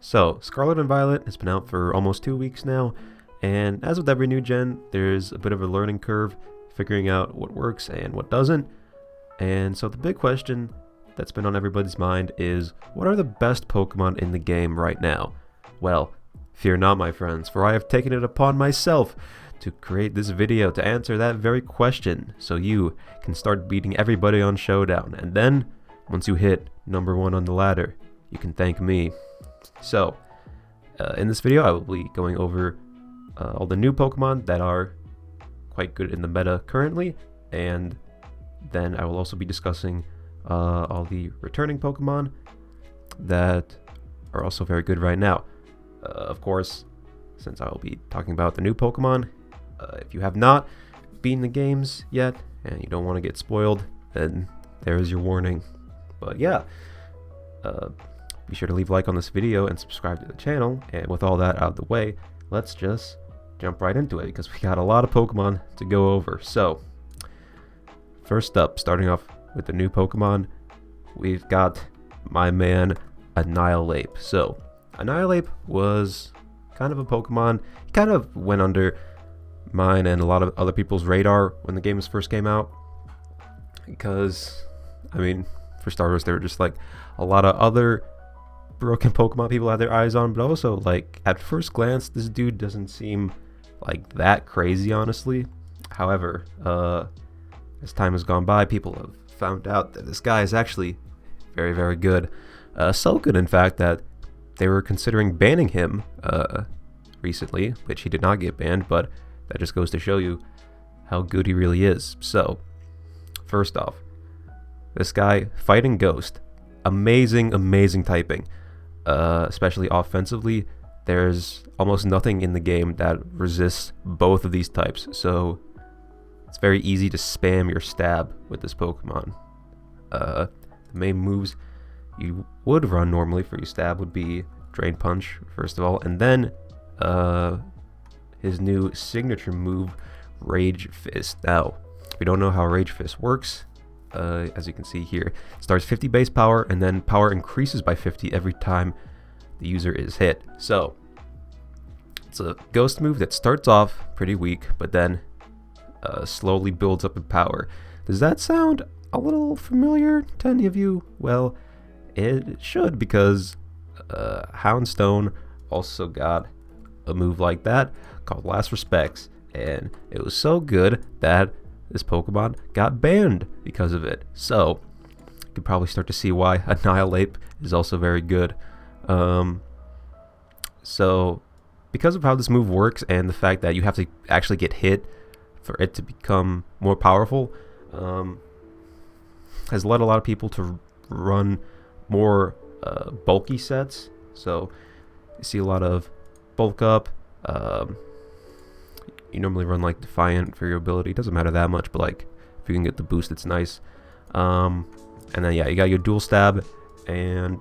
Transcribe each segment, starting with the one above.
So, Scarlet and Violet has been out for almost 2 weeks now, and as with every new gen, there's a bit of a learning curve, figuring out what works and what doesn't. And so the big question that's been on everybody's mind is, what are the best Pokemon in the game right now? Well, fear not, my friends, for I have taken it upon myself to create this video to answer that very question, so you can start beating everybody on Showdown, and then, once you hit #1 on the ladder, you can thank me. So, in this video I will be going over all the new Pokemon that are quite good in the meta currently, and then I will also be discussing all the returning Pokemon that are also very good right now. Of course, since I will be talking about the new Pokemon, if you have not beaten the games yet and you don't want to get spoiled, then there is your warning. But yeah, be sure to leave a like on this video and subscribe to the channel, and with all that out of the way, let's just jump right into it because we got a lot of Pokemon to go over. So, first up, starting off with the new Pokemon, we've got my man Annihilape. So, Annihilape was kind of a Pokemon, he kind of went under mine and a lot of other people's radar when the games first came out, because, I mean, for starters, there were just like a lot of other broken Pokemon people had their eyes on, but also, like, at first glance, this dude doesn't seem like that crazy, honestly. However, as time has gone by, people have found out that this guy is actually very, very good. So good, in fact, that they were considering banning him recently, which he did not get banned, but that just goes to show you how good he really is. So, first off, this guy, Fighting Ghost, amazing, amazing typing. Especially offensively, there's almost nothing in the game that resists both of these types, so it's very easy to spam your stab with this Pokemon. The main moves you would run normally for your stab would be Drain Punch, first of all, and then his new signature move, Rage Fist. Now, if you don't know how Rage Fist works, as you can see here, it starts 50 base power, and then power increases by 50 every time the user is hit. So, it's a ghost move that starts off pretty weak, but then slowly builds up in power. Does that sound a little familiar to any of you? Well, it should, because Houndstone also got a move like that called Last Respects, and it was so good that this Pokemon got banned because of it. So, you can probably start to see why Annihilape is also very good. So, because of how this move works and the fact that you have to actually get hit for it to become more powerful, has led a lot of people to run more bulky sets. So, you see a lot of bulk up. You normally run like Defiant for your ability. It doesn't matter that much, but like if you can get the boost, it's nice. And then yeah, you got your dual stab, and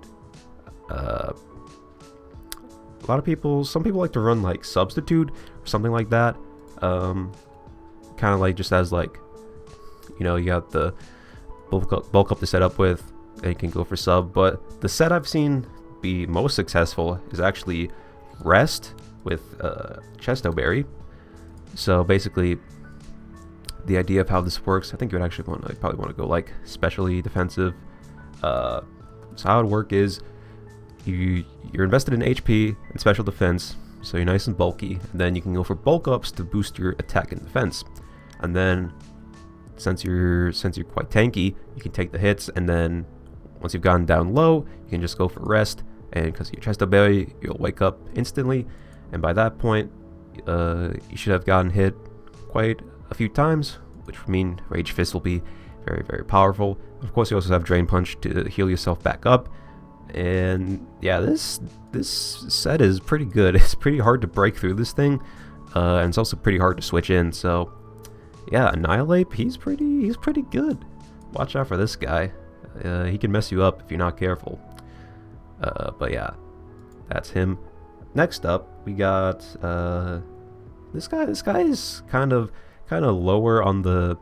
a lot of people, some people like to run like Substitute or something like that. Kind of like just as like, you know, you got the bulk up to set up with, and you can go for sub. But the set I've seen be most successful is actually Rest with Chesto Berry. So basically, the idea of how this works, I think you would actually probably want to go like specially defensive. So how it would work is you're invested in HP and special defense, so you're nice and bulky, and then you can go for bulk ups to boost your attack and defense. And then since you're quite tanky, you can take the hits, and then once you've gotten down low, you can just go for rest, and because of your Chesto Berry, you'll wake up instantly, and by that point, you should have gotten hit quite a few times, which would mean Rage Fist will be very, very powerful. Of course, you also have Drain Punch to heal yourself back up. And yeah, this set is pretty good. It's pretty hard to break through this thing, and it's also pretty hard to switch in. So yeah, Annihilape, he's pretty good. Watch out for this guy. He can mess you up if you're not careful. But yeah, that's him. Next up, we got this guy. This guy is kind of lower on the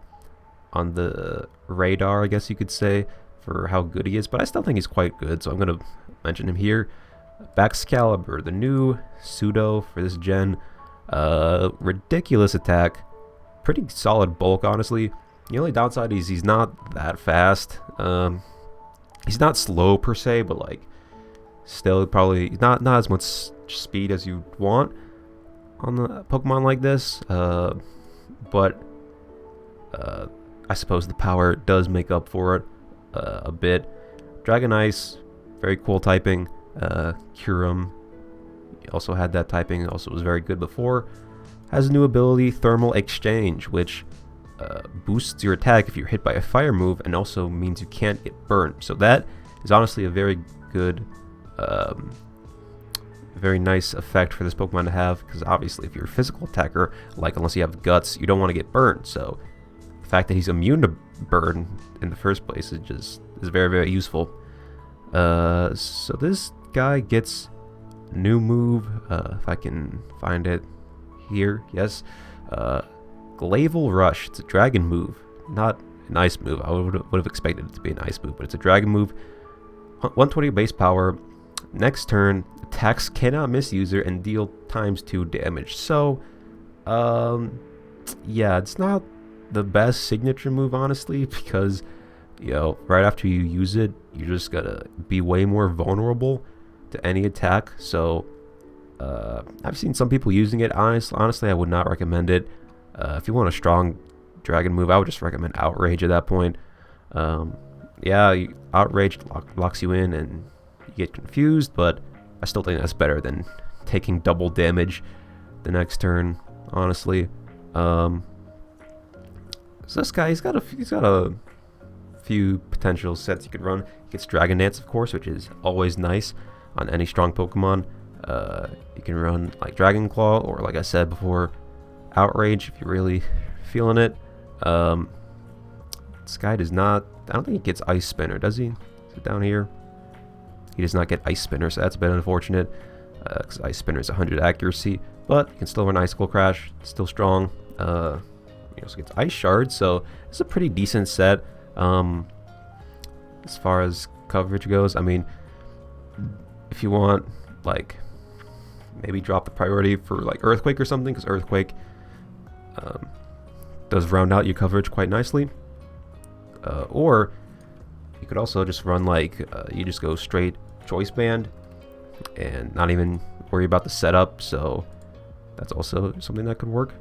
radar, I guess you could say, for how good he is, but I still think he's quite good, so I'm gonna mention him here. Baxcalibur, the new pseudo for this gen. Ridiculous attack. Pretty solid bulk, honestly. The only downside is he's not that fast. He's not slow per se, but like still probably not as much speed as you want on the Pokemon like this. But I suppose the power does make up for it a bit. Dragon Ice, very cool typing. Kyurem also had that typing, also was very good before. Has a new ability, Thermal Exchange, which boosts your attack if you're hit by a fire move, and also means you can't get burned. So that is honestly a very good, very nice effect for this Pokemon to have, because obviously if you're a physical attacker, like unless you have guts, you don't want to get burned. So the fact that he's immune to burn in the first place is very, very useful. So this guy gets a new move, if I can find it here, yes. Glaval Rush, it's a dragon move, not an ice move. I would have expected it to be an ice move, but it's a dragon move. 120 base power. Next turn, attacks cannot miss user and deal ×2 damage. So, yeah, it's not the best signature move, honestly, because, you know, right after you use it, you're just gonna be way more vulnerable to any attack. So, I've seen some people using it. Honestly, I would not recommend it. If you want a strong dragon move, I would just recommend Outrage at that point. Yeah, Outrage locks you in and you get confused, but I still think that's better than taking double damage the next turn, honestly. So this guy, he's got a few potential sets you could run. He gets Dragon Dance, of course, which is always nice on any strong Pokemon. You can run like Dragon Claw, or like I said before, Outrage if you're really feeling it. This guy does not, I don't think he gets Ice Spinner, does he? Is it down here? He does not get Ice Spinner, so that's a bit unfortunate, because Ice Spinner is 100 accuracy, but you can still run Icicle Crash, still strong. He also gets Ice Shard, so it's a pretty decent set as far as coverage goes. I mean, if you want, like, maybe drop the priority for like Earthquake or something, because Earthquake does round out your coverage quite nicely. Or you could also just run like you just go straight Choice Band and not even worry about the setup. So that's also something that could work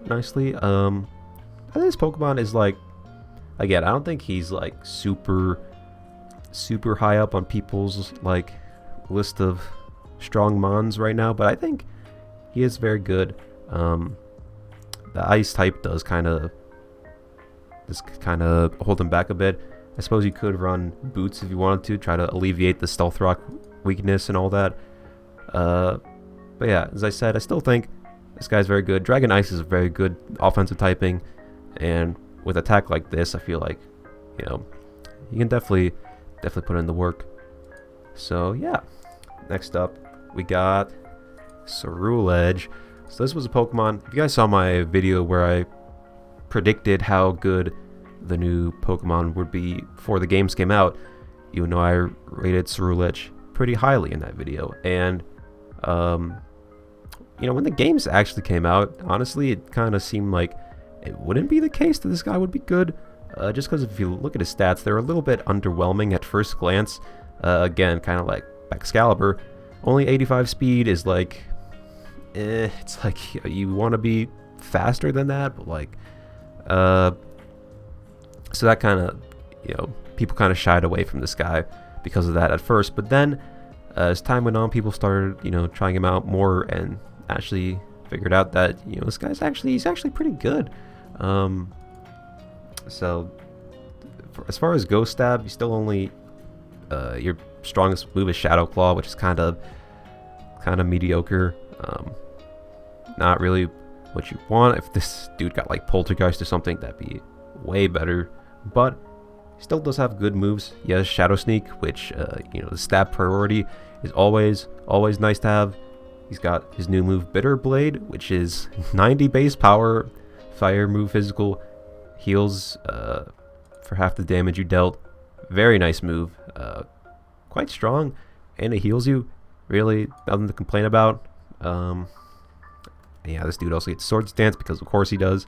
nicely. I think this Pokemon is like, again, I don't think he's like super high up on people's like list of strong mons right now, but I think he is very good. The ice type does kind of hold him back a bit. I suppose you could run Boots if you wanted to, try to alleviate the Stealth Rock weakness and all that. But yeah, as I said, I still think this guy's very good. Dragon Ice is a very good offensive typing, and with attack like this, I feel like, you know, you can definitely put in the work. So yeah, next up we got Ceruledge. So this was a Pokemon, if you guys saw my video where I predicted how good the new Pokemon would be before the games came out, you know I rated Ceruledge pretty highly in that video. And you know, when the games actually came out, honestly, it kind of seemed like it wouldn't be the case that this guy would be good, just because if you look at his stats, they're a little bit underwhelming at first glance. Again, kind of like Baxcalibur, only 85 speed is like, it's like you want to be faster than that, but like, so that kind of, you know, people kind of shied away from this guy because of that at first. But then, as time went on, people started, you know, trying him out more and actually figured out that, you know, this guy's he's actually pretty good. So as far as Ghost Stab, you still only, your strongest move is Shadow Claw, which is kind of mediocre. Not really what you want. If this dude got like Poltergeist or something, that'd be way better. But he still does have good moves. He has Shadow Sneak, which, you know, the stab priority is always nice to have. He's got his new move, Bitter Blade, which is 90 base power, fire move, physical, heals for half the damage you dealt. Very nice move, quite strong, and it heals you. Really, nothing to complain about. Yeah, this dude also gets Swords Dance because of course he does.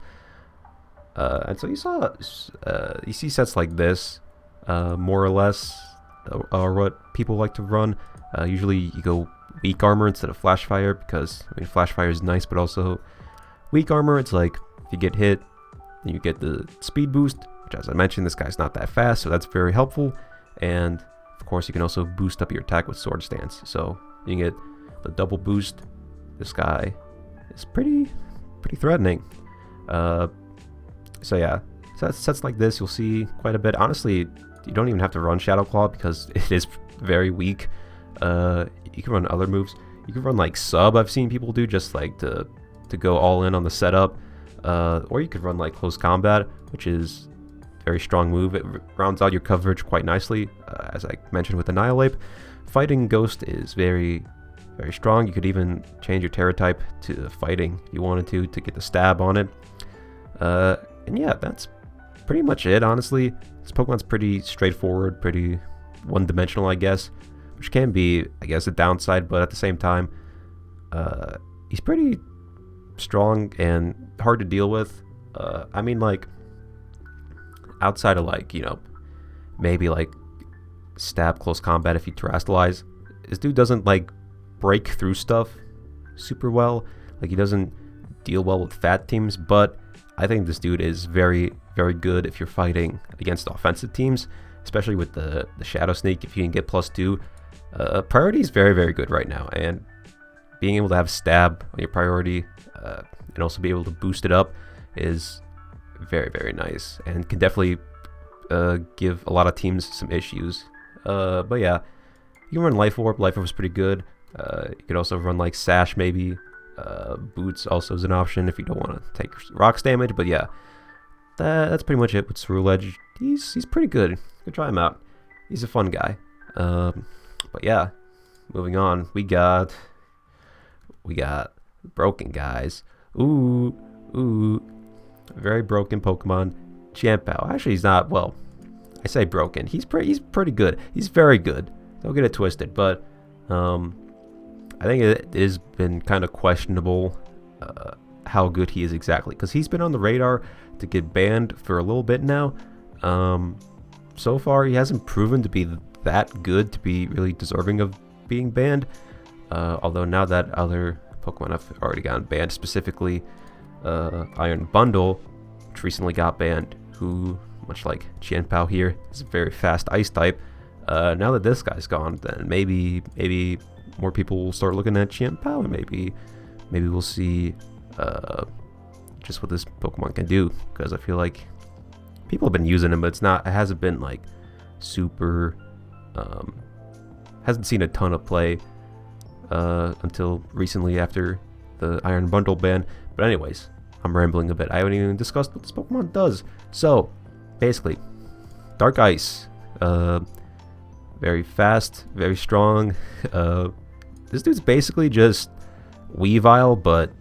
And so you see sets like this, more or less, are what people like to run. Usually you go weak armor instead of flash fire because I mean flash fire is nice, but also weak armor. It's like if you get hit, then you get the speed boost, which as I mentioned, this guy's not that fast, so that's very helpful. And of course, you can also boost up your attack with Sword Stance, so you can get the double boost. This guy is pretty threatening. So yeah, sets like this you'll see quite a bit. Honestly, you don't even have to run Shadow Claw because it is very weak. You can run other moves. You can run like Sub, I've seen people do, just like to go all in on the setup. Or you could run like Close Combat, which is a very strong move. It rounds out your coverage quite nicely, as I mentioned with Annihilape. Fighting Ghost is very strong. You could even change your Terra type to Fighting if you wanted to get the stab on it. And yeah, that's pretty much it, honestly. This Pokemon's pretty straightforward, pretty one-dimensional, I guess, which can be, I guess, a downside, but at the same time, he's pretty strong and hard to deal with. I mean, like, outside of, like, you know, maybe, like, stab close combat if you terrestrialize, this dude doesn't, like, break through stuff super well. Like, he doesn't deal well with fat teams, but I think this dude is very good if you're fighting against offensive teams, especially with the Shadow Sneak. If you can get +2, priority is very good right now, and being able to have stab on your priority and also be able to boost it up is very nice, and can definitely give a lot of teams some issues. But yeah, you can run Life Orb. Life Orb is pretty good. You could also run like Sash maybe. Boots also is an option if you don't want to take rocks damage. But yeah, that's pretty much it with Ceruledge. He's pretty good. Go try him out. He's a fun guy. But yeah, moving on. We got broken guys. Ooh, very broken Pokemon. Chien-Pao. Actually, he's not. Well, I say broken. He's pretty good. He's very good. Don't get it twisted. But I think it has been kind of questionable how good he is exactly, because he's been on the radar to get banned for a little bit now. So far, he hasn't proven to be that good to be really deserving of being banned. Although now that other Pokemon have already gotten banned, specifically Iron Bundle, which recently got banned, who, much like Chien-Pao here, is a very fast Ice type. Now that this guy's gone, then maybe more people will start looking at Chien-Pao, and maybe we'll see just what this Pokemon can do, because I feel like people have been using him, but it hasn't been like super, hasn't seen a ton of play until recently after the Iron Bundle ban. But anyways, I'm rambling a bit. I haven't even discussed what this Pokemon does. So basically, Dark Ice, very fast, very strong. This dude's basically just Weavile, but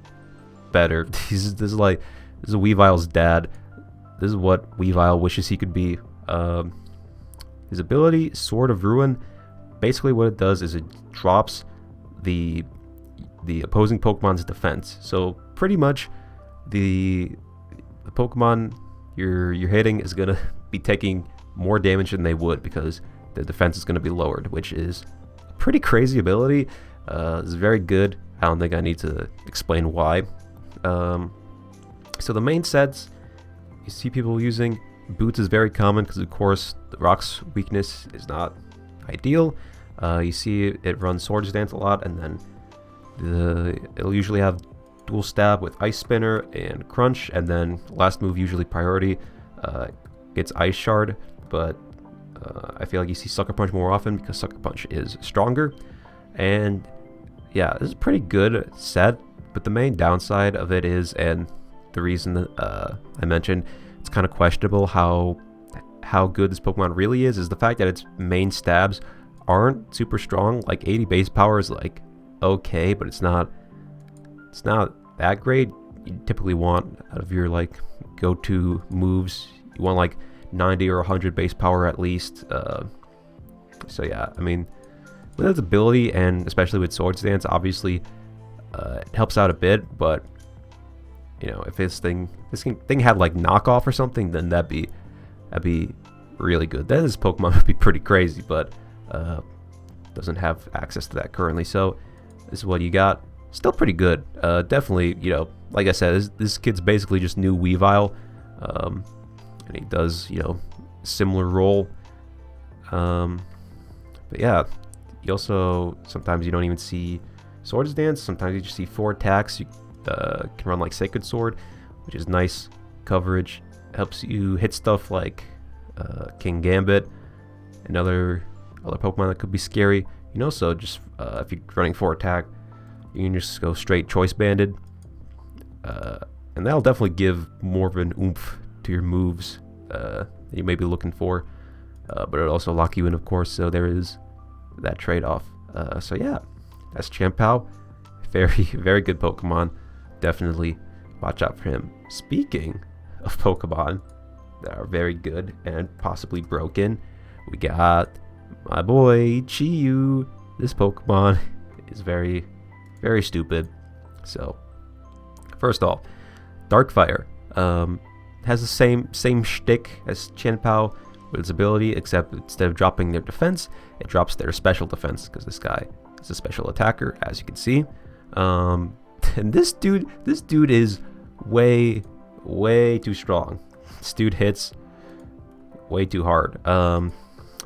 better. This is Weavile's dad. This is what Weavile wishes he could be. His ability, Sword of Ruin, basically what it does is it drops the opposing Pokemon's defense. So pretty much the Pokemon you're hitting is gonna be taking more damage than they would, because the defense is gonna be lowered, which is a pretty crazy ability. It's very good. I don't think I need to explain why. So the main sets you see people using, Boots is very common because of course the Rock's weakness is not ideal. You see it runs Swords Dance a lot, and then it'll usually have dual stab with Ice Spinner and Crunch, and then last move, usually priority, gets Ice Shard. But I feel like you see Sucker Punch more often because Sucker Punch is stronger. And yeah, this is a pretty good set, but the main downside of it is, and the reason that I mentioned it's kind of questionable how good this Pokemon really is the fact that its main stabs aren't super strong. Like 80 base power is like okay, but it's not that great. You typically want, out of your like go-to moves, you want like 90 or 100 base power at least. So yeah, I mean, with its ability, and especially with Swords Dance, obviously it helps out a bit. But you know, if this thing had like knockoff or something, then that'd be really good. Then this Pokemon would be pretty crazy, but doesn't have access to that currently. So this is what you got. Still pretty good. Definitely, you know, like I said, this kid's basically just new Weavile, and he does, you know, similar role. But yeah, you also sometimes you don't even see Swords Dance. Sometimes you just see 4 attacks. You can run like Sacred Sword, which is nice coverage. Helps you hit stuff like Kingambit and other Pokemon that could be scary. You know, so just if you're running 4 attack, you can just go straight Choice Banded, and that'll definitely give more of an oomph to your moves that you may be looking for. But it'll also lock you in, of course, so there is that trade-off. So yeah, that's Chien-Pao. Very, very good Pokemon. Definitely watch out for him. Speaking of Pokemon that are very good and possibly broken, we got my boy Chi-Yu. This Pokemon is very, very stupid. So, first off, Darkfire has the same shtick as Chien-Pao with its ability, except instead of dropping their defense, it drops their special defense, because this guy is a special attacker, as you can see. And this dude is way too strong. This dude hits way too hard.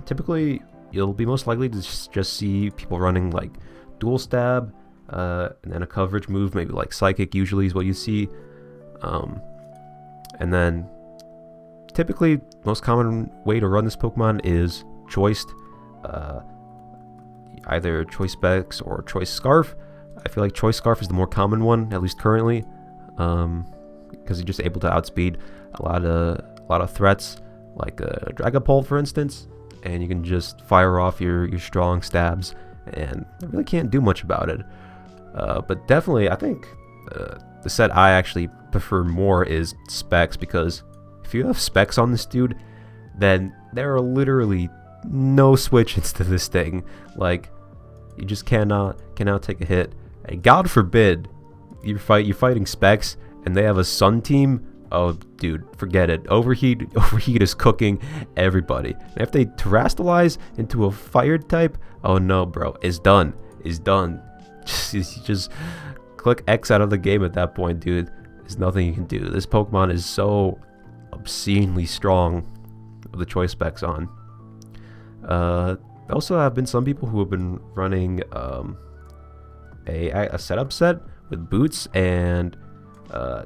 Typically, you'll be most likely to just see people running like Dual Stab, and then a coverage move, maybe like Psychic usually is what you see. And then typically, most common way to run this Pokemon is Choiced, either Choice Specs or Choice Scarf. I feel like Choice Scarf is the more common one, at least currently, because you're just able to outspeed a lot of threats, like Dragapult, for instance, and you can just fire off your strong stabs, and I really can't do much about it. But definitely, I think the set I actually prefer more is Specs, because if you have Specs on this dude, then there are literally no switch-ins to this thing. Like, you just cannot take a hit. And God forbid you're fighting Specs and they have a Sun team. Oh, dude, forget it. Overheat is cooking everybody. And if they Terrastalize into a fire type, oh no, bro, it's done. It's done. Just click X out of the game at that point, dude. There's nothing you can do. This Pokemon is so obscenely strong with the Choice Specs on. Also have been some people who have been running a setup set with Boots and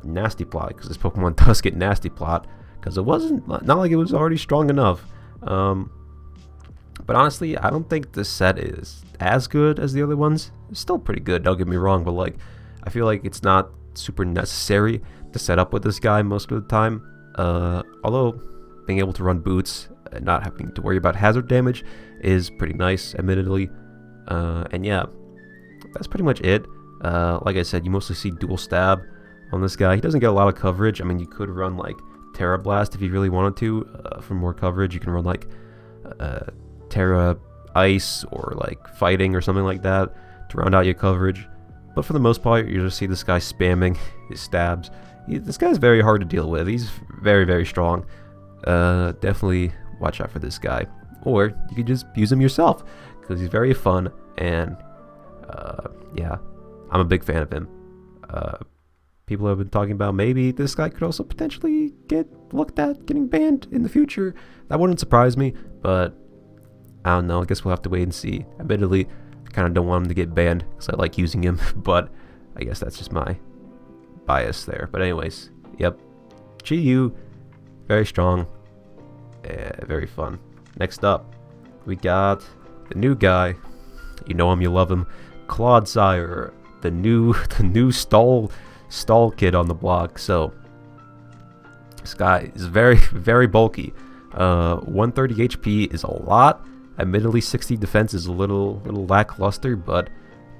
Nasty Plot, because this Pokemon does get Nasty Plot, because it wasn't not like it was already strong enough. But honestly, I don't think this set is as good as the other ones. It's still pretty good, don't get me wrong, but like, I feel like it's not super necessary to set up with this guy most of the time. Although being able to run Boots and not having to worry about hazard damage is pretty nice, admittedly. And yeah, that's pretty much it. Like I said, you mostly see Dual Stab on this guy. He doesn't get a lot of coverage. I mean, you could run like Terra Blast if you really wanted to for more coverage. You can run like Terra Ice or like Fighting or something like that to round out your coverage. But for the most part, you just see this guy spamming his stabs. This guy's very hard to deal with. He's very, very strong. Definitely watch out for this guy. Or you could just use him yourself, because he's very fun, and yeah, I'm a big fan of him. People have been talking about maybe this guy could also potentially get looked at getting banned in the future. That wouldn't surprise me, but I don't know. I guess we'll have to wait and see. Admittedly, I kind of don't want him to get banned because I like using him, but I guess that's just my bias there. But anyways, yep, Chi-Yu, very strong, very fun. Next up, we got the new guy. You know him, you love him, Clodsire, the new stall kid on the block. So this guy is very, very bulky. 130 HP is a lot. Admittedly, 60 defense is a little lackluster, but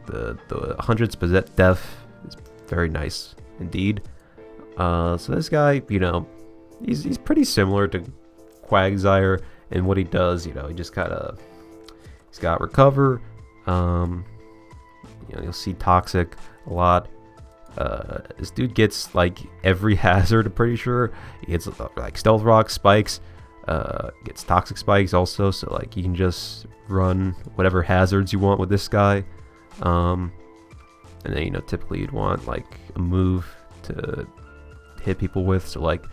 the 100s def is very nice indeed. So this guy, you know, he's pretty similar to Quagsire in what he does. You know, he just kind of, he's got Recover, You'll see Toxic a lot. This dude gets like every hazard, I'm pretty sure. He gets like Stealth Rock, Spikes, gets Toxic Spikes also, so like you can just run whatever hazards you want with this guy. And then, typically you'd want like a move to hit people with, so like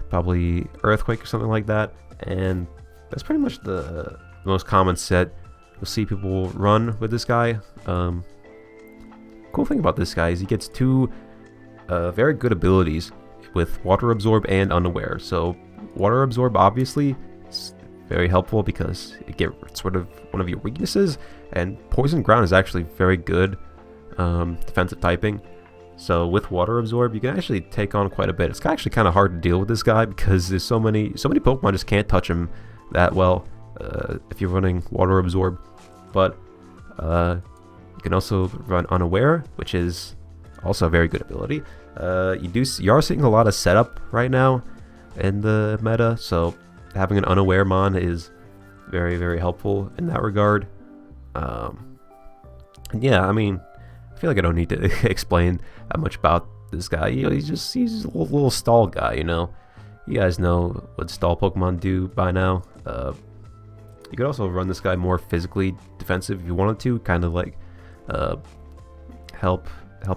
probably Earthquake or something like that. And that's pretty much the most common set you'll see people run with this guy. Cool thing about this guy is he gets two very good abilities with Water Absorb and Unaware. So Water Absorb obviously is very helpful because it gets rid of one of your weaknesses, and Poison Ground is actually very good defensive typing. So with Water Absorb, you can actually take on quite a bit. It's actually kind of hard to deal with this guy because there's so many Pokemon just can't touch him that well if you're running Water Absorb. But you can also run Unaware, which is also a very good ability. You are seeing a lot of setup right now in the meta, so having an Unaware Mon is very, very helpful in that regard. Yeah, I mean, I feel like I don't need to explain that much about this guy. He's a little stall guy, You guys know what stall Pokemon do by now. You could also run this guy more physically defensive if you wanted to, kind of like help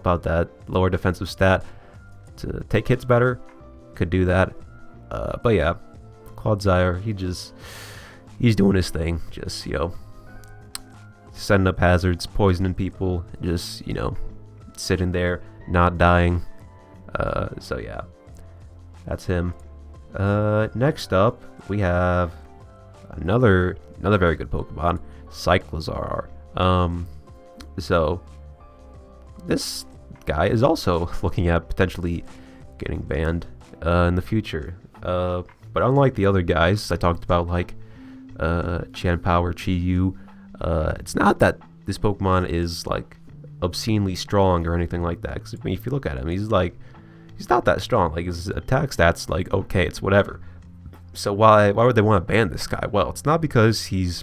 out that lower defensive stat to take hits better. Could do that. But yeah, Clodsire, he's doing his thing. Just, setting up hazards, poisoning people, just, sitting there, not dying. So yeah, that's him. Next up, we have another very good Pokemon, Cyclizar. So this guy is also looking at potentially getting banned in the future. But unlike the other guys I talked about, like Chien-Pao or Chi-Yu, it's not that this Pokemon is like obscenely strong or anything like that. Because if you look at him, he's not that strong. Like his attack stats, like okay, it's whatever. So why would they want to ban this guy? Well, it's not because he's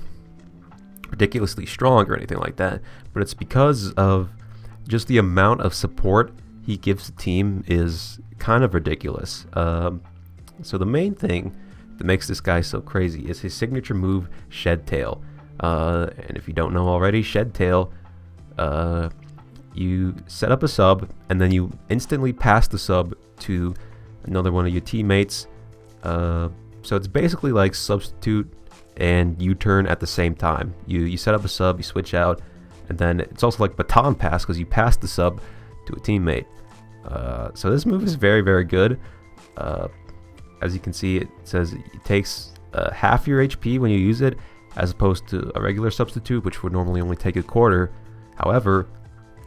ridiculously strong or anything like that, but it's because of just the amount of support he gives the team is kind of ridiculous. So the main thing that makes this guy so crazy is his signature move, Shed Tail. And if you don't know already, Shed Tail, you set up a sub and then you instantly pass the sub to another one of your teammates. So it's basically like Substitute and U-turn at the same time. You set up a sub, you switch out, and then it's also like Baton Pass because you pass the sub to a teammate. So this move is very, very good. As you can see, it says it takes half your HP when you use it, as opposed to a regular Substitute, which would normally only take a quarter. However,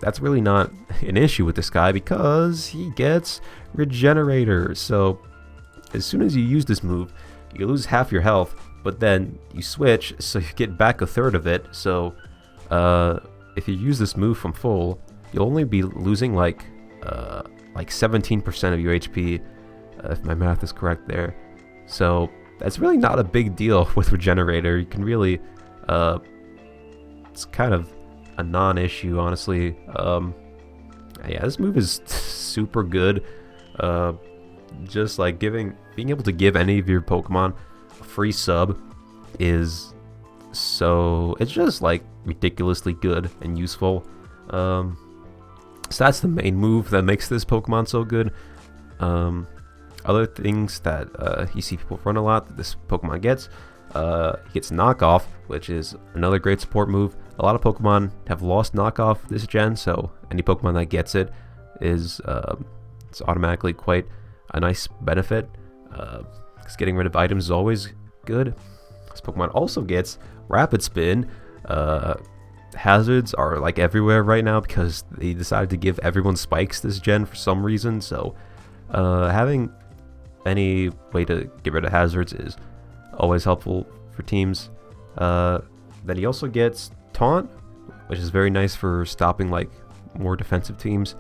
that's really not an issue with this guy because he gets Regenerator. So as soon as you use this move, you lose half your health, but then you switch, so you get back a third of it. So if you use this move from full, you'll only be losing like 17% of your HP, if my math is correct there. So that's really not a big deal with Regenerator. You can really, it's kind of a non-issue, honestly. Yeah, this move is super good. Just like being able to give any of your Pokemon a free sub is it's just like ridiculously good and useful. So that's the main move that makes this Pokemon so good. Other things that you see people run a lot that this Pokemon gets, he gets Knockoff, which is another great support move. A lot of Pokemon have lost Knockoff this gen, so any Pokemon that gets it is it's automatically quite a nice benefit. Because getting rid of items is always good. This Pokemon also gets Rapid Spin. Hazards are like everywhere right now because they decided to give everyone spikes this gen for some reason. So having any way to get rid of hazards is always helpful for teams. Then he also gets Taunt, which is very nice for stopping like more defensive teams.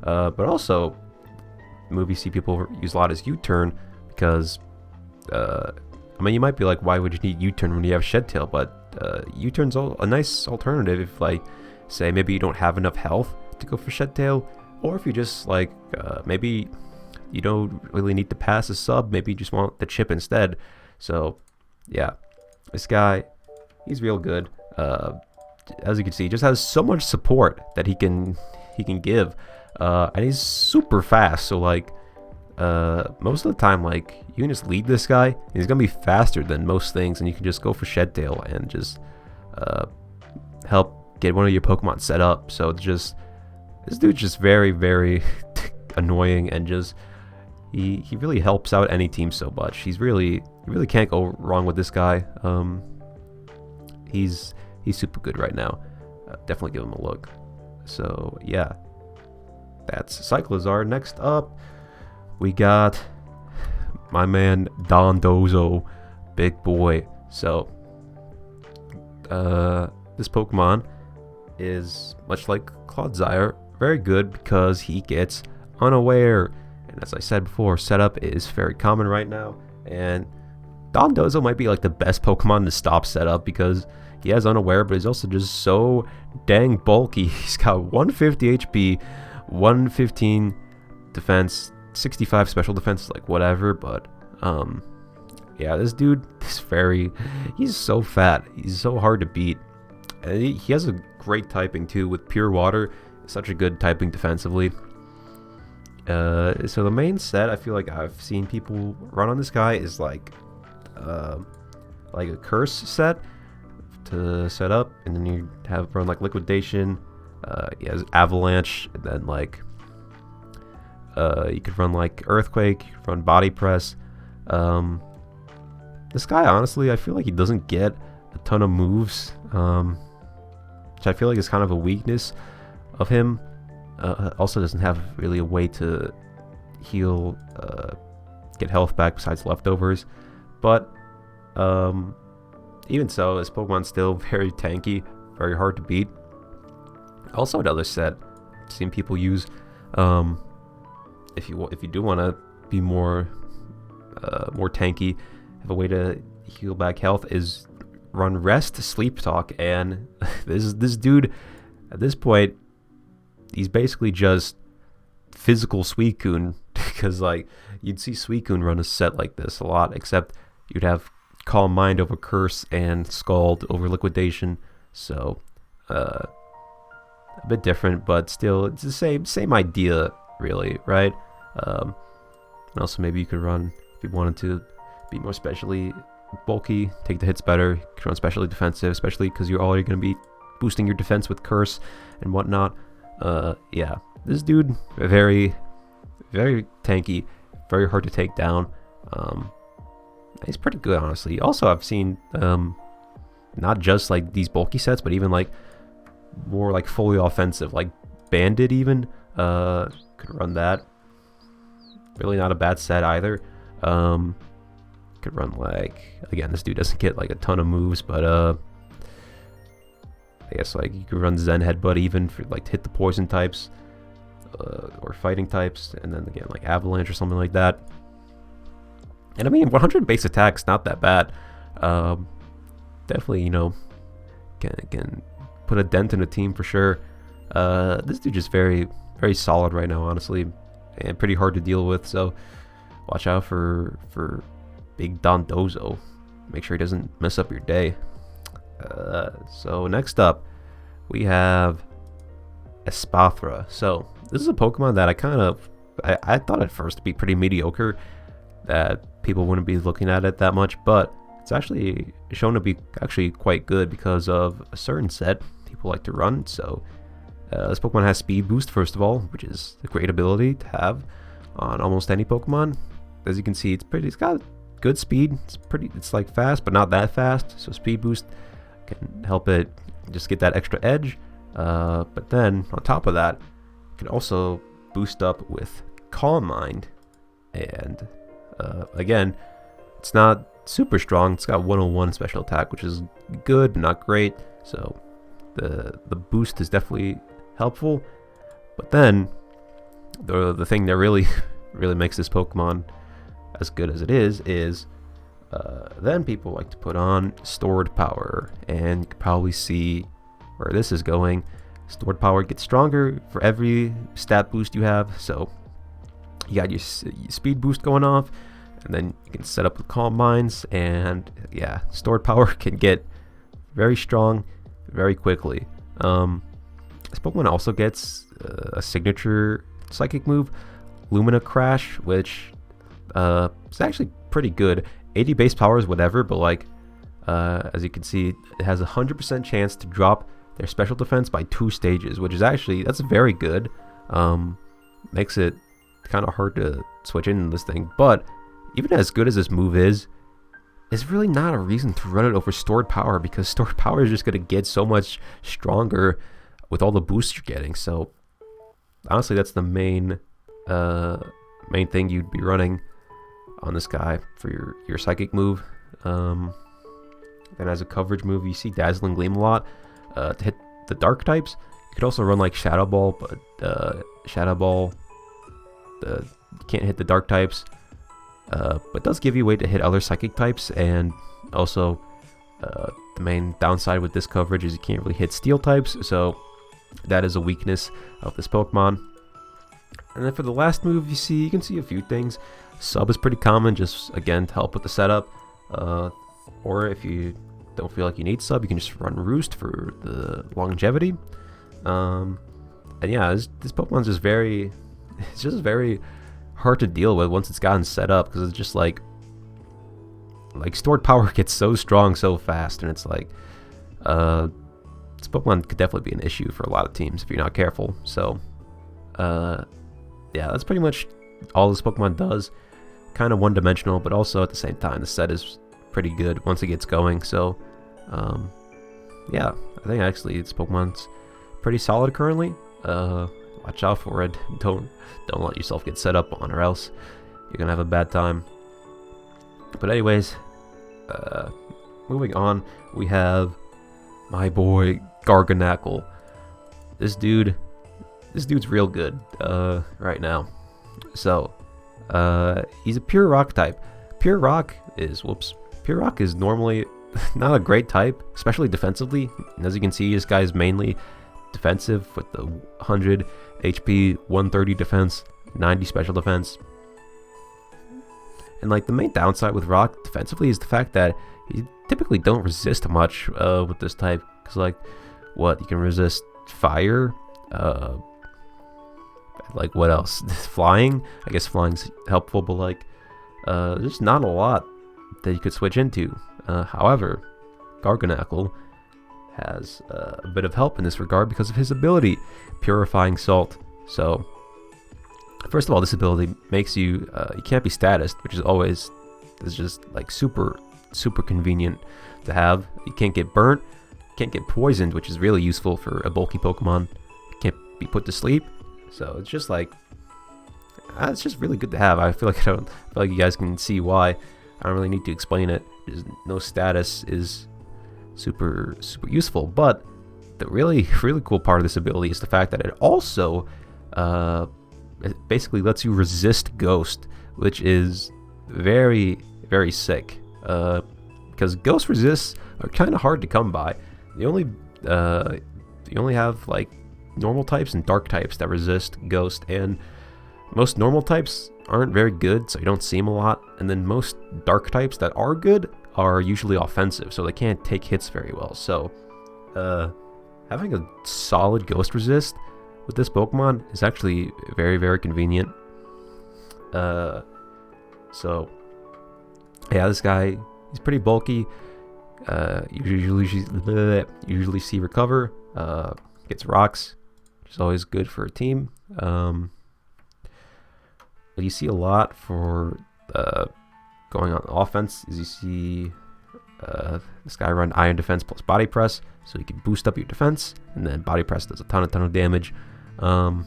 But also, the move you see people use a lot is U-turn because I mean, you might be like, why would you need U-turn when you have Shed Tail? But U-turn's a nice alternative if, like, say maybe you don't have enough health to go for Shed Tail, or if you just like maybe you don't really need to pass a sub, maybe you just want the chip instead. So yeah, this guy, he's real good. As you can see, he just has so much support that he can give, and he's super fast. So like most of the time, like, you can just lead this guy, and he's gonna be faster than most things, and you can just go for Shed Tail and just help get one of your Pokemon set up. So it's just, this dude's just very, very annoying, and just he really helps out any team so much. You really can't go wrong with this guy. He's super good right now. Definitely give him a look. So yeah, that's Cyclizar. Next up, we got my man Dondozo, big boy. So this Pokemon is much like Clodsire, very good because he gets Unaware, and as I said before, setup is very common right now, and Dondozo might be like the best Pokemon to stop setup because he has Unaware, but he's also just so dang bulky. He's got 150 HP, 115 defense, 65 special defense, like whatever, but yeah, this dude is he's so fat, he's so hard to beat, and he has a great typing too with Pure Water. Such a good typing defensively. So the main set I feel like I've seen people run on this guy is like a curse set to set up, and then you have run like Liquidation, he has Avalanche, and then like you could run like Earthquake, you could run Body Press. This guy, honestly, I feel like he doesn't get a ton of moves, which I feel like is kind of a weakness of him. Also doesn't have really a way to heal, get health back besides leftovers, but even so, this Pokemon's still very tanky, very hard to beat. Also another set I've seen people use, if you do want to be more tanky, have a way to heal back health, is run Rest, Sleep Talk, and this dude at this point, he's basically just physical Suicune, because like you'd see Suicune run a set like this a lot, except you'd have Calm Mind over Curse and Scald over Liquidation. So a bit different, but still it's the same idea, really, right? And also maybe you could run, if you wanted to be more specially bulky, take the hits better, you could run specially defensive, especially because you're already going to be boosting your defense with Curse and whatnot. Yeah, this dude, very, very tanky, very hard to take down. He's pretty good, honestly. Also, I've seen not just like these bulky sets, but even like more like fully offensive, like Bandit even, could run that. Really not a bad set either. Could run like, again, this dude doesn't get like a ton of moves, but I guess like you could run Zen Headbutt even for like to hit the poison types, or fighting types, and then again like Avalanche or something like that. And I mean, 100 base attack's not that bad. Definitely, you know, can put a dent in a team for sure. This dude just very, very solid right now, honestly, and pretty hard to deal with. So watch out for big Dondozo. Make sure he doesn't mess up your day. So next up, we have Espathra. So this is a Pokemon that I thought at first to be pretty mediocre, that people wouldn't be looking at it that much, but it's actually shown to be actually quite good because of a certain set people like to run. So this Pokemon has Speed Boost, first of all, which is a great ability to have on almost any Pokemon. As you can see, it's got good speed. It's like fast, but not that fast. So Speed Boost can help it just get that extra edge. But then on top of that, it can also boost up with Calm Mind, and again, it's not super strong. It's got 101 special attack, which is good but not great. So the boost is definitely helpful. But then the thing that really makes this Pokemon as good as it is Then people like to put on stored power, and you can probably see where this is going. Stored power gets stronger for every stat boost you have, so you got your speed boost going off, and then you can set up with Calm Minds, and yeah, stored power can get very strong very quickly. This Pokemon also gets a signature psychic move, Lumina Crash, which is actually pretty good. 80 base power is whatever, but like as you can see, it has a 100% chance to drop their special defense by 2 stages, which is actually, that's very good. Makes it kind of hard to switch into this thing, but even as good as this move is, it's really not a reason to run it over stored power, because stored power is just going to get so much stronger with all the boosts you're getting. So honestly, that's the main thing you'd be running on this guy for your psychic move. Then as a coverage move, you see Dazzling Gleam a lot to hit the dark types. You could also run like Shadow Ball, but Shadow Ball can't hit the dark types, but does give you a way to hit other psychic types. And also the main downside with this coverage is you can't really hit steel types, so that is a weakness of this Pokemon. And then for the last move, you can see a few things. Sub is pretty common, just again to help with the setup, or if you don't feel like you need Sub, you can just run Roost for the longevity. And yeah, this Pokemon's just very hard to deal with once it's gotten set up, because it's just like stored power gets so strong so fast, and it's like this Pokemon could definitely be an issue for a lot of teams if you're not careful. So yeah, that's pretty much all this Pokemon does. Kind of one-dimensional, but also at the same time the set is pretty good once it gets going. So yeah, I think actually this Pokemon's pretty solid currently. Watch out for it. Don't let yourself get set up on, or else you're gonna have a bad time. But anyways, moving on, we have my boy Garganacl. This dude's real good right now. So he's a pure rock type. Pure rock is normally not a great type, especially defensively. And as you can see, this guy is mainly defensive with the 100 HP, 130 defense, 90 special defense. And like the main downside with rock defensively is the fact that you typically don't resist much with this type, because like you can resist fire, like what else? Flying. I guess flying's helpful, but like there's not a lot that you could switch into. However, Garganacl has a bit of help in this regard because of his ability, Purifying Salt. So first of all, this ability makes you can't be statused, which is just like super convenient to have. You can't get burnt, can't get poisoned, which is really useful for a bulky Pokemon. Can't be put to sleep, so it's just like it's just really good to have. I feel like you guys can see why. I don't really need to explain it. No status is super useful, but the really cool part of this ability is the fact that it also it basically lets you resist Ghost, which is very sick, because Ghost resists are kind of hard to come by. You only have like normal types and dark types that resist Ghost, and most normal types aren't very good, so you don't see them a lot. And then most dark types that are good are usually offensive, so they can't take hits very well. So having a solid Ghost resist with this Pokemon is actually very convenient. So yeah, this guy, he's pretty bulky. Usually see Recover, gets Rocks, which is always good for a team. What you see a lot for going on offense is you see this guy run Iron Defense plus Body Press, so you can boost up your defense, and then Body Press does a ton of damage. And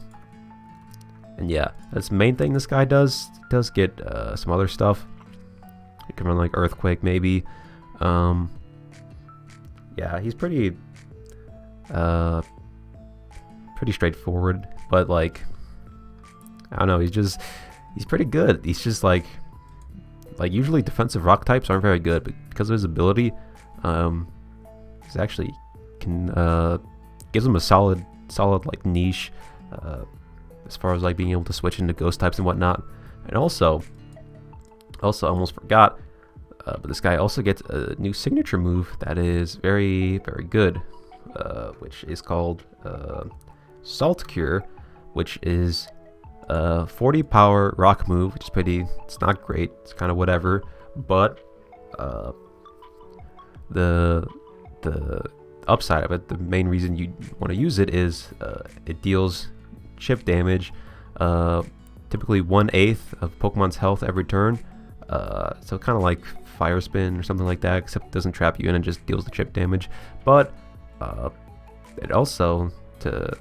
yeah, that's the main thing this guy does. He does get some other stuff. You can run like Earthquake maybe. Yeah, he's pretty straightforward, but like I don't know, he's pretty good. He's just like like usually defensive rock types aren't very good, but because of his ability, he's actually gives him a solid like niche as far as like being able to switch into ghost types and whatnot. And also almost forgot, but this guy also gets a new signature move that is very good, which is called Salt Cure, which is 40 power rock move, which is pretty, it's not great, it's kind of whatever, but the upside of it, the main reason you want to use it is it deals chip damage, typically 1/8 of Pokemon's health every turn, so kind of like Fire Spin or something like that, except it doesn't trap you in and just deals the chip damage. But it also, to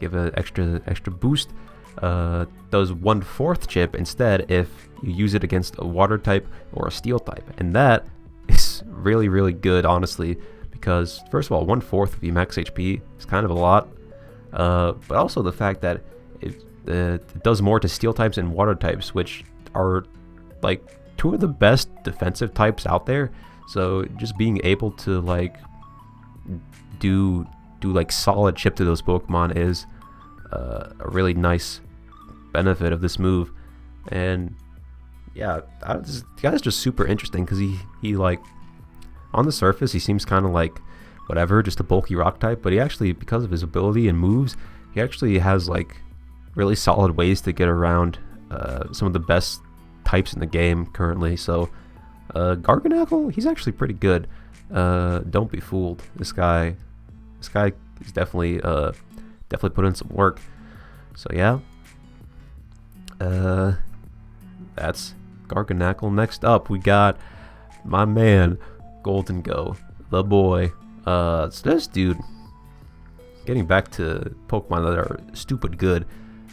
give an extra boost, does 1/4 chip instead if you use it against a water type or a steel type, and that is really good, honestly, because first of all, 1/4 of your max HP is kind of a lot, but also the fact that it does more to steel types and water types, which are like two of the best defensive types out there. So just being able to like do like solid chip to those Pokemon is a really nice benefit of this move. And yeah, this guy's just super interesting because he like, on the surface he seems kind of like whatever, just a bulky rock type, but he actually, because of his ability and moves, he actually has like really solid ways to get around some of the best types in the game currently. So Garganacl, he's actually pretty good. Don't be fooled. This guy is definitely put in some work. So yeah, that's Garganacl. Next up, we got my man Gholdengo, the boy. So this dude, getting back to Pokemon that are stupid good,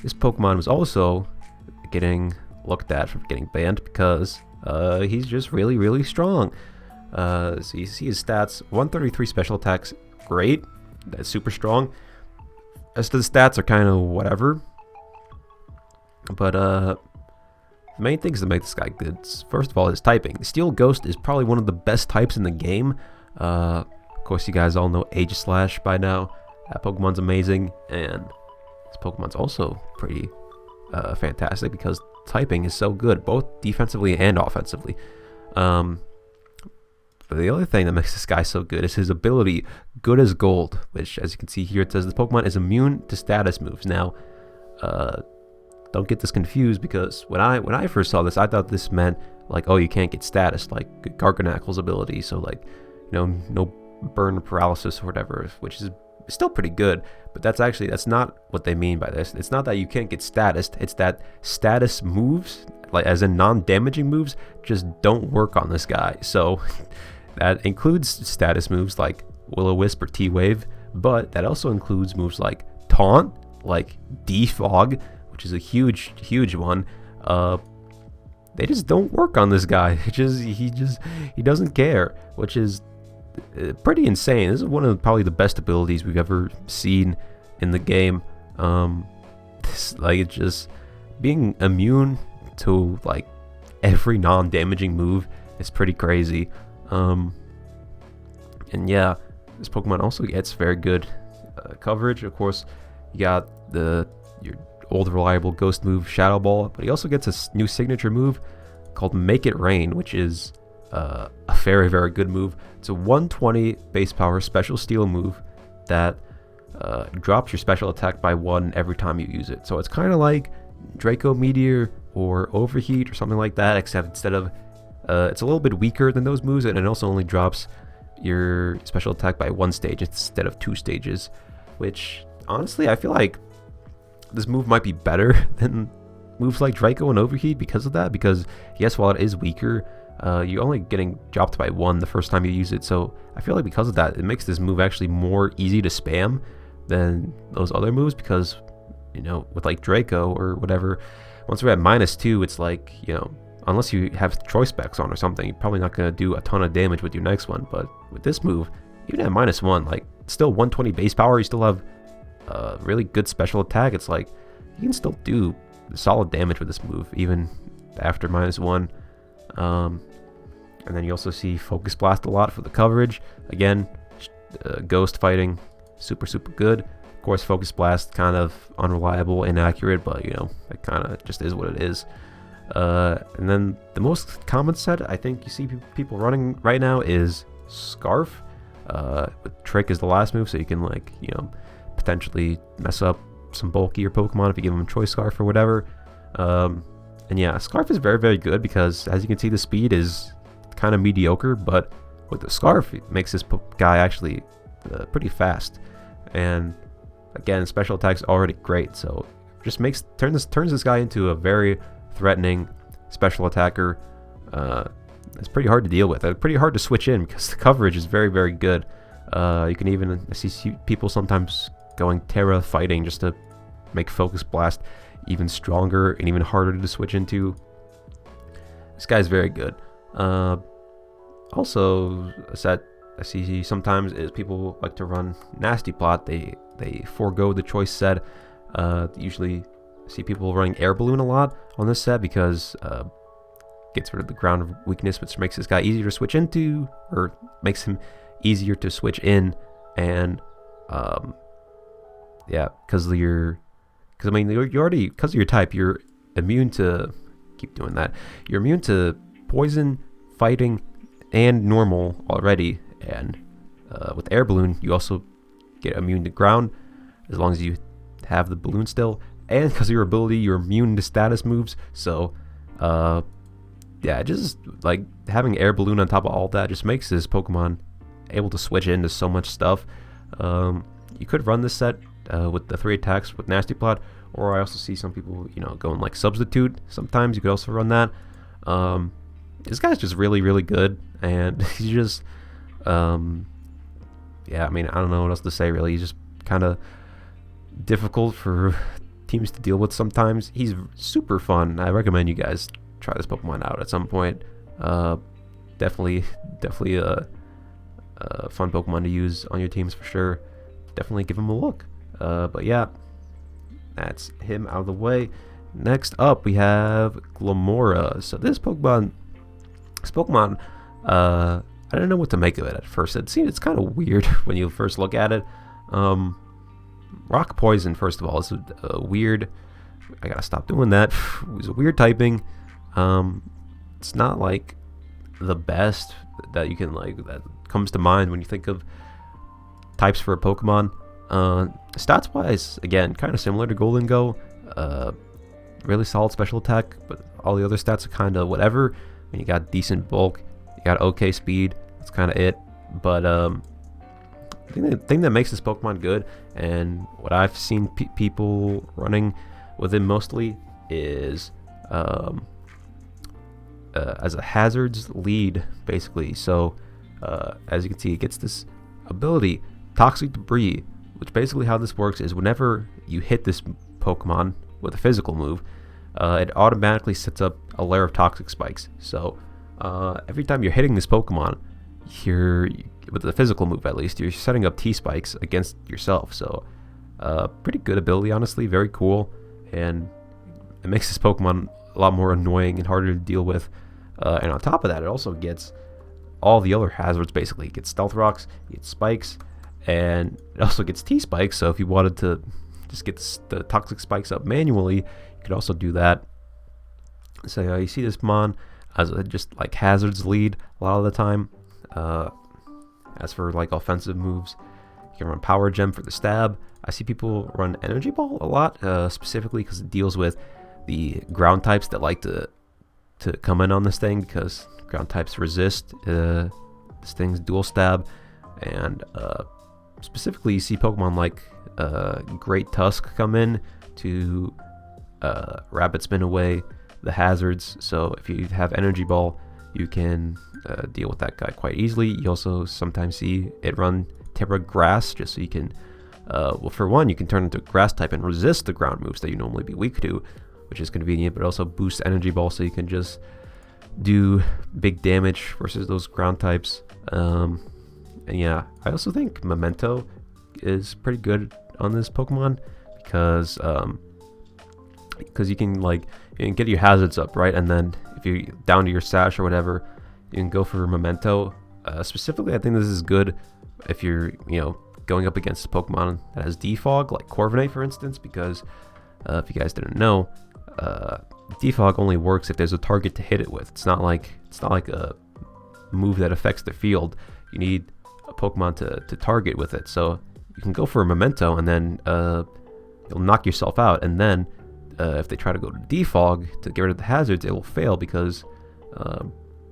this Pokemon was also getting looked at for getting banned because he's just really strong. So you see his stats: 133 special attacks, great, that's super strong. As to the stats are kind of whatever, but the main things that make this guy good, first of all, his typing. Steel Ghost is probably one of the best types in the game. Of course, you guys all know Aegislash by now. That Pokemon's amazing, and this Pokemon's also pretty fantastic because typing is so good, both defensively and offensively. But the other thing that makes this guy so good is his ability, Good as Gold, which, as you can see here, it says the Pokemon is immune to status moves. Now, don't get this confused, because when I first saw this, I thought this meant like, oh, you can't get status like Garganacl's ability, so like, you know, no burn paralysis or whatever, which is still pretty good, but that's not what they mean by this. It's not that you can't get status, it's that status moves, like as in non-damaging moves, just don't work on this guy. So that includes status moves like Will-O-Wisp or T-Wave, but that also includes moves like Taunt, like Defog, which is a huge one. They just don't work on this guy. He doesn't care, which is pretty insane. This is one of probably the best abilities we've ever seen in the game. It's just being immune to like every non-damaging move is pretty crazy. And yeah, this Pokemon also gets very good coverage. Of course, you got your old reliable ghost move, Shadow Ball, but he also gets a new signature move called Make It Rain, which is a very good move. It's a 120 base power special steel move that drops your special attack by 1 every time you use it. So it's kind of like Draco Meteor or Overheat or something like that, except instead of it's a little bit weaker than those moves, and it also only drops your special attack by 1 stage instead of 2 stages, which honestly I feel like this move might be better than moves like Draco and Overheat because of that, because yes, while it is weaker, you're only getting dropped by 1 the first time you use it. So I feel like because of that, it makes this move actually more easy to spam than those other moves, because, you know, with like Draco or whatever, once we're at -2, it's like, you know, unless you have choice specs on or something, you're probably not going to do a ton of damage with your next one. But with this move, even at -1, like, still 120 base power, you still have really good special attack. It's like you can still do solid damage with this move even after -1. And then you also see Focus Blast a lot for the coverage. Again, Ghost fighting, super good. Of course, Focus Blast kind of unreliable, inaccurate, but you know, it kind of just is what it is. And then the most common set I think you see people running right now is Scarf. With Trick is the last move, so you can, like, you know, potentially mess up some bulkier Pokemon if you give them Choice Scarf or whatever. And yeah, Scarf is very good because, as you can see, the speed is kind of mediocre, but with the Scarf, it makes this guy actually pretty fast. And again, special attack's already great, so just turns this guy into a very threatening special attacker. It's pretty hard to deal with. It's pretty hard to switch in because the coverage is very good. You can even see people sometimes going Terra fighting just to make Focus Blast even stronger and even harder to switch into. This guy's very good. Also, a set I see sometimes is people like to run Nasty Plot. They forego the choice set. Usually see people running Air Balloon a lot on this set because gets rid of the ground weakness, which makes this guy easier to switch into, or makes him easier to switch in. And yeah, because of your type, you're immune to you're immune to poison, fighting, and normal already. And with Air Balloon, you also get immune to ground as long as you have the balloon still, and because of your ability, you're immune to status moves. So yeah, just like having Air Balloon on top of all that just makes this Pokemon able to switch into so much stuff. You could run this set with the 3 attacks with Nasty Plot, or I also see some people, you know, going like Substitute. Sometimes you could also run that. This guy's just really good, and he's just yeah, I mean, I don't know what else to say really. He's just kind of difficult for teams to deal with sometimes. He's super fun. I recommend you guys try this Pokemon out at some point. Definitely a fun Pokemon to use on your teams for sure. Definitely give him a look. But yeah, that's him out of the way. Next up, we have Glimmora. So this Pokemon, I don't know what to make of it at first. It's kind of weird when you first look at it. Rock Poison, first of all, is a weird. I gotta stop doing that. It was a weird typing. It's not like the best that you can that comes to mind when you think of types for a Pokemon. Stats wise, again, kind of similar to Gholdengo. Really solid special attack, but all the other stats are kind of whatever. I mean, you got decent bulk, you got okay speed. That's kind of it. But the thing that makes this Pokemon good, and what I've seen people running with him mostly, is as a hazards lead, basically. So as you can see, it gets this ability, Toxic Debris, which basically how this works is whenever you hit this Pokemon with a physical move, it automatically sets up a layer of toxic spikes. So every time you're hitting this Pokemon, with the physical move at least, you're setting up T-spikes against yourself. So pretty good ability, honestly, very cool, and it makes this Pokemon a lot more annoying and harder to deal with. And on top of that, it also gets all the other hazards. Basically, it gets Stealth Rocks, it gets Spikes, and it also gets T-spikes. So if you wanted to just get the toxic spikes up manually, you could also do that. So you see this Mon as just like hazards lead a lot of the time. As for like offensive moves, you can run Power Gem for the stab. I see people run Energy Ball a lot, specifically because it deals with the ground types that like to come in on this thing, because ground types resist this thing's dual stab. And specifically, you see Pokemon like Great Tusk come in to Rapid Spin away the hazards. So if you have Energy Ball, you can deal with that guy quite easily. You also sometimes see it run Terra Grass, just so you can, well, for one, you can turn into a Grass type and resist the ground moves that you normally be weak to, which is convenient, but also boosts Energy Ball, so you can just do big damage versus those ground types. And yeah, I also think Memento is pretty good on this Pokemon, because because you can get your hazards up, right? And then if you're down to your sash or whatever, you can go for Memento. Specifically, I think this is good if you're going up against a Pokemon that has Defog, like Corviknight, for instance, because if you guys didn't know, Defog only works if there's a target to hit it with. It's not like a move that affects the field. You need a Pokemon to target with it. So you can go for a Memento, and then you'll knock yourself out. And then if they try to go to Defog to get rid of the hazards, it will fail because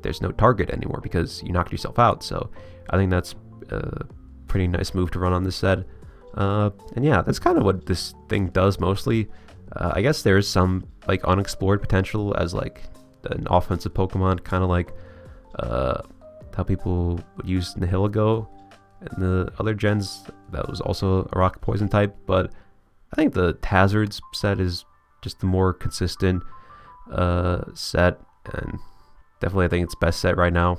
there's no target anymore because you knocked yourself out. So I think that's a pretty nice move to run on this set. And yeah, that's kind of what this thing does mostly. I guess there's some unexplored potential as an offensive Pokemon, kind of like how people would use Nihilego and the other gens. That was also a rock poison type, but I think the hazards set is just the more consistent set, and definitely I think it's best set right now.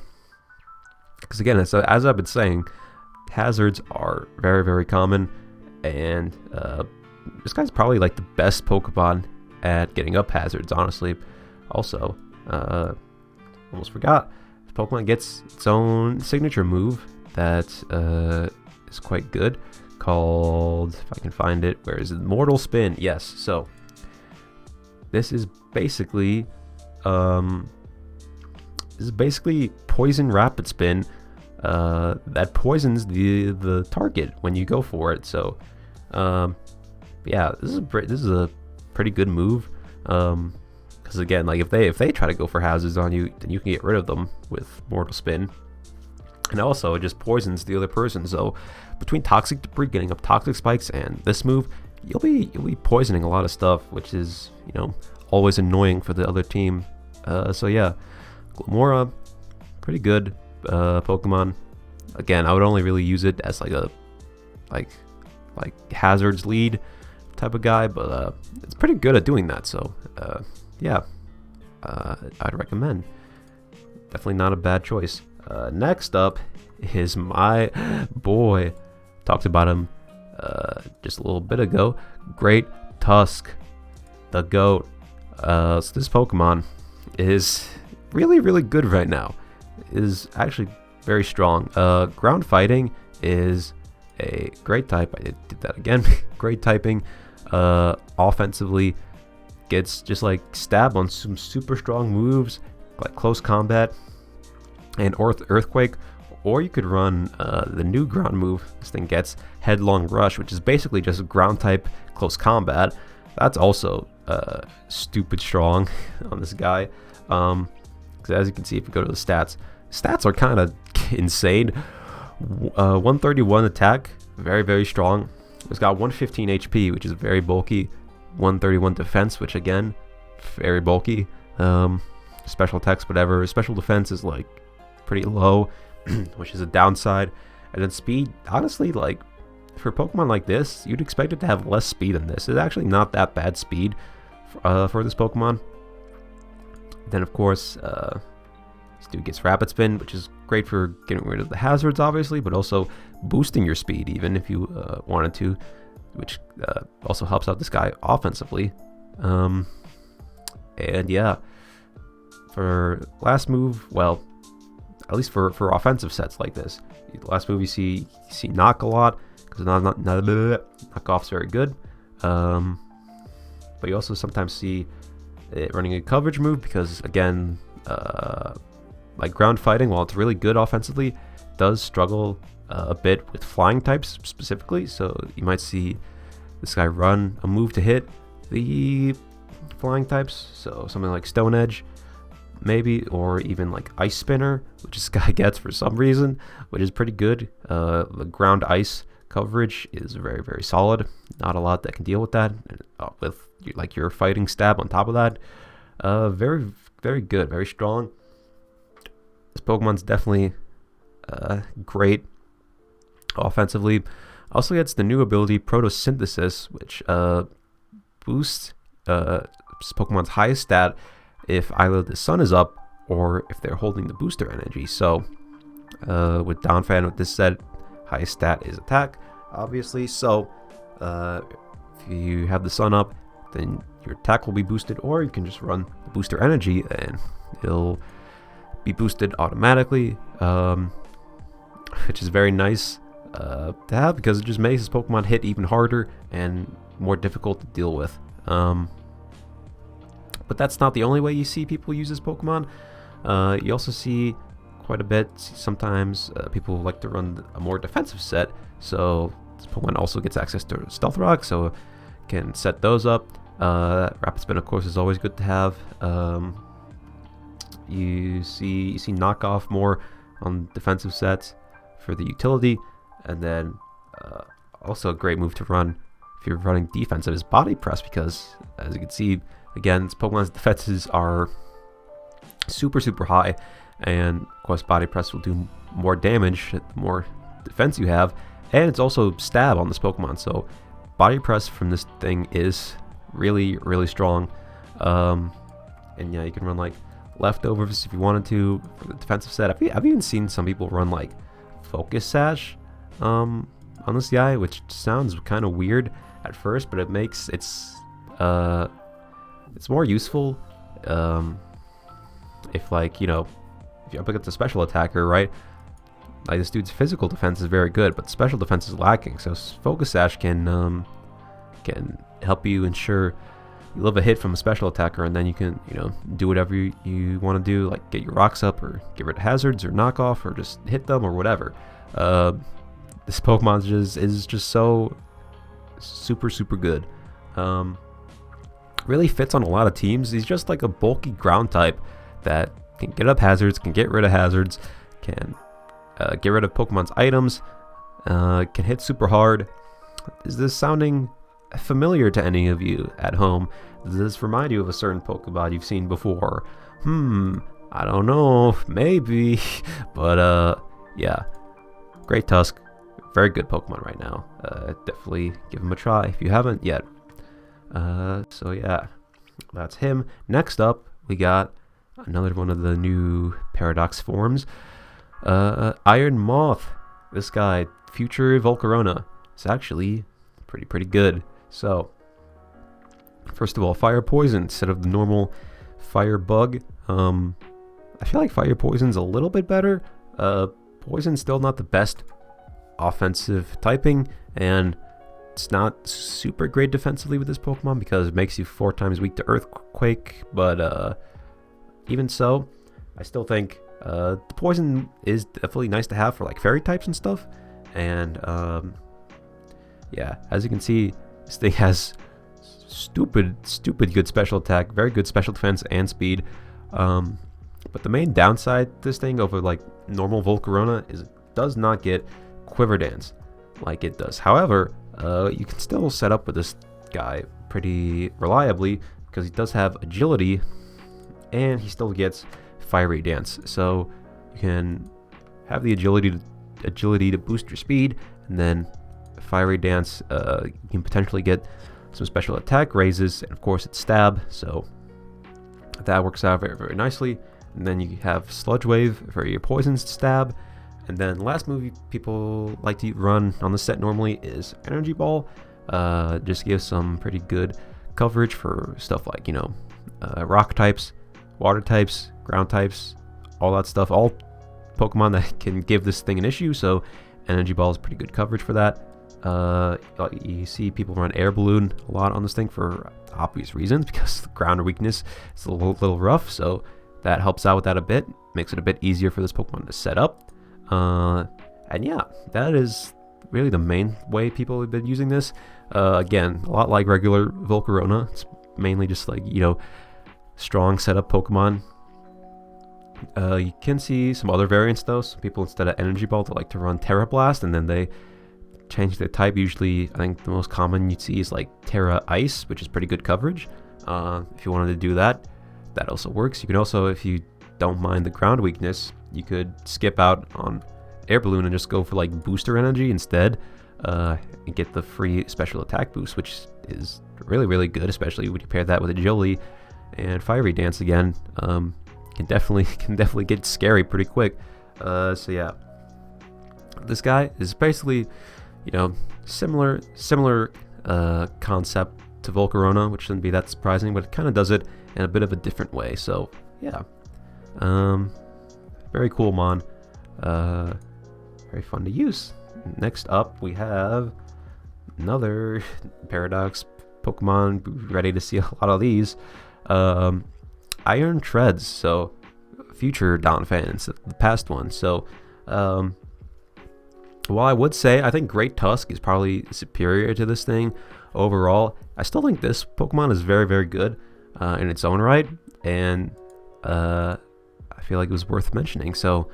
Because again, as I've been saying, hazards are very, very common, and this guy's probably the best Pokemon at getting up hazards, honestly. Also, almost forgot, this Pokemon gets its own signature move that is quite good, called, if I can find it, where is it? Mortal Spin. Yes, so this is basically Poison Rapid Spin that poisons the target when you go for it. So yeah, this is a pretty good move, because again, if they try to go for hazards on you, then you can get rid of them with Mortal Spin, and also it just poisons the other person. So between Toxic Debris, getting up Toxic Spikes, and this move, you'll be poisoning a lot of stuff, which is always annoying for the other team. So yeah, Glimmora, pretty good Pokemon. Again, I would only really use it as a hazards lead type of guy, but it's pretty good at doing that. So yeah, I'd recommend. Definitely not a bad choice. Next up is my boy. Talked about him just a little bit ago. Great Tusk, the GOAT. So this Pokemon is really, really good right now. Is actually very strong. Ground Fighting is a great type. I did that again. Great typing. Offensively, gets just stab on some super strong moves like Close Combat and Earthquake. Or you could run the new ground move this thing gets, Headlong Rush, which is basically just ground type Close Combat. That's also stupid strong on this guy. Because as you can see, if you go to the stats are kind of insane. 131 attack, very, very strong. It's got 115 HP, which is very bulky. 131 defense, which again, very bulky. Special attacks, whatever. Special defense is pretty low, which is a downside. And then speed, honestly, for a Pokemon like this, you'd expect it to have less speed than this. It's actually not that bad speed for this Pokemon. Then of course, this dude gets Rapid Spin, which is great for getting rid of the hazards, obviously, but also boosting your speed, even if you wanted to, which also helps out this guy offensively. And yeah, for last move, well, at least for offensive sets like this, the last move you see Knock a lot, because knockoff's very good. But you also sometimes see it running a coverage move, because again, Ground Fighting, while it's really good offensively, does struggle a bit with flying types specifically. So you might see this guy run a move to hit the flying types, so something like Stone Edge maybe, or even Ice Spinner, which this guy gets for some reason, which is pretty good. The ground ice coverage is very, very solid. Not a lot that can deal with that, with your fighting stab on top of that. Very, very good, very strong. This Pokemon's definitely great offensively. Also gets the new ability Photosynthesis, which boosts Pokemon's highest stat if either the sun is up or if they're holding the booster energy. So with Donphan, with this set, highest stat is attack, obviously. So if you have the sun up, then your attack will be boosted, or you can just run the booster energy and it'll be boosted automatically, which is very nice to have, because it just makes this Pokemon hit even harder and more difficult to deal with. But that's not the only way you see people use this Pokemon. You also see quite a bit, sometimes people like to run a more defensive set, so this Pokemon also gets access to Stealth Rock, so can set those up. Rapid Spin, of course, is always good to have. You see knockoff more on defensive sets for the utility, and then also a great move to run if you're running defensive is Body Press, because as you can see, again, this Pokemon's defenses are super high, and of course Body Press will do more damage the more defense you have, and it's also stab on this Pokemon, so Body Press from this thing is really strong. And yeah, you can run like Leftovers if you wanted to for the defensive set. I've even seen some people run like Focus Sash on this guy, which sounds kind of weird at first, but it's more useful if, like, you know, if you're up against a special attacker, right? Like, this dude's physical defense is very good, but special defense is lacking. So Focus Sash can help you ensure you live a hit from a special attacker, and then you can, you know, do whatever you want to do, like get your rocks up, or get rid of hazards, or knock off, or just hit them, or whatever. This Pokemon is just so super good. Really fits on a lot of teams. He's just like a bulky ground type that can get up hazards, can get rid of hazards, can get rid of Pokemon's items, can hit super hard. Is this sounding familiar to any of you at home? Does this remind you of a certain Pokemon you've seen before? I don't know, maybe. But yeah, great Tusk, very good Pokemon right now. Definitely give him a try if you haven't yet. So yeah, that's him. Next up, we got another one of the new Paradox forms, Iron Moth. This guy, future Volcarona, is actually pretty good. So first of all, Fire Poison instead of the normal Fire Bug. I feel like Fire Poison's a little bit better. Poison's still not the best offensive typing, and it's not super great defensively with this Pokemon because it makes you 4 times weak to Earthquake, but even so, I still think the Poison is definitely nice to have for like Fairy types and stuff. And yeah, as you can see, this thing has stupid good special attack, very good special defense and speed. But the main downside to this thing over like normal Volcarona is it does not get Quiver Dance like it does. However, you can still set up with this guy pretty reliably because he does have agility, and he still gets Fiery Dance. So you can have the agility to boost your speed, and then Fiery Dance, you can potentially get some special attack raises, and of course it's stab, so that works out very nicely. And then you have Sludge Wave for your poison stab. And then last move people like to run on the set normally is Energy Ball. Just gives some pretty good coverage for stuff like, you know, rock types, water types, ground types, all that stuff. All Pokemon that can give this thing an issue, so Energy Ball is pretty good coverage for that. You see people run Air Balloon a lot on this thing for obvious reasons, because the ground weakness is a little rough, so that helps out with that a bit, makes it a bit easier for this Pokemon to set up. And yeah, that is really the main way people have been using this. Again, a lot like regular Volcarona, it's mainly just like, you know, strong setup Pokemon. You can see some other variants though. Some people, instead of Energy Ball, they like to run Terra Blast, and then they change their type. Usually, I think the most common you'd see is like Terra Ice, which is pretty good coverage. If you wanted to do that, that also works. You can also, if you don't mind the ground weakness, you could skip out on Air Balloon and just go for like Booster Energy instead, and get the free special attack boost, which is really good, especially when you pair that with Agility and Fiery Dance again. Can definitely get scary pretty quick. So yeah, this guy is basically, you know, similar concept to Volcarona, which shouldn't be that surprising, but it kind of does it in a bit of a different way. So yeah, very cool Mon, very fun to use. Next up, we have another Paradox Pokemon. Ready to see a lot of these. Iron Treads, so future Don fans, the past one. So while I would say I think Great Tusk is probably superior to this thing overall, I still think this Pokemon is very, very good in its own right, and I feel like it was worth mentioning. So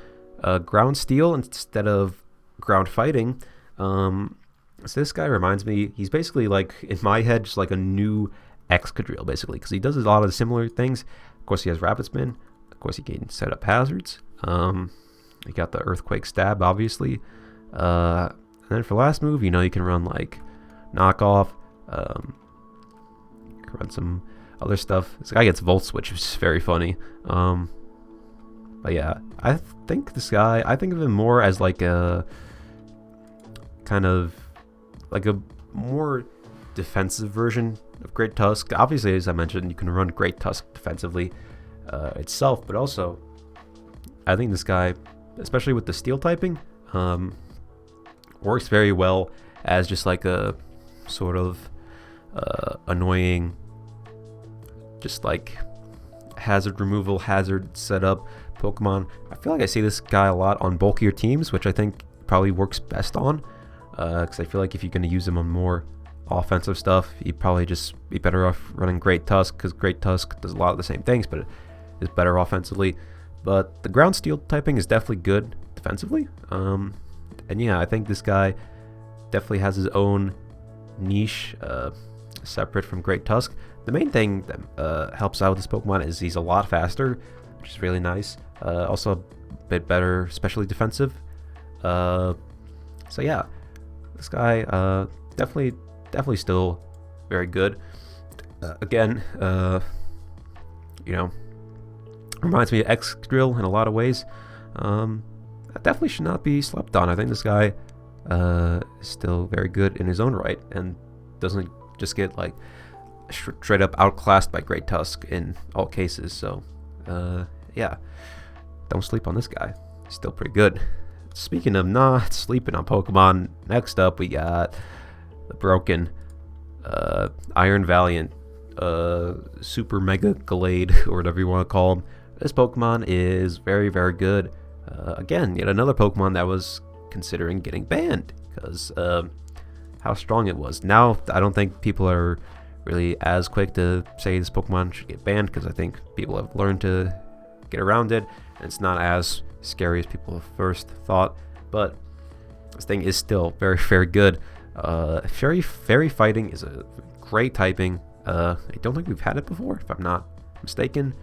Ground Steel instead of Ground Fighting. So this guy reminds me, he's basically like, in my head, just like a new Excadrill, basically, because he does a lot of similar things. Of course, he has Rapid Spin. Of course, he can set up hazards. You got the Earthquake Stab, obviously. And then for last move, you know, you can run like Knockoff. You can run some other stuff. This guy gets Volt Switch, which is very funny. But yeah, I think this guy, I think of him more as like a kind of like a more defensive version of Great Tusk. Obviously, as I mentioned, you can run Great Tusk defensively itself, but also I think this guy, especially with the Steel typing, works very well as just like a sort of annoying, just like hazard removal, hazard setup Pokemon. I feel like I see this guy a lot on bulkier teams, which I think probably works best on, because I feel like if you're going to use him on more offensive stuff, you'd probably just be better off running Great Tusk, because Great Tusk does a lot of the same things, but it is better offensively. But the Ground Steel typing is definitely good defensively. And yeah, I think this guy definitely has his own niche, separate from Great Tusk. The main thing that helps out with this Pokemon is he's a lot faster, which is really nice. Also a bit better, especially defensive. So yeah, this guy definitely still very good. Again, you know, reminds me of Excadrill in a lot of ways. That definitely should not be slept on. I think this guy is still very good in his own right and doesn't just get like straight up outclassed by Great Tusk in all cases. So yeah, don't sleep on this guy. He's still pretty good. Speaking of not sleeping on Pokemon, next up we got the broken Iron Valiant Super Mega Glade, or whatever you want to call him. This Pokemon is very, very good. Again, yet another Pokemon that was considering getting banned because how strong it was. Now, I don't think people are really as quick to say this Pokemon should get banned, because I think people have learned to get around it, and it's not as scary as people first thought. But this thing is still very, very good. Fairy Fighting is a great typing. I don't think we've had it before, if I'm not mistaken.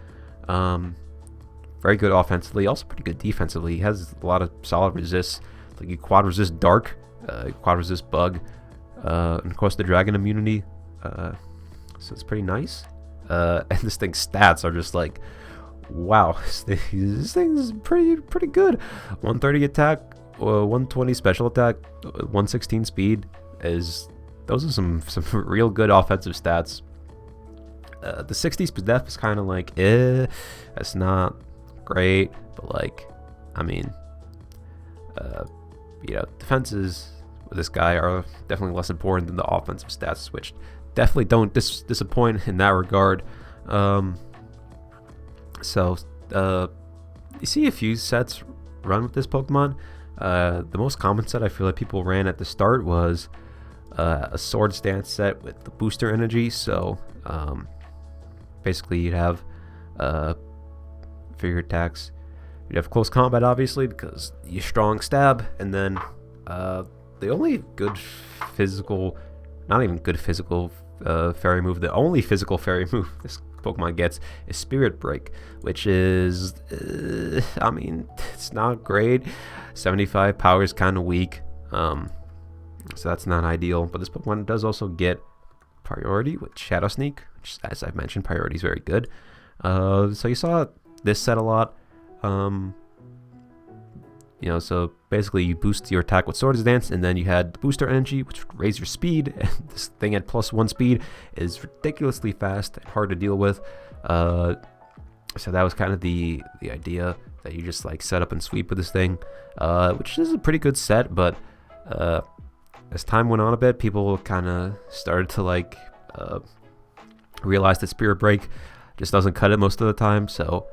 Very good offensively, also pretty good defensively. He has a lot of solid resists, like you quad resist Dark, quad resist Bug, and of course the Dragon immunity. So it's pretty nice. And this thing's stats are just like, wow, this thing's pretty good. 130 attack, 120 special attack, 116 speed. Those are some real good offensive stats. The 60 speed def is kind of like, that's not great, but like, I mean, you know, defenses with this guy are definitely less important than the offensive stats, which definitely don't disappoint in that regard. So you see a few sets run with this Pokemon. The most common set I feel like people ran at the start was a Sword Stance set with the booster energy. So basically you'd have for your attacks, you'd have close combat, obviously, because you strong stab, and then the only good physical, not even good physical fairy move, the only physical fairy move this Pokemon gets is Spirit Break, which is, I mean, it's not great. 75 power is kind of weak, so that's not ideal. But this Pokemon does also get priority with Shadow Sneak, which, as I've mentioned, priority is very good. So you saw this set a lot. You know, so basically you boost your attack with Swords Dance, and then you had the booster energy, which would raise your speed. And this thing at +1 speed is ridiculously fast and hard to deal with. So that was kind of the idea, that you just like set up and sweep with this thing, which is a pretty good set. But as time went on a bit, people kind of started to like realize that Spirit Break just doesn't cut it most of the time. So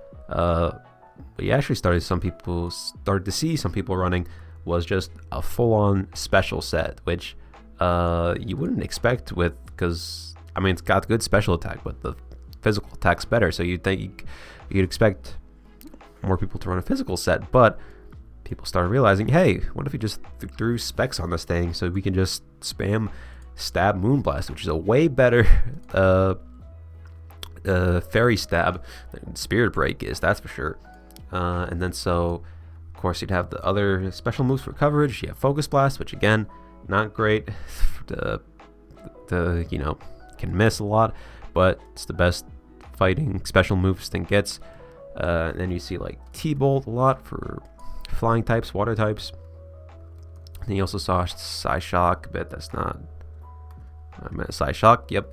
but you actually started to see some people running was just a full-on special set, which you wouldn't expect with, because I mean it's got good special attack, but the physical attack's better. So you'd think you'd expect more people to run a physical set, but people started realizing, hey, what if we just threw specs on this thing so we can just spam stab Moonblast, which is a way better fairy stab than Spirit Break is, that's for sure. And then so of course you'd have the other special moves for coverage. You have Focus Blast, which again, not great. You know, can miss a lot, but it's the best fighting special move this thing gets. And then you see like T-Bolt a lot for flying types, water types. And you also saw Psyshock, but that's not, I meant Psyshock, yep,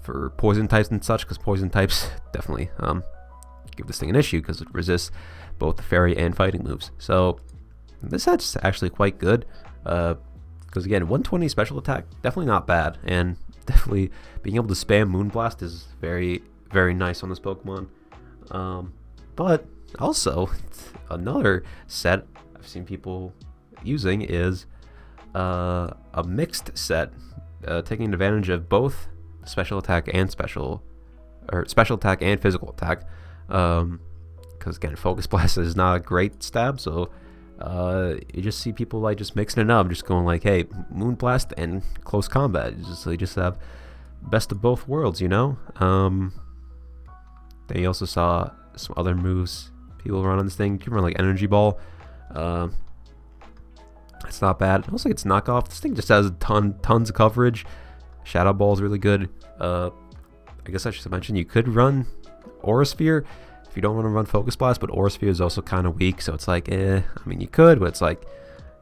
for poison types and such, because poison types definitely give this thing an issue because it resists both the fairy and fighting moves. So this set's actually quite good, because again, 120 special attack, definitely not bad, and definitely being able to spam Moonblast is very, very nice on this Pokemon. But also, another set I've seen people using is a mixed set, taking advantage of both special attack and special attack and physical attack. Because again, Focus Blast is not a great stab, so you just see people like just mixing it up, just going like, hey, Moonblast and close combat. You just have best of both worlds, you know. Then you also saw some other moves people run on this thing. You can run like Energy Ball. It's not bad. Also, it's knockoff. This thing just has tons of coverage. Shadow Ball is really good. I guess I should mention you could run Aura Sphere if you don't want to run Focus Blast, but Aura Sphere is also kind of weak, so it's like, I mean, you could, but it's like,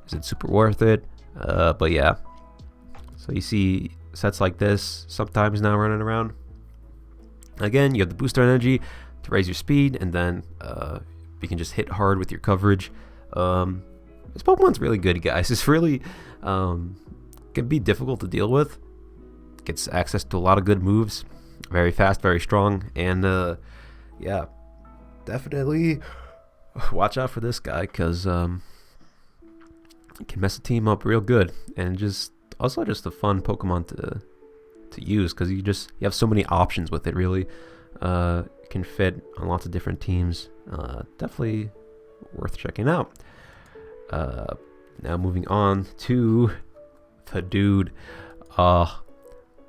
is it super worth it? But yeah. So you see sets like this sometimes now running around. Again, you have the booster energy to raise your speed, and then you can just hit hard with your coverage. This Pokemon's really good, guys. It's really can be difficult to deal with. Gets access to a lot of good moves, very fast, very strong, and yeah, definitely watch out for this guy, because it can mess a team up real good, and just also just a fun Pokemon to use, because you have so many options with it. Really, can fit on lots of different teams. Definitely worth checking out. Now moving on to the dude,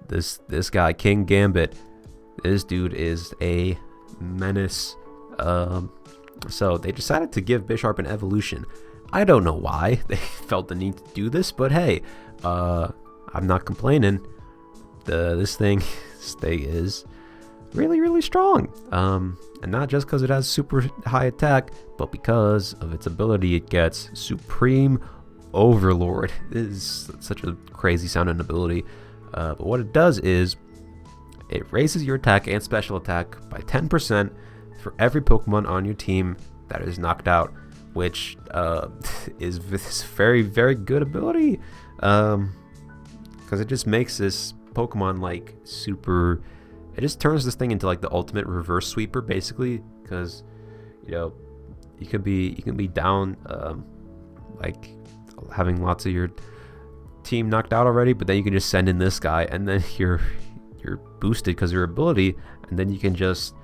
this guy, Kingambit. This dude is a menace. So they decided to give Bisharp an evolution. I don't know why they felt the need to do this, but hey, I'm not complaining. This thing is really, really strong. And not just because it has super high attack, but because of its ability, it gets Supreme Overlord. It is such a crazy sounding ability. But what it does is it raises your attack and special attack by 10% for every Pokemon on your team that is knocked out, which is this very, very good ability, because it just makes this Pokemon like super. It just turns this thing into like the ultimate reverse sweeper, basically, because you know you can be down, like having lots of your team knocked out already, but then you can just send in this guy, and then you're boosted because of your ability, and then you can just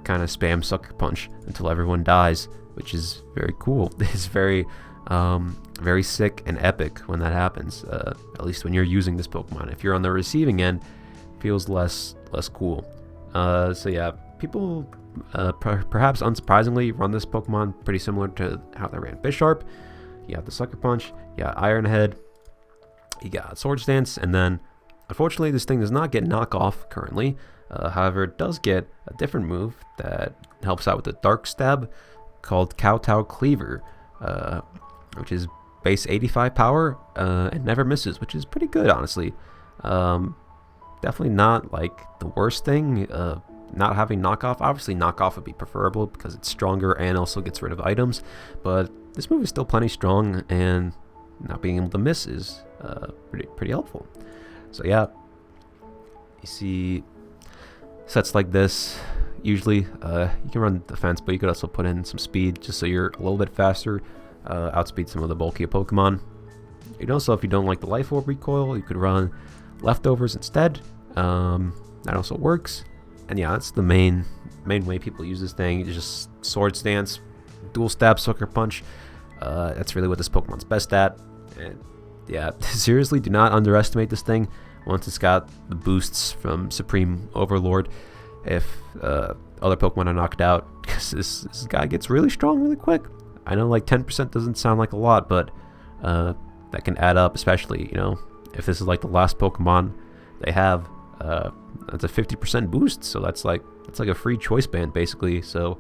kind of spam Sucker Punch until everyone dies, which is very cool. It's very very sick and epic when that happens, at least when you're using this Pokemon. If you're on the receiving end, it feels less cool. So yeah, people perhaps unsurprisingly run this Pokemon pretty similar to how they ran Bisharp. You got the Sucker Punch, you got Iron Head, you got Swords Dance, and then unfortunately this thing does not get knockoff currently. However, it does get a different move that helps out with the Dark Stab called Kowtow Cleaver. which is base 85 power, and never misses, which is pretty good, honestly. Definitely not like the worst thing. Not having knockoff, obviously knockoff would be preferable because it's stronger and also gets rid of items, but this move is still plenty strong, and not being able to miss is pretty helpful. So yeah, you see sets like this. Usually you can run defense, but you could also put in some speed just so you're a little bit faster, outspeed some of the bulkier Pokemon. You'd also, if you don't like the Life Orb recoil, you could run Leftovers instead. That also works. And yeah, that's the main way people use this thing. It's just Sword Stance, Dual Stab, Sucker Punch. That's really what this Pokemon's best at. And yeah, seriously, do not underestimate this thing once it's got the boosts from Supreme Overlord. If other Pokemon are knocked out, because this guy gets really strong really quick. I know like 10% doesn't sound like a lot, but that can add up, especially, you know, if this is like the last Pokemon they have. That's a 50% boost, so that's like a free choice band basically. So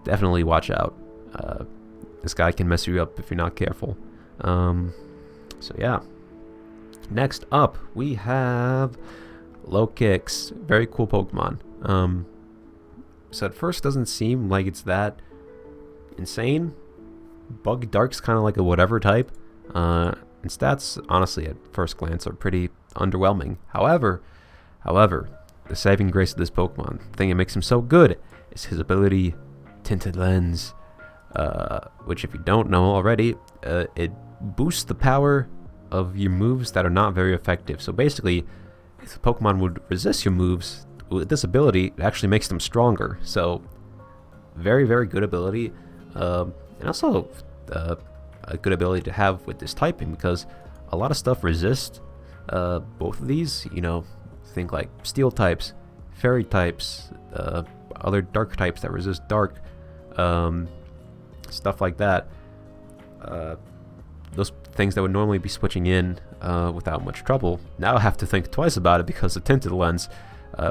definitely watch out. This guy can mess you up if you're not careful. So yeah. Next up, we have Lokix. Very cool Pokemon. So at first doesn't seem like it's that insane. Bug Dark's kind of like a whatever type. And stats, honestly, at first glance, are pretty underwhelming. However, the saving grace of this Pokemon, the thing that makes him so good, is his ability, Tinted Lens, which if you don't know already, it boosts the power of your moves that are not very effective. So basically, if the Pokemon would resist your moves, with this ability, it actually makes them stronger. So very, very good ability, and also a good ability to have with this typing, because a lot of stuff resists both of these. You know, think like Steel types, Fairy types, other Dark types that resist Dark, stuff like that. Those things that would normally be switching in without much trouble now have to think twice about it because of Tinted Lens,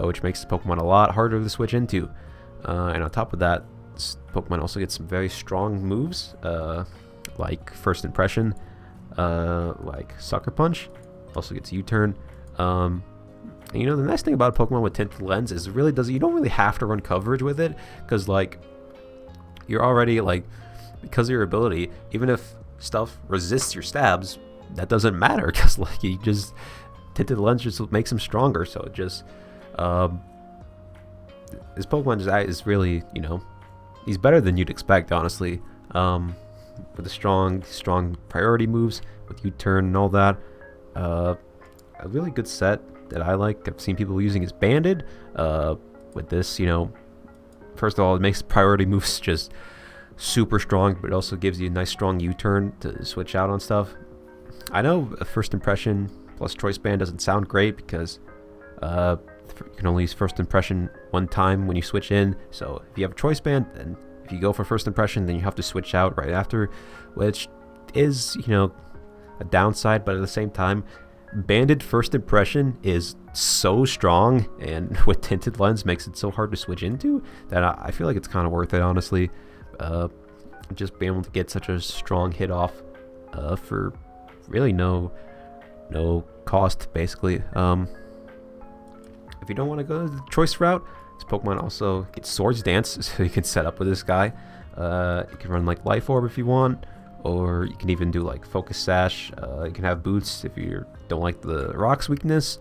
which makes the Pokemon a lot harder to switch into. And on top of that, this Pokemon also gets some very strong moves, like First Impression, like Sucker Punch. Also gets U-Turn. And you know, the nice thing about a Pokemon with Tinted Lens is you don't really have to run coverage with it, because like you're already like, because of your ability, even if stuff resists your stabs, that doesn't matter, because like you just Tinted Lens just makes him stronger. So it just this Pokemon is really, you know, he's better than you'd expect, honestly, with the strong priority moves with U-Turn and all that. A really good set that I like, I've seen people using, is Banded. With this, you know, first of all, it makes priority moves just super strong, but it also gives you a nice strong U-Turn to switch out on stuff. I know a First Impression plus Choice Band doesn't sound great, because you can only use First Impression one time when you switch in. So if you have a Choice Band, and if you go for First Impression, then you have to switch out right after, which is, you know, a downside. But at the same time, Banded First Impression is so strong, and with Tinted Lens makes it so hard to switch into, that I feel like it's kind of worth it, honestly. Just being able to get such a strong hit off for really no cost, basically. If you don't want to go the choice route, this Pokemon also gets Swords Dance, so you can set up with this guy. You can run like Life Orb if you want, or you can even do like Focus Sash. You can have Boots if you don't like the Rock's weakness.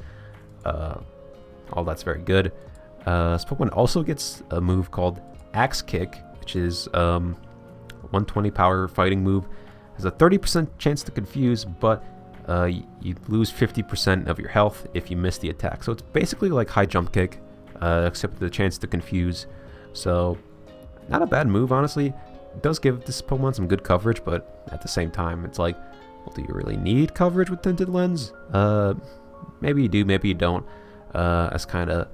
All that's very good. This Pokemon also gets a move called Axe Kick, which is 120 power fighting move. Has a 30% chance to confuse, but you lose 50% of your health if you miss the attack. So it's basically like High Jump Kick, except with the chance to confuse. So not a bad move, honestly. It does give this Pokemon some good coverage, but at the same time, it's like, well, do you really need coverage with Tinted Lens? Maybe you do, maybe you don't. That's kind of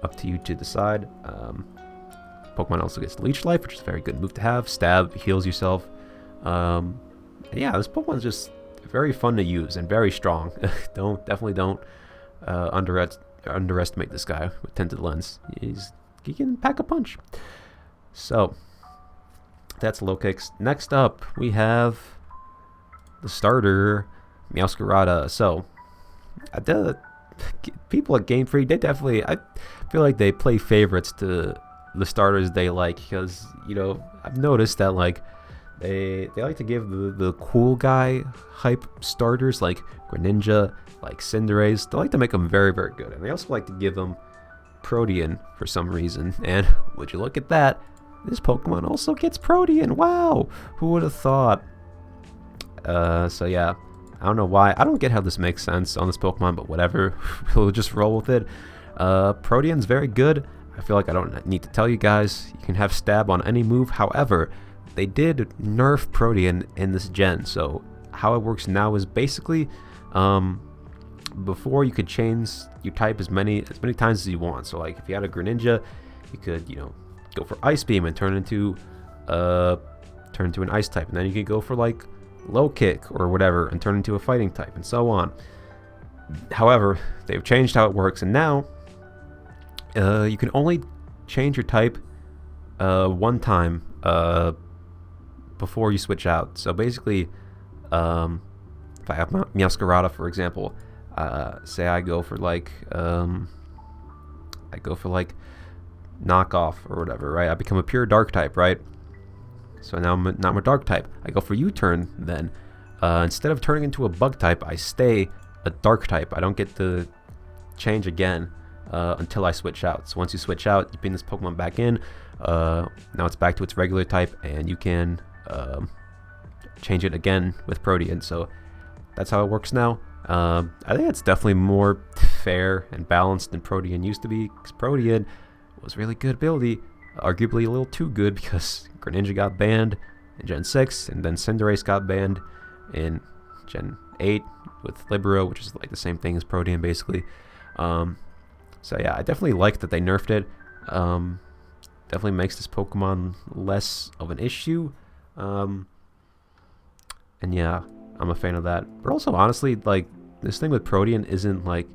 up to you to decide. Pokemon also gets Leech Life, which is a very good move to have. Stab, heals yourself. And yeah, this Pokemon's just very fun to use and very strong. Definitely don't underestimate this guy with Tinted Lens. He can pack a punch. So that's Lokix. Next up, we have the starter, Meowscarada. So, people at Game Freak, they definitely, I feel like they play favorites to the starters they like, because, you know, I've noticed that, like, they like to give the cool guy hype starters like Greninja, like Cinderace. They like to make them very, very good. And they also like to give them Protean for some reason. And would you look at that, this Pokemon also gets Protean. Wow, who would have thought? So yeah, I don't know why. I don't get how this makes sense on this Pokemon, but whatever. We'll just roll with it. Protean's very good. I feel like I don't need to tell you guys. You can have Stab on any move. However, they did nerf Protean in this gen. So how it works now is basically, before you could change your type as many times as you want. So like if you had a Greninja, you could, you know, go for Ice Beam and turn into an Ice type, and then you could go for like Low Kick or whatever and turn into a Fighting type, and so on. However, they've changed how it works, and now you can only change your type one time before you switch out. So basically, if I have Meowscarada, for example, say I go for like knockoff or whatever, right? I become a pure dark type, right? So now I'm a dark type. I go for U-turn, then instead of turning into a bug type, I stay a dark type. I don't get to change again until I switch out. So once you switch out, you bring this Pokemon back in. Now it's back to its regular type, and you can change it again with Protean. So that's how it works now. I think it's definitely more fair and balanced than Protean used to be, because Protean was really good ability, arguably a little too good, because Greninja got banned in Gen 6, and then Cinderace got banned in Gen 8 with Libero, which is like the same thing as Protean basically. So yeah, I definitely like that they nerfed it. Definitely makes this Pokemon less of an issue. And yeah, I'm a fan of that. But also, honestly, like, this thing with Protean isn't like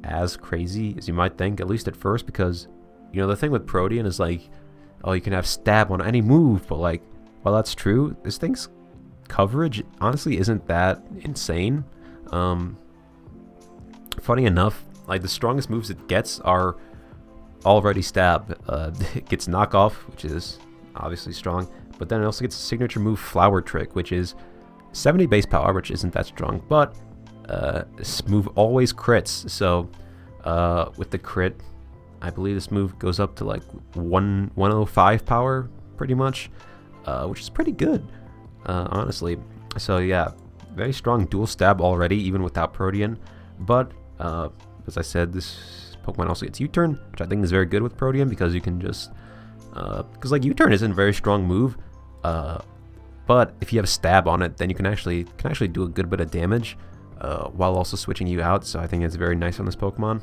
as crazy as you might think, at least at first, because, you know, the thing with Protean is like, oh, you can have Stab on any move, but like, while that's true, this thing's coverage honestly isn't that insane. Funny enough, like, the strongest moves it gets are already Stab. It gets Knockoff, which is obviously strong, but then it also gets a signature move, Flower Trick, which is 70 base power, which isn't that strong, but this move always crits. So with the crit, I believe this move goes up to like 105 power, pretty much, which is pretty good, honestly. So yeah, very strong dual Stab already, even without Protean. But as I said, this Pokemon also gets U-turn, which I think is very good with Protean, because you can just because like U-turn isn't a very strong move, but if you have Stab on it, then you can actually do a good bit of damage while also switching you out. So I think it's very nice on this Pokemon.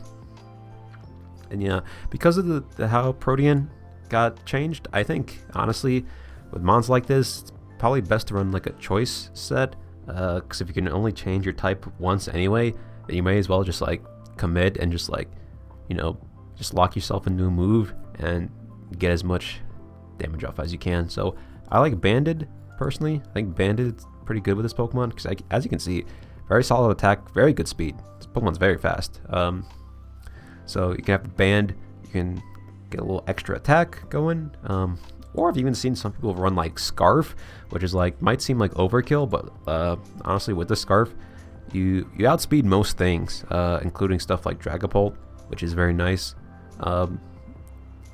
And yeah, because of the how Protean got changed, I think honestly with mons like this, it's probably best to run like a choice set, because if you can only change your type once anyway, then you may as well just like commit and just like, you know, just lock yourself into a move and get as much damage off as you can. So I like Banded personally. I think Banded is pretty good with this Pokemon, because as you can see, very solid attack, very good speed. This Pokemon's very fast. So you can have Band, you can get a little extra attack going, or I've even seen some people run like Scarf, which is like, might seem like overkill, but honestly with the Scarf, you outspeed most things, including stuff like Dragapult, which is very nice. And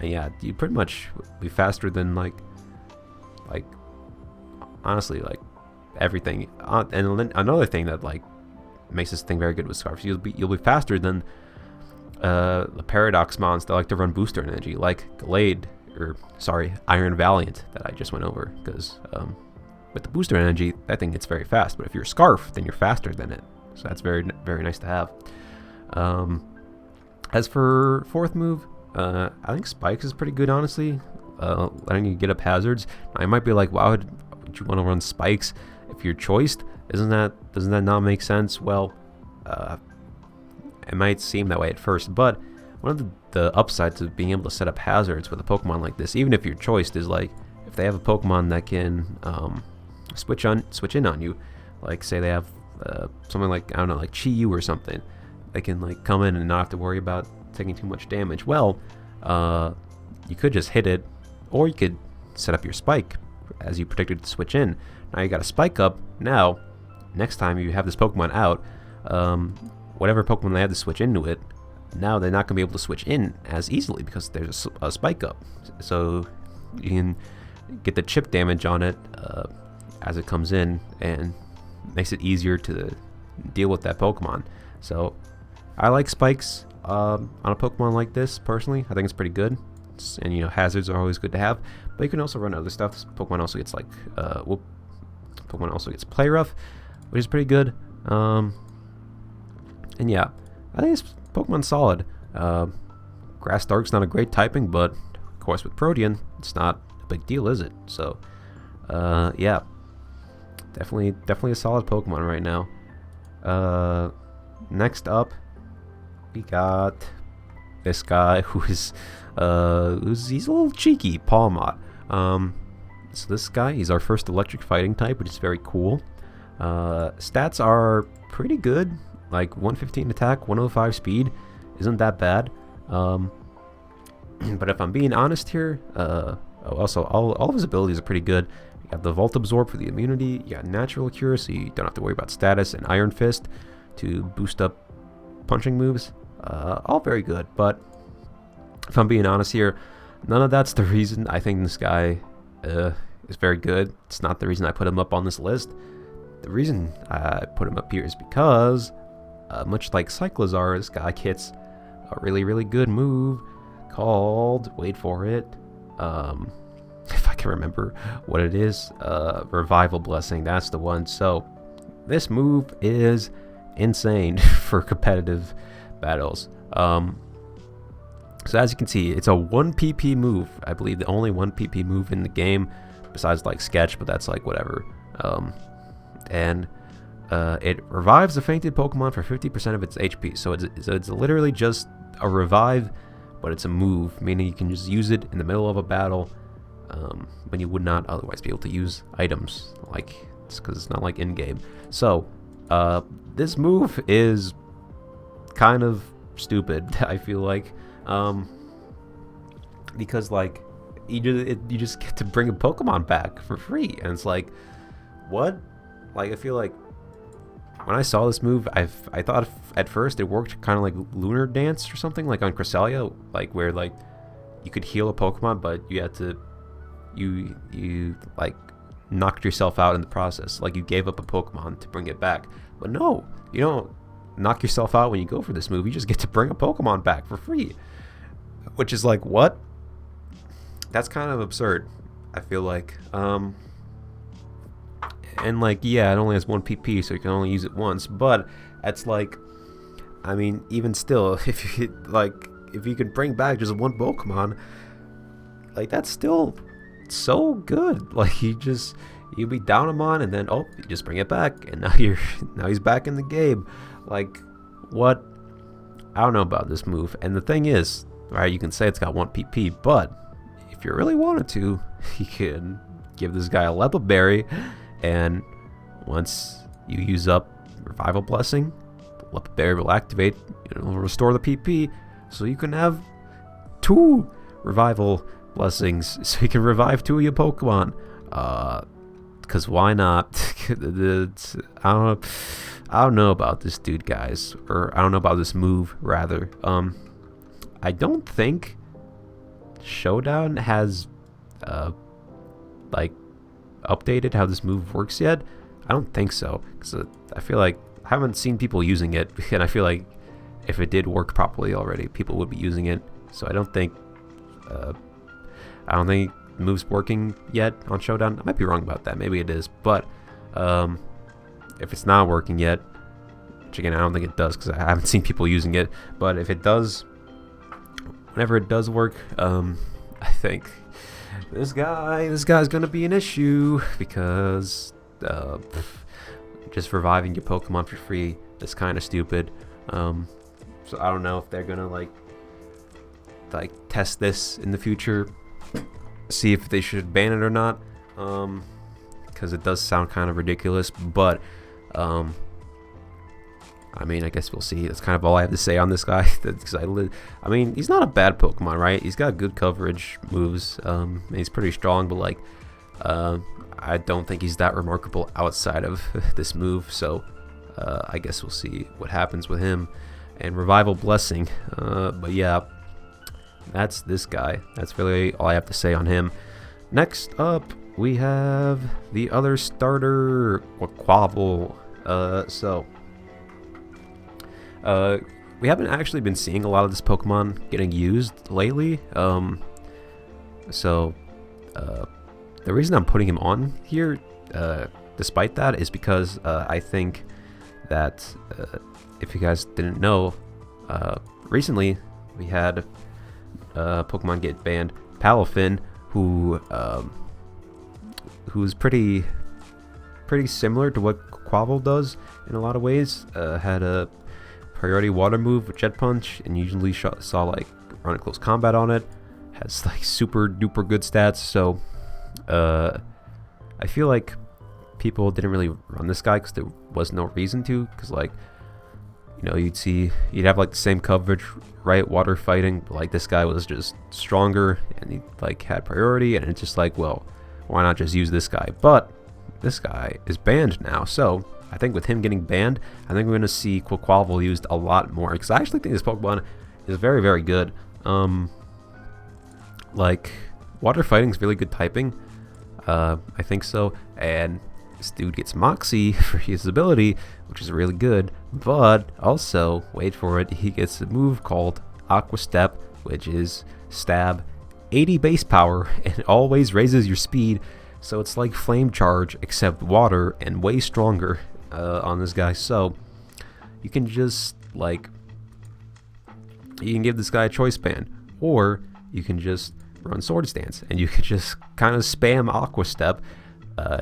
yeah, you pretty much be faster than like honestly like everything. And another thing that like makes this thing very good with Scarf, you'll be faster than the Paradox mons that like to run booster energy, like Iron Valiant that I just went over, because with the booster energy, I think it's very fast, but if you're Scarf, then you're faster than it. So that's very, very nice to have. As for fourth move, I think Spikes is pretty good, honestly. Letting you get up hazards. Now, you might be like, why would you want to run Spikes if you're choiced? Doesn't that not make sense? Well, it might seem that way at first, but one of the upsides of being able to set up hazards with a Pokemon like this, even if you're choiced, is like if they have a Pokemon that can switch in on you, Like say they have something like, I don't know, like Chi-Yu or something. They can like come in and not have to worry about taking too much damage. Well, you could just hit it, or you could set up your spike as you predicted to switch in. Now you got a spike up. Now, next time you have this Pokemon out, whatever Pokemon they had to switch into it, now they're not going to be able to switch in as easily because there's a spike up. So you can get the chip damage on it as it comes in, and makes it easier to deal with that Pokemon. So I like spikes on a Pokemon like this personally. I think it's pretty good. And you know, hazards are always good to have, but you can also run other stuff. This Pokemon also gets like Pokemon also gets Play Rough, which is pretty good. And yeah, I think this Pokemon's solid. Grass Dark's not a great typing, but of course with Protean, it's not a big deal, is it? So yeah, definitely a solid Pokemon right now. Next up, we got this guy he's a little cheeky, Pawmot. So this guy, he's our first electric fighting type, which is very cool. Stats are pretty good, like 115 attack, 105 speed, isn't that bad. But if I'm being honest here, also all of his abilities are pretty good. You got the Volt Absorb for the immunity, you got Natural Cure, so you don't have to worry about status, and Iron Fist to boost up punching moves. All very good, but if I'm being honest here, none of that's the reason I think this guy is very good. It's not the reason I put him up on this list. The reason I put him up here is because, much like Cyclizar, this guy hits a really good move called, wait for it, if I can remember what it is, Revival Blessing, that's the one. So this move is insane for competitive battles. So as you can see, it's a 1 PP move. I believe the only 1 PP move in the game, besides like Sketch, but that's like whatever. And it revives a fainted Pokemon for 50% of its HP. So it's literally just a revive, but it's a move, meaning you can just use it in the middle of a battle when you would not otherwise be able to use items, like because it's not like in game. So this move is kind of stupid, I feel like, because like you just get to bring a Pokemon back for free, and it's like, what? Like, I feel like when I saw this move, I thought at first it worked kind of like Lunar Dance or something, like on Cresselia, like where like you could heal a Pokemon, but you had to you like knocked yourself out in the process, like you gave up a Pokemon to bring it back. But no, you don't knock yourself out when you go for this move. You just get to bring a Pokemon back for free, which is like, what? That's kind of absurd, I feel like. And like, yeah, it only has 1 PP, so you can only use it once, but it's like, I mean, even still, if you could bring back just 1 Pokemon, like, that's still so good. Like, you be down him on, and then you just bring it back, and now he's back in the game. Like, what? I don't know about this move. And the thing is, right, you can say it's got 1 PP, but if you really wanted to, you can give this guy a Leppa Berry, and once you use up Revival Blessing, the Leppa Berry will activate, it'll restore the PP, so you can have 2 Revival Blessings, so you can revive 2 of your Pokemon. Because why not? I don't know about this dude, guys, or I don't know about this move, rather. I don't think Showdown has like updated how this move works yet. I don't think so, because I feel like I haven't seen people using it, and I feel like if it did work properly already, people would be using it. So I don't think the move's working yet on Showdown. I might be wrong about that. Maybe it is, but if it's not working yet, which again I don't think it does because I haven't seen people using it, but if it does, whenever it does work, I think this guy's gonna be an issue, because just reviving your Pokemon for free is kind of stupid. So I don't know if they're gonna like test this in the future, see if they should ban it or not, because it does sound kind of ridiculous. But I mean, I guess we'll see. That's kind of all I have to say on this guy. I mean, he's not a bad Pokemon, right? He's got good coverage moves. And he's pretty strong, but like, I don't think he's that remarkable outside of this move. So, I guess we'll see what happens with him. And Revival Blessing. But yeah, that's this guy. That's really all I have to say on him. Next up, we have the other starter, Quaquaval. We haven't actually been seeing a lot of this Pokemon getting used lately. The reason I'm putting him on here, despite that, is because I think that if you guys didn't know, recently we had Pokemon get banned. Palafin, who's pretty similar to what Quaquaval does in a lot of ways, had a priority water move with Jet Punch, and usually saw like run close combat on it. Has like super duper good stats, so I feel like people didn't really run this guy because there was no reason to, because like, you know, you'd have like the same coverage, right? Water fighting, but like this guy was just stronger and he like had priority, and it's just like, well, why not just use this guy? But this guy is banned now, so I think with him getting banned, I think we're going to see Quaquaval used a lot more, because I actually think this Pokemon is very, very good. Like, water fighting is really good typing. I think so. And this dude gets Moxie for his ability, which is really good. But also, wait for it, he gets a move called Aqua Step, which is stab, 80 base power, and it always raises your speed. So it's like Flame Charge, except water, and way stronger on this guy. So you can just like, you can give this guy a choice band, or you can just run Swords Dance, and you can just kind of spam Aqua Step,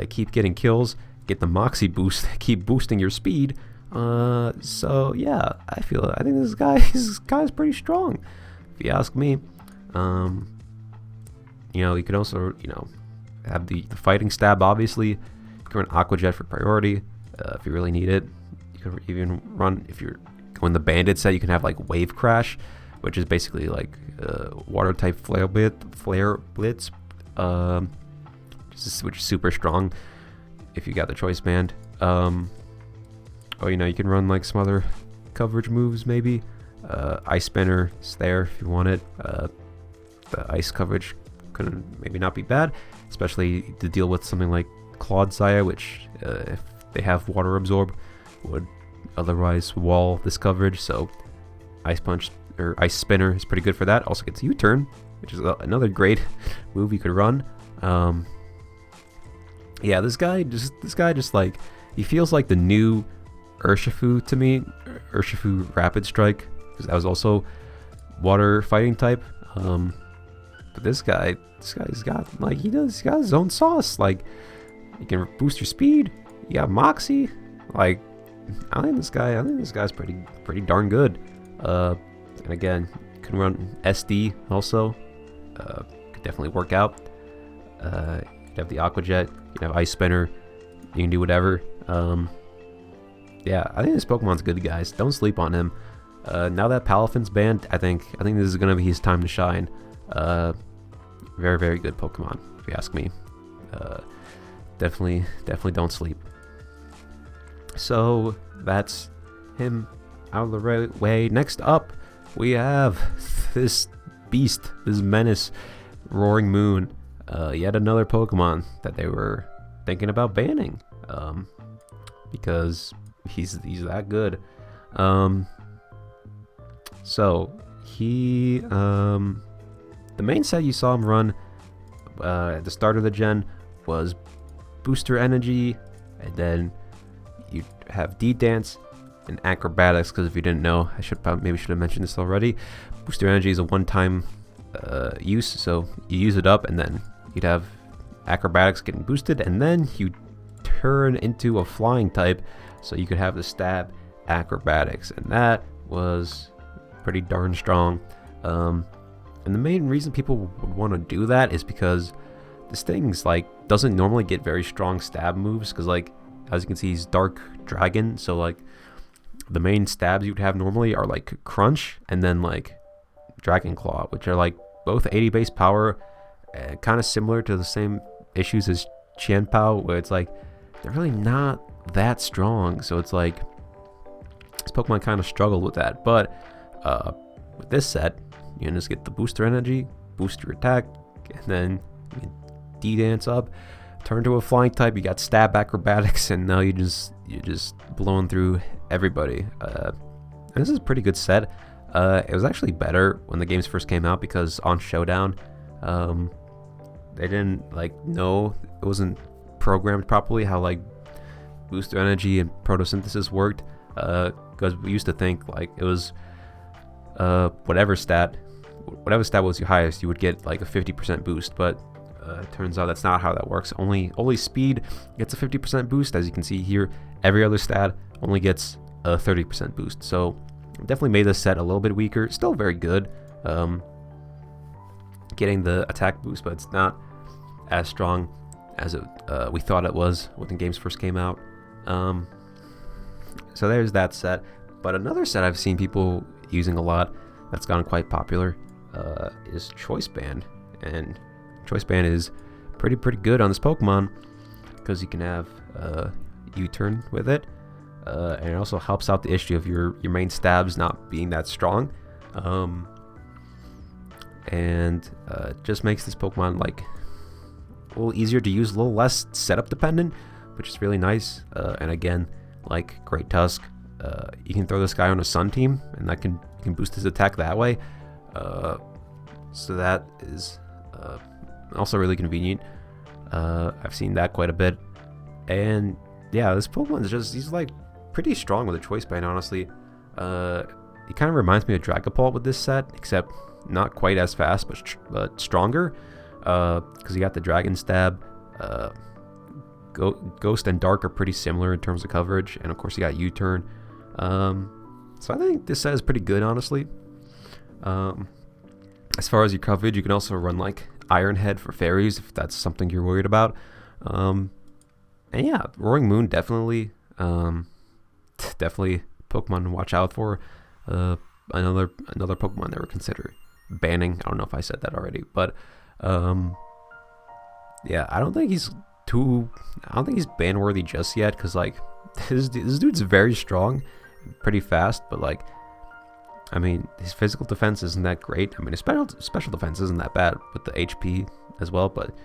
keep getting kills, get the Moxie boost, keep boosting your speed. So yeah, I think this guy's pretty strong, if you ask me. You know, you can also, you know, have the fighting stab, obviously. You can run Aqua Jet for priority if you really need it. You can even run, if you're going the Bandit set, you can have like Wave Crash, which is basically like water type Flare Blitz, which is super strong if you got the choice band. Or, you know, you can run like some other coverage moves, maybe. Ice Spinner is there if you want it. The ice coverage could maybe not be bad, especially to deal with something like Clodsire, which if they have Water Absorb, would otherwise wall this coverage. So Ice Punch or Ice Spinner is pretty good for that. Also gets U-Turn, which is another great move you could run. Yeah, this guy just like, he feels like the new Urshifu to me. Urshifu Rapid Strike, because that was also water fighting type. But this guy's got like, he's got his own sauce. Like, you can boost your speed. You got Moxie. Like, I think this guy's pretty darn good. And again, you can run SD also. Could definitely work out. You have the Aqua Jet. You can have Ice Spinner. You can do whatever. Yeah, I think this Pokemon's good, guys. Don't sleep on him. Now that Palafin's banned, I think this is gonna be his time to shine. Very, very good Pokemon, if you ask me. Definitely don't sleep. So that's him out of the right way. Next up, we have this beast, this menace, Roaring Moon. Yet another Pokemon that they were thinking about banning, because he's that good. So he, the main set you saw him run at the start of the gen was Booster Energy, and then you have D-Dance and Acrobatics, because if you didn't know, maybe should have mentioned this already. Booster Energy is a one-time use, so you use it up, and then you'd have Acrobatics getting boosted, and then you turn into a flying type, so you could have the Stab Acrobatics, and that was pretty darn strong. And the main reason people would want to do that is because this thing's like doesn't normally get very strong stab moves, because like as you can see, he's Dark Dragon, so like the main stabs you would have normally are like Crunch and then like Dragon Claw, which are like both 80 base power, kind of similar to the same issues as Chien-Pao, where it's like they're really not that strong. So it's like this Pokemon kind of struggled with that. But with this set, you can just get the booster energy, boost your attack, and then you can D-Dance up, turn to a flying type. You got Stab Acrobatics, and now you're just blowing through everybody. And this is a pretty good set. It was actually better when the games first came out because on Showdown, they didn't like know, it wasn't programmed properly how like booster energy and photosynthesis worked. Because we used to think like it was whatever stat was your highest, you would get like a 50% boost, but it turns out that's not how that works. Only speed gets a 50% boost. As you can see here, every other stat only gets a 30% boost. So definitely made this set a little bit weaker. Still very good, getting the attack boost, but it's not as strong as we thought it was when the games first came out. So there's that set. But another set I've seen people using a lot that's gotten quite popular is Choice Band. And Choice Band is pretty good on this Pokemon because you can have U-turn with it, and it also helps out the issue of your main stabs not being that strong, and just makes this Pokemon like a little easier to use, a little less setup dependent, which is really nice. And again, like Great Tusk, you can throw this guy on a Sun team, and that can boost his attack that way. So that is also really convenient. I've seen that quite a bit. And yeah, this Pokemon is just, he's like pretty strong with a Choice Band, honestly. He kind of reminds me of Dragapult with this set, except not quite as fast, but stronger. Because you got the Dragon Stab. Ghost and Dark are pretty similar in terms of coverage, and of course you got U-turn. So I think this set is pretty good, honestly. As far as your coverage, you can also run like Iron Head for fairies if that's something you're worried about. And yeah, Roaring Moon definitely Pokemon to watch out for. Another Pokemon that we're consider banning. I don't know if I said that already, but yeah, I don't think he's ban worthy just yet, because like this dude's very strong, pretty fast, but like, I mean, his physical defense isn't that great. I mean, his special defense isn't that bad with the HP as well, but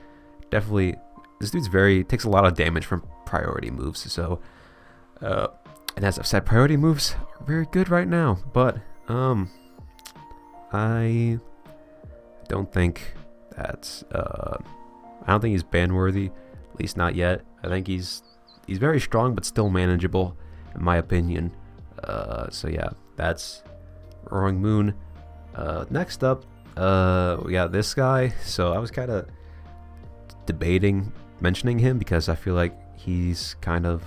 definitely this dude's takes a lot of damage from priority moves. So and as I've said, priority moves are very good right now, but I don't think that's I don't think he's ban worthy, at least not yet. I think he's very strong, but still manageable, in my opinion. So yeah, that's Roaring Moon. Next up, we got this guy. So I was kind of debating mentioning him because I feel like he's kind of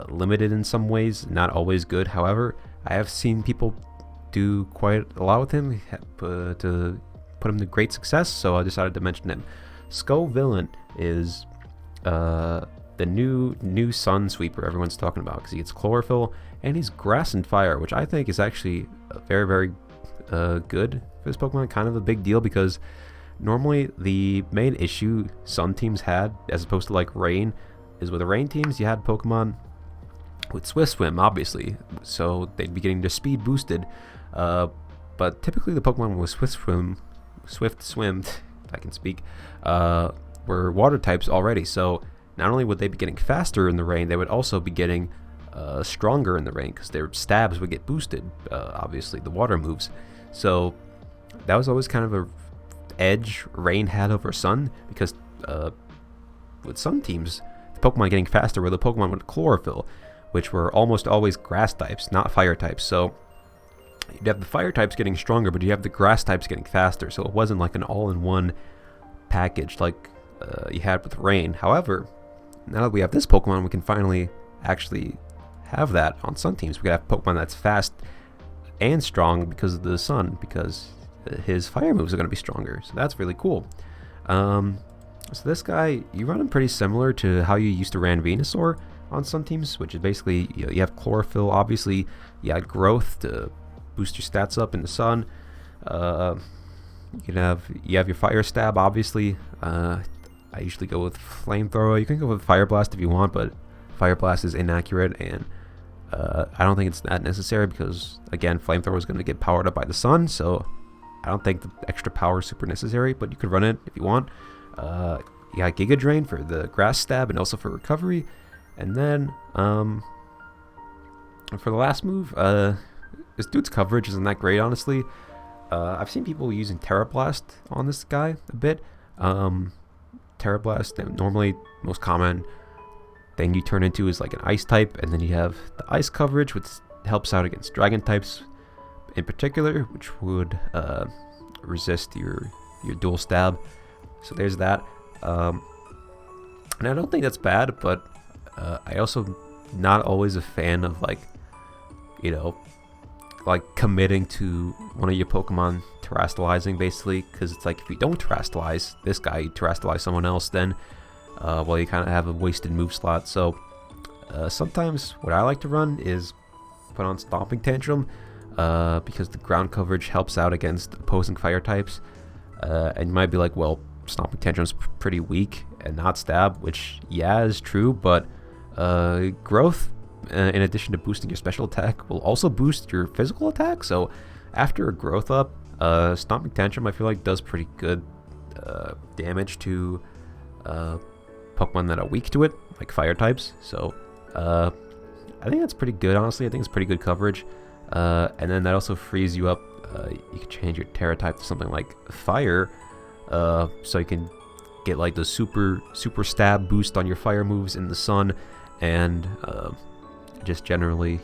limited in some ways, not always good. However, I have seen people do quite a lot with him to put him to great success, so I decided to mention him. Scovillain is the new Sun Sweeper everyone's talking about, because he gets Chlorophyll and he's Grass and Fire, which I think is actually very good for this Pokemon. Kind of a big deal, because normally the main issue Sun teams had, as opposed to like Rain, is with the Rain teams you had Pokemon with Swift Swim, obviously, so they'd be getting their speed boosted, but typically the Pokemon with Swift Swim, if I can speak, were water types already, so not only would they be getting faster in the rain, they would also be getting stronger in the rain, because their stabs would get boosted, obviously, the water moves. So that was always kind of a edge Rain had over Sun, because with some teams, the Pokemon getting faster were the Pokemon with Chlorophyll, which were almost always grass types, not fire types. So you'd have the fire types getting stronger, but you have the grass types getting faster, so it wasn't like an all-in-one package like you had with Rain. However, now that we have this Pokemon, we can finally actually have that on Sun teams. We can have Pokemon that's fast and strong because of the Sun, because his fire moves are going to be stronger, so that's really cool. So this guy, you run him pretty similar to how you used to ran Venusaur on some teams, which is basically, you have Chlorophyll, obviously, you had Growth to boost your stats up in the sun. You have your Fire Stab, obviously. I usually go with Flamethrower. You can go with Fire Blast if you want, but Fire Blast is inaccurate, and I don't think it's that necessary because, again, Flamethrower is going to get powered up by the sun, so I don't think the extra power is super necessary, but you could run it if you want. You got Giga Drain for the Grass Stab and also for recovery. And then, for the last move, this dude's coverage isn't that great, honestly. I've seen people using Terra Blast on this guy a bit. Terra Blast, normally most common thing you turn into is like an Ice type, and then you have the Ice coverage, which helps out against Dragon types in particular, which would resist your dual stab. So there's that. And I don't think that's bad, but I also not always a fan of like committing to one of your Pokemon terastallizing, basically, because it's like if you don't terastallize this guy, you terastallize someone else, then well, you kind of have a wasted move slot. So sometimes what I like to run is put on Stomping Tantrum, because the ground coverage helps out against opposing fire types. And you might be like, well, Stomping Tantrum's pretty weak and not stab, which, yeah, is true, but Growth, in addition to boosting your special attack, will also boost your physical attack. So after a Growth up, Stomping Tantrum, I feel like, does pretty good damage to Pokemon that are weak to it, like fire types. So I think that's pretty good, honestly. I think it's pretty good coverage. And then that also frees you up. You can change your Terra type to something like Fire, so you can get like the super stab boost on your fire moves in the sun, and just generally,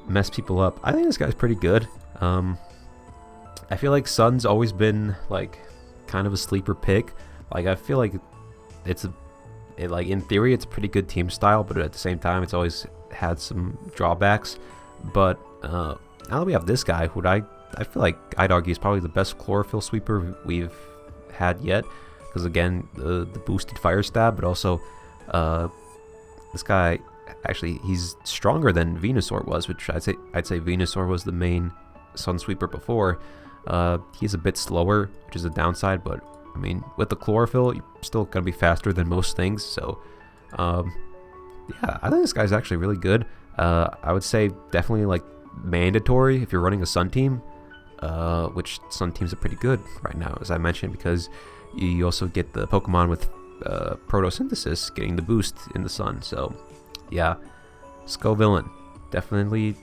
mess people up. I think this guy's pretty good. I feel like Sun's always been like kind of a sleeper pick. Like, I feel like like in theory it's a pretty good team style, but at the same time it's always had some drawbacks. But now that we have this guy, who I feel like I'd argue is probably the best Chlorophyll sweeper we've had yet, because again, the boosted fire stab, but also this guy, actually, he's stronger than Venusaur was, which I'd say Venusaur was the main sun sweeper before. He's a bit slower, which is a downside, but I mean, with the Chlorophyll, you're still gonna be faster than most things. So yeah, I think this guy's actually really good. I would say definitely like mandatory if you're running a sun team, which sun teams are pretty good right now, as I mentioned, because you also get the Pokemon with photosynthesis getting the boost in the sun. So yeah, Scovillain, definitely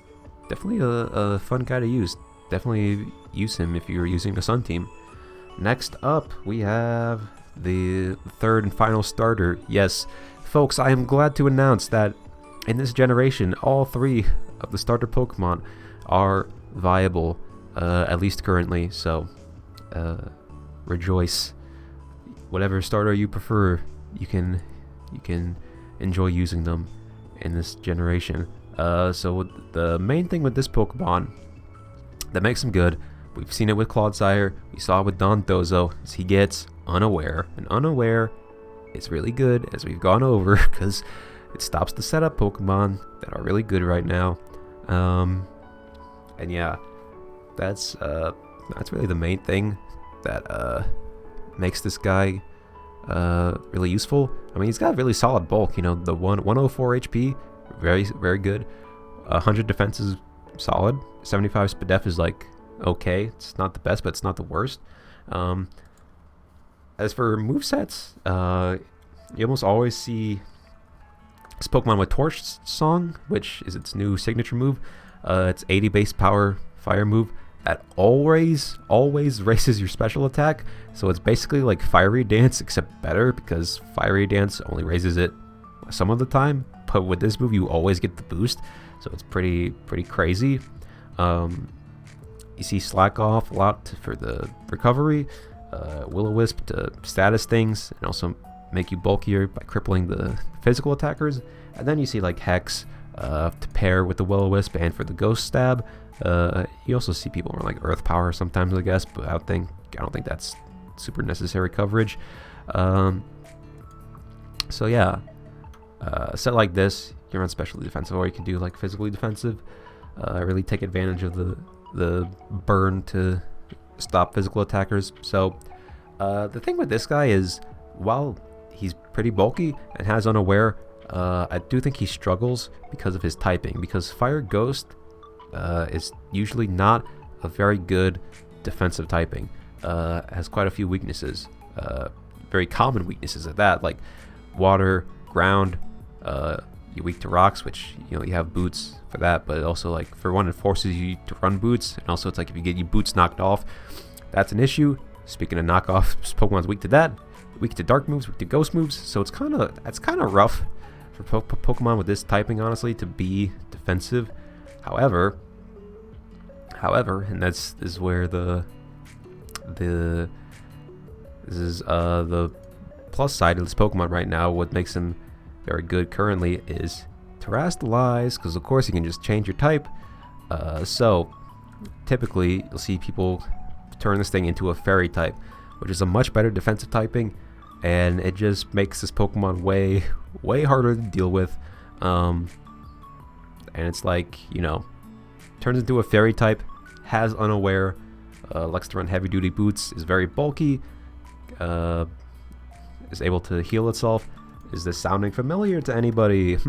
a fun guy to use. Definitely use him if you're using a sun team. Next up, we have the third and final starter. Yes, folks, I am glad to announce that in this generation, all three of the starter Pokemon are viable, at least currently. So rejoice. Whatever starter you prefer, you can enjoy using them in this generation. So the main thing with this Pokemon that makes him good, we've seen it with Clodsire, we saw it with Dondozo, is he gets Unaware. And Unaware is really good, as we've gone over, because it stops the setup Pokemon that are really good right now. And yeah, that's really the main thing that makes this guy really useful. I mean, he's got really solid bulk, the 104 HP, very, very good. 100 defense is solid. 75 Spadef is like okay. It's not the best, but it's not the worst. As for movesets, you almost always see this Pokemon with Torch Song, which is its new signature move. It's 80 base power fire move that always raises your special attack. So it's basically like Fiery Dance, except better, because Fiery Dance only raises it some of the time, but with this move you always get the boost. So it's pretty crazy. You see Slack Off a lot for the recovery, Will-O-Wisp to status things, and also make you bulkier by crippling the physical attackers. And then you see like Hex to pair with the Will-O-Wisp and for the Ghost Stab. You also see people run like Earth Power sometimes, I guess, but I don't think that's super necessary coverage. So yeah, a set like this, you're on specially defensive, or you can do like physically defensive. Really take advantage of the burn to stop physical attackers. So the thing with this guy is, while he's pretty bulky and has Unaware, I do think he struggles because of his typing, because Fire Ghost is usually not a very good defensive typing. Has quite a few weaknesses, very common weaknesses at that, like water, ground. You're weak to rocks, which, you know, you have boots for that, but also, like, for one, it forces you to run boots, and also it's like if you get your boots knocked off, that's an issue. Speaking of knockoff, Pokemon's weak to that, weak to dark moves, weak to ghost moves, so it's kind of rough for Pokemon with this typing, honestly, to be defensive. However, and this is where the plus side of this Pokemon right now, what makes him very good currently, is Terrastalize, because of course you can just change your type. So typically you'll see people turn this thing into a fairy type, which is a much better defensive typing, and it just makes this Pokemon way harder to deal with. And it's like, you know, turns into a fairy type, has Unaware, likes to run heavy duty boots, is very bulky, is able to heal itself. Is this sounding familiar to anybody? I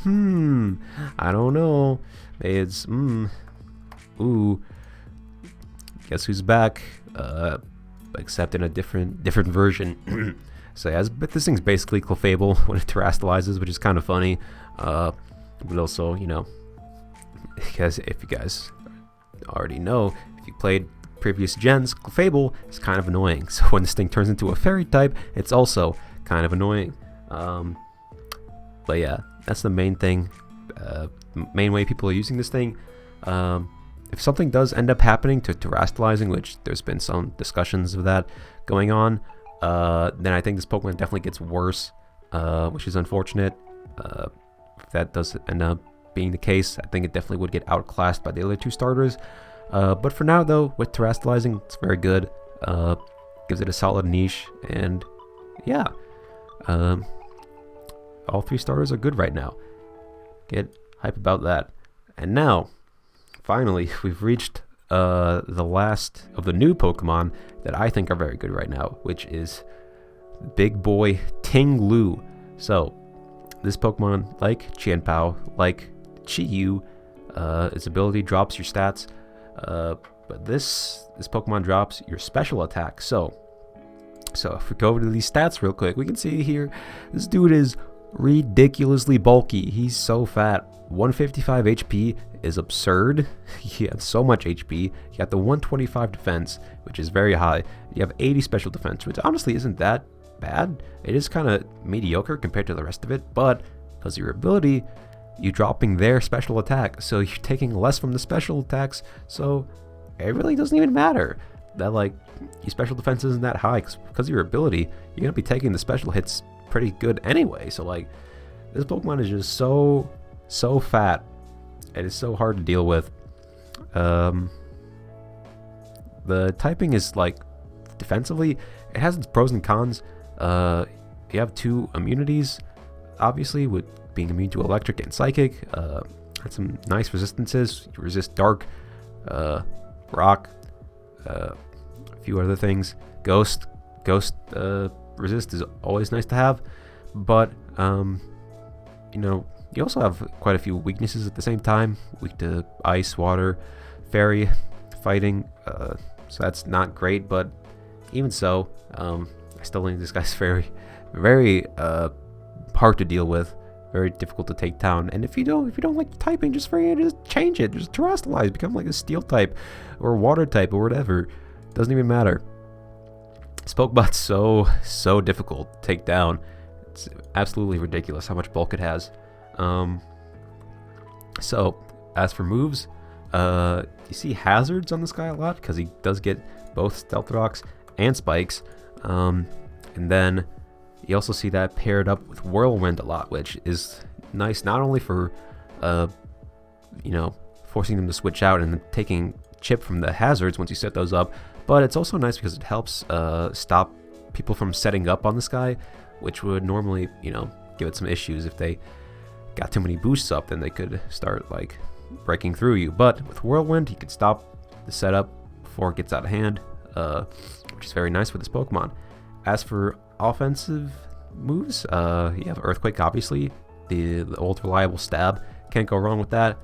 don't know. Maybe it's, ooh. Guess who's back? Except in a different version. So yeah, but this thing's basically Clefable when it Terrastalizes, which is kind of funny. But also, you know, because if you guys already know, if you played previous gens, Clefable is kind of annoying. So when this thing turns into a fairy type, it's also kind of annoying. But yeah, that's the main thing, main way people are using this thing. If something does end up happening to Terrastalizing, which there's been some discussions of that going on, then I think this Pokemon definitely gets worse, which is unfortunate. If that does end up being the case, I think it definitely would get outclassed by the other two starters. But for now, though, with Terrastalizing, it's very good. Gives it a solid niche, and yeah. All three starters are good right now. Get hype about that. And now, finally, we've reached the last of the new Pokemon that I think are very good right now, which is big boy Ting-Lu. So, this Pokemon, like Chien-Pao, like Chi-Yu, its ability drops your stats, but this Pokemon drops your special attack. So if we go over to these stats real quick, we can see here, this dude is ridiculously bulky. He's so fat. 155 HP is absurd. He has so much HP. You got the 125 defense, which is very high. You have 80 special defense, which honestly isn't that bad. It is kind of mediocre compared to the rest of it, but because of your ability, you're dropping their special attack, so you're taking less from the special attacks, so it really doesn't even matter that, like, your special defense isn't that high, because of your ability, you're gonna be taking the special hits pretty good anyway. So, like, this Pokemon is just so fat, and it's so hard to deal with. The typing is, like, defensively, it has its pros and cons. You have two immunities, obviously, with being immune to electric and psychic. Had some nice resistances. You resist dark, rock, a few other things. Ghost resist is always nice to have, but you know, you also have quite a few weaknesses at the same time. Weak to ice, water, fairy, fighting, so that's not great, but even so, I still think this guy's very hard to deal with, very difficult to take down. And if you don't like typing, just change it, just Terrastalize, become like a steel type or water type or whatever. Doesn't even matter. This Pokemon's so difficult to take down. It's absolutely ridiculous how much bulk it has. So as for moves, you see hazards on this guy a lot because he does get both Stealth Rocks and Spikes, and then you also see that paired up with Whirlwind a lot, which is nice not only for you know, forcing them to switch out and taking chip from the hazards once you set those up, but it's also nice because it helps stop people from setting up on this guy, which would normally, you know, give it some issues. If they got too many boosts up, then they could start like breaking through you. But with Whirlwind, he could stop the setup before it gets out of hand, which is very nice with this Pokemon. As for offensive moves, you have Earthquake, obviously, the old reliable stab. Can't go wrong with that.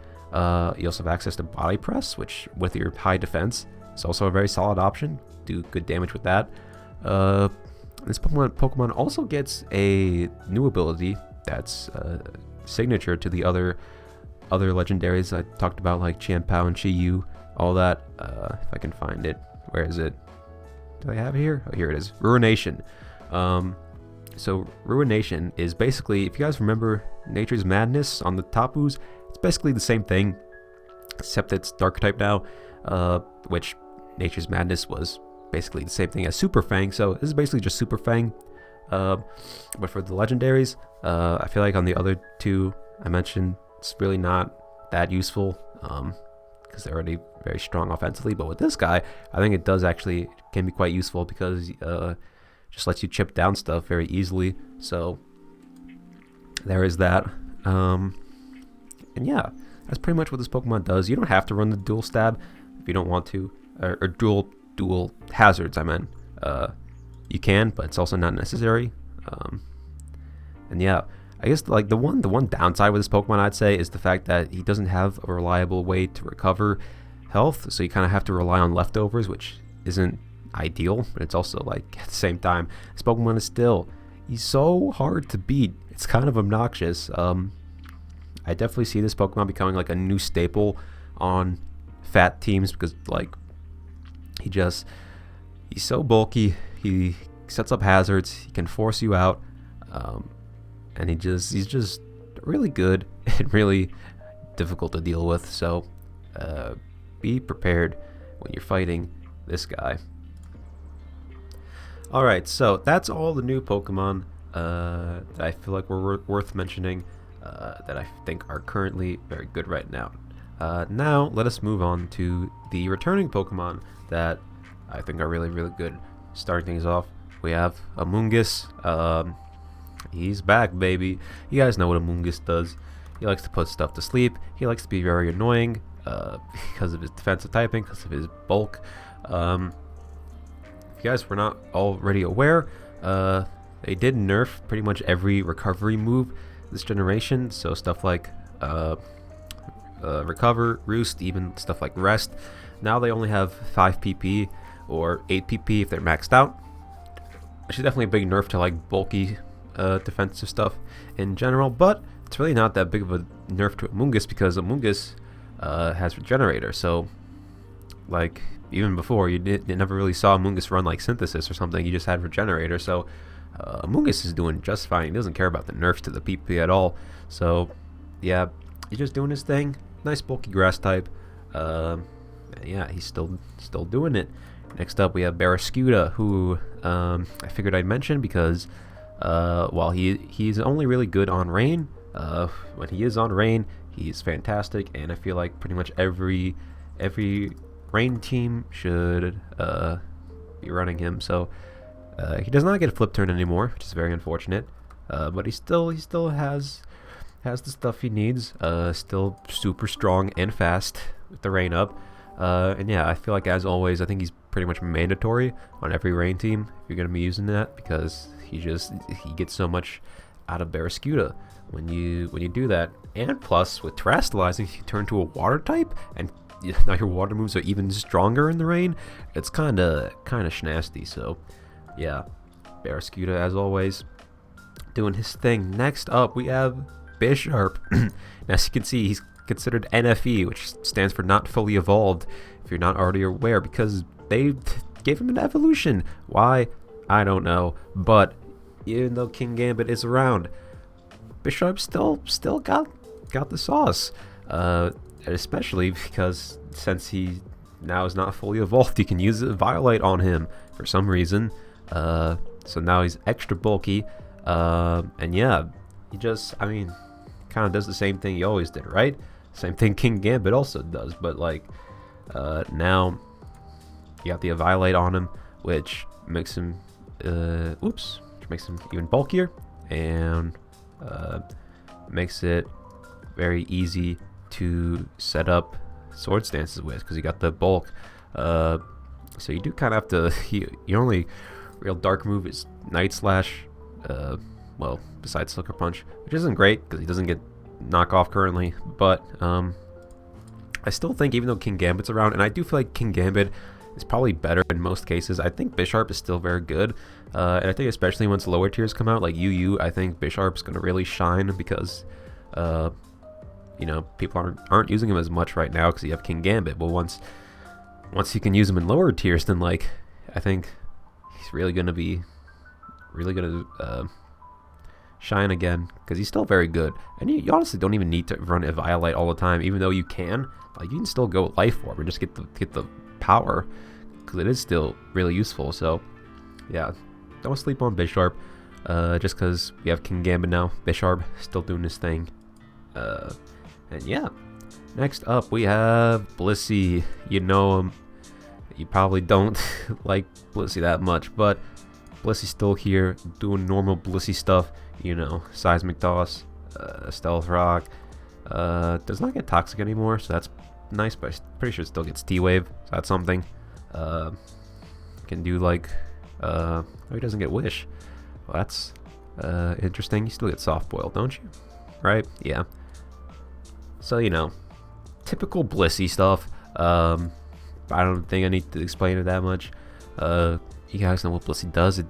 You also have access to Body Press, which with your high defense is also a very solid option. Do good damage with that. This Pokemon also gets a new ability that's signature to the other legendaries I talked about, like Chien-Pao and Chi-Yu, all that. If I can find it. Where is it? Do I have it here? Oh, here it is. Ruination. So Ruination is basically, if you guys remember Nature's Madness on the Tapus, it's basically the same thing, except it's Dark type now, which Nature's Madness was basically the same thing as Super Fang, so this is basically just Super Fang. But for the legendaries, I feel like on the other two I mentioned, it's really not that useful, because they're already very strong offensively. But with this guy, I think it does actually can be quite useful, because just lets you chip down stuff very easily. So there is that. And yeah, that's pretty much what this Pokemon does. You don't have to run the dual stab if you don't want to, or dual hazards, I meant. You can, but it's also not necessary. And yeah, I guess like the one downside with this Pokemon, I'd say, is the fact that he doesn't have a reliable way to recover health, so you kind of have to rely on leftovers, which isn't ideal. But it's also like, at the same time, this Pokemon is still, he's so hard to beat. It's kind of obnoxious. I definitely see this Pokemon becoming like a new staple on fat teams, because like he's so bulky. He sets up hazards. He can force you out, and he's just really good and really difficult to deal with. So be prepared when you're fighting this guy. All right, so that's all the new Pokemon that I feel like were worth mentioning, that I think are currently very good right now. Now let us move on to the returning Pokemon that I think are really, really good. Starting things off, we have Amoonguss. He's back, baby. You guys know what Amoonguss does. He likes to put stuff to sleep. He likes to be very annoying because of his defensive typing, because of his bulk. If you guys were not already aware, they did nerf pretty much every recovery move this generation. So stuff like Recover, Roost, even stuff like Rest. Now they only have 5 PP or 8 PP if they're maxed out, which is definitely a big nerf to like bulky defensive stuff in general. But it's really not that big of a nerf to Amoonguss, because Amoonguss has Regenerator. So like even before, you never really saw Amoonguss run like Synthesis or something. You just had Regenerator. So Amoonguss is doing just fine. He doesn't care about the nerfs to the PP at all. So yeah, he's just doing his thing. Nice bulky grass type. Yeah, he's still doing it. Next up, we have Barraskewda, who I figured I'd mention because while he's only really good on rain, when he is on rain, he's fantastic, and I feel like pretty much every rain team should be running him. So he does not get a flip turn anymore, which is very unfortunate. But he still has the stuff he needs. Still super strong and fast with the rain up. And yeah, I feel like, as always, I think he's pretty much mandatory on every rain team if you're going to be using that, because he gets so much out of Barraskewda when you do that. And plus, with Terastallizing, you turn to a water type, and now your water moves are even stronger in the rain. It's kind of schnasty. So yeah, Barraskewda, as always, doing his thing. Next up, we have Bisharp. As you can see, he's considered NFE, which stands for not fully evolved, if you're not already aware, because they gave him an evolution. Why? I don't know. But even though Kingambit is around, Bisharp still got the sauce. Especially because since he now is not fully evolved, you can use a Violet on him for some reason. So now he's extra bulky. And yeah, he just, I mean, kind of does the same thing he always did, right? Same thing Kingambit also does, but like now You got the Annihilape on him, which makes him, which makes him even bulkier, and makes it very easy to set up Sword Stances with, because you got the bulk. So you do kind of have to, your only real dark move is Night Slash, well, besides Sucker Punch, which isn't great, because he doesn't get knockoff currently, but I still think, even though Kingambit's around, and I do feel like Kingambit is probably better in most cases, I think Bisharp is still very good, and I think especially once lower tiers come out, like UU, I think Bisharp's going to really shine, because, you know, people aren't using him as much right now, because you have Kingambit, but once you can use him in lower tiers, then, like, I think he's really going to shine again, because he's still very good, and you honestly don't even need to run Annihilape all the time, even though you can. Like, you can still go Life Orb and just get the power, because it is still really useful. So yeah, don't sleep on Bisharp, just because we have Kingambit now. Bisharp still doing his thing, and yeah. Next up we have Blissey. You know him. You probably don't like Blissey that much, but Blissey's still here doing normal Blissey stuff. You know, Seismic Toss, Stealth Rock. Does not get Toxic anymore, so that's nice, but I'm pretty sure it still gets T-Wave, so that's something. Can do like, oh, he doesn't get Wish. Well, that's interesting. You still get Soft Boil, don't you? Right? Yeah. So, you know, typical Blissey stuff. I don't think I need to explain it that much. You guys know what Blissey does. It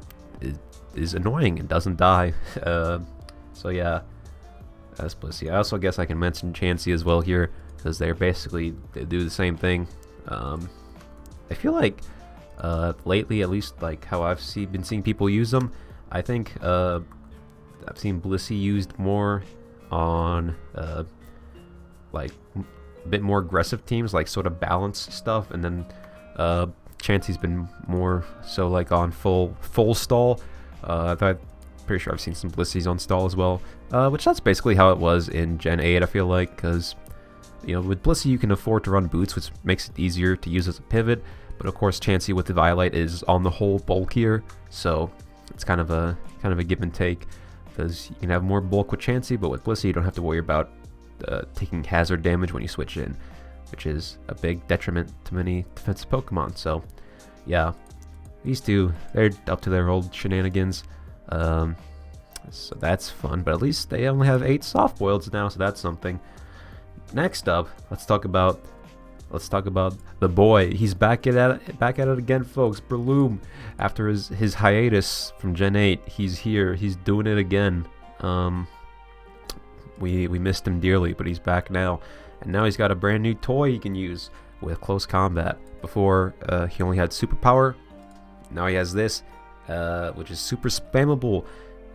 is annoying and doesn't die. So yeah, that's Blissey. I also guess I can mention Chansey as well here, because they do the same thing. I feel like lately, at least like how I've been seeing people use them, I think I've seen Blissey used more on like a bit more aggressive teams, like sort of balance stuff, and then Chansey's been more so like on full stall. Pretty sure I've seen some Blisseys on stall as well, which that's basically how it was in Gen 8, I feel like, because, you know, with Blissey you can afford to run boots, which makes it easier to use as a pivot, but of course Chansey with the Violet is on the whole bulkier, so it's kind of a give and take, because you can have more bulk with Chansey, but with Blissey you don't have to worry about taking hazard damage when you switch in, which is a big detriment to many defensive Pokemon. So yeah, these two, they're up to their old shenanigans. So that's fun, but at least they only have 8 soft boileds now, so that's something. Next up, let's talk about the boy. He's back at it again, folks. Breloom, after his hiatus from Gen 8, he's here. He's doing it again. We missed him dearly, but he's back now, and now he's got a brand new toy he can use with close combat. Before, he only had superpower. Now he has this, which is super spammable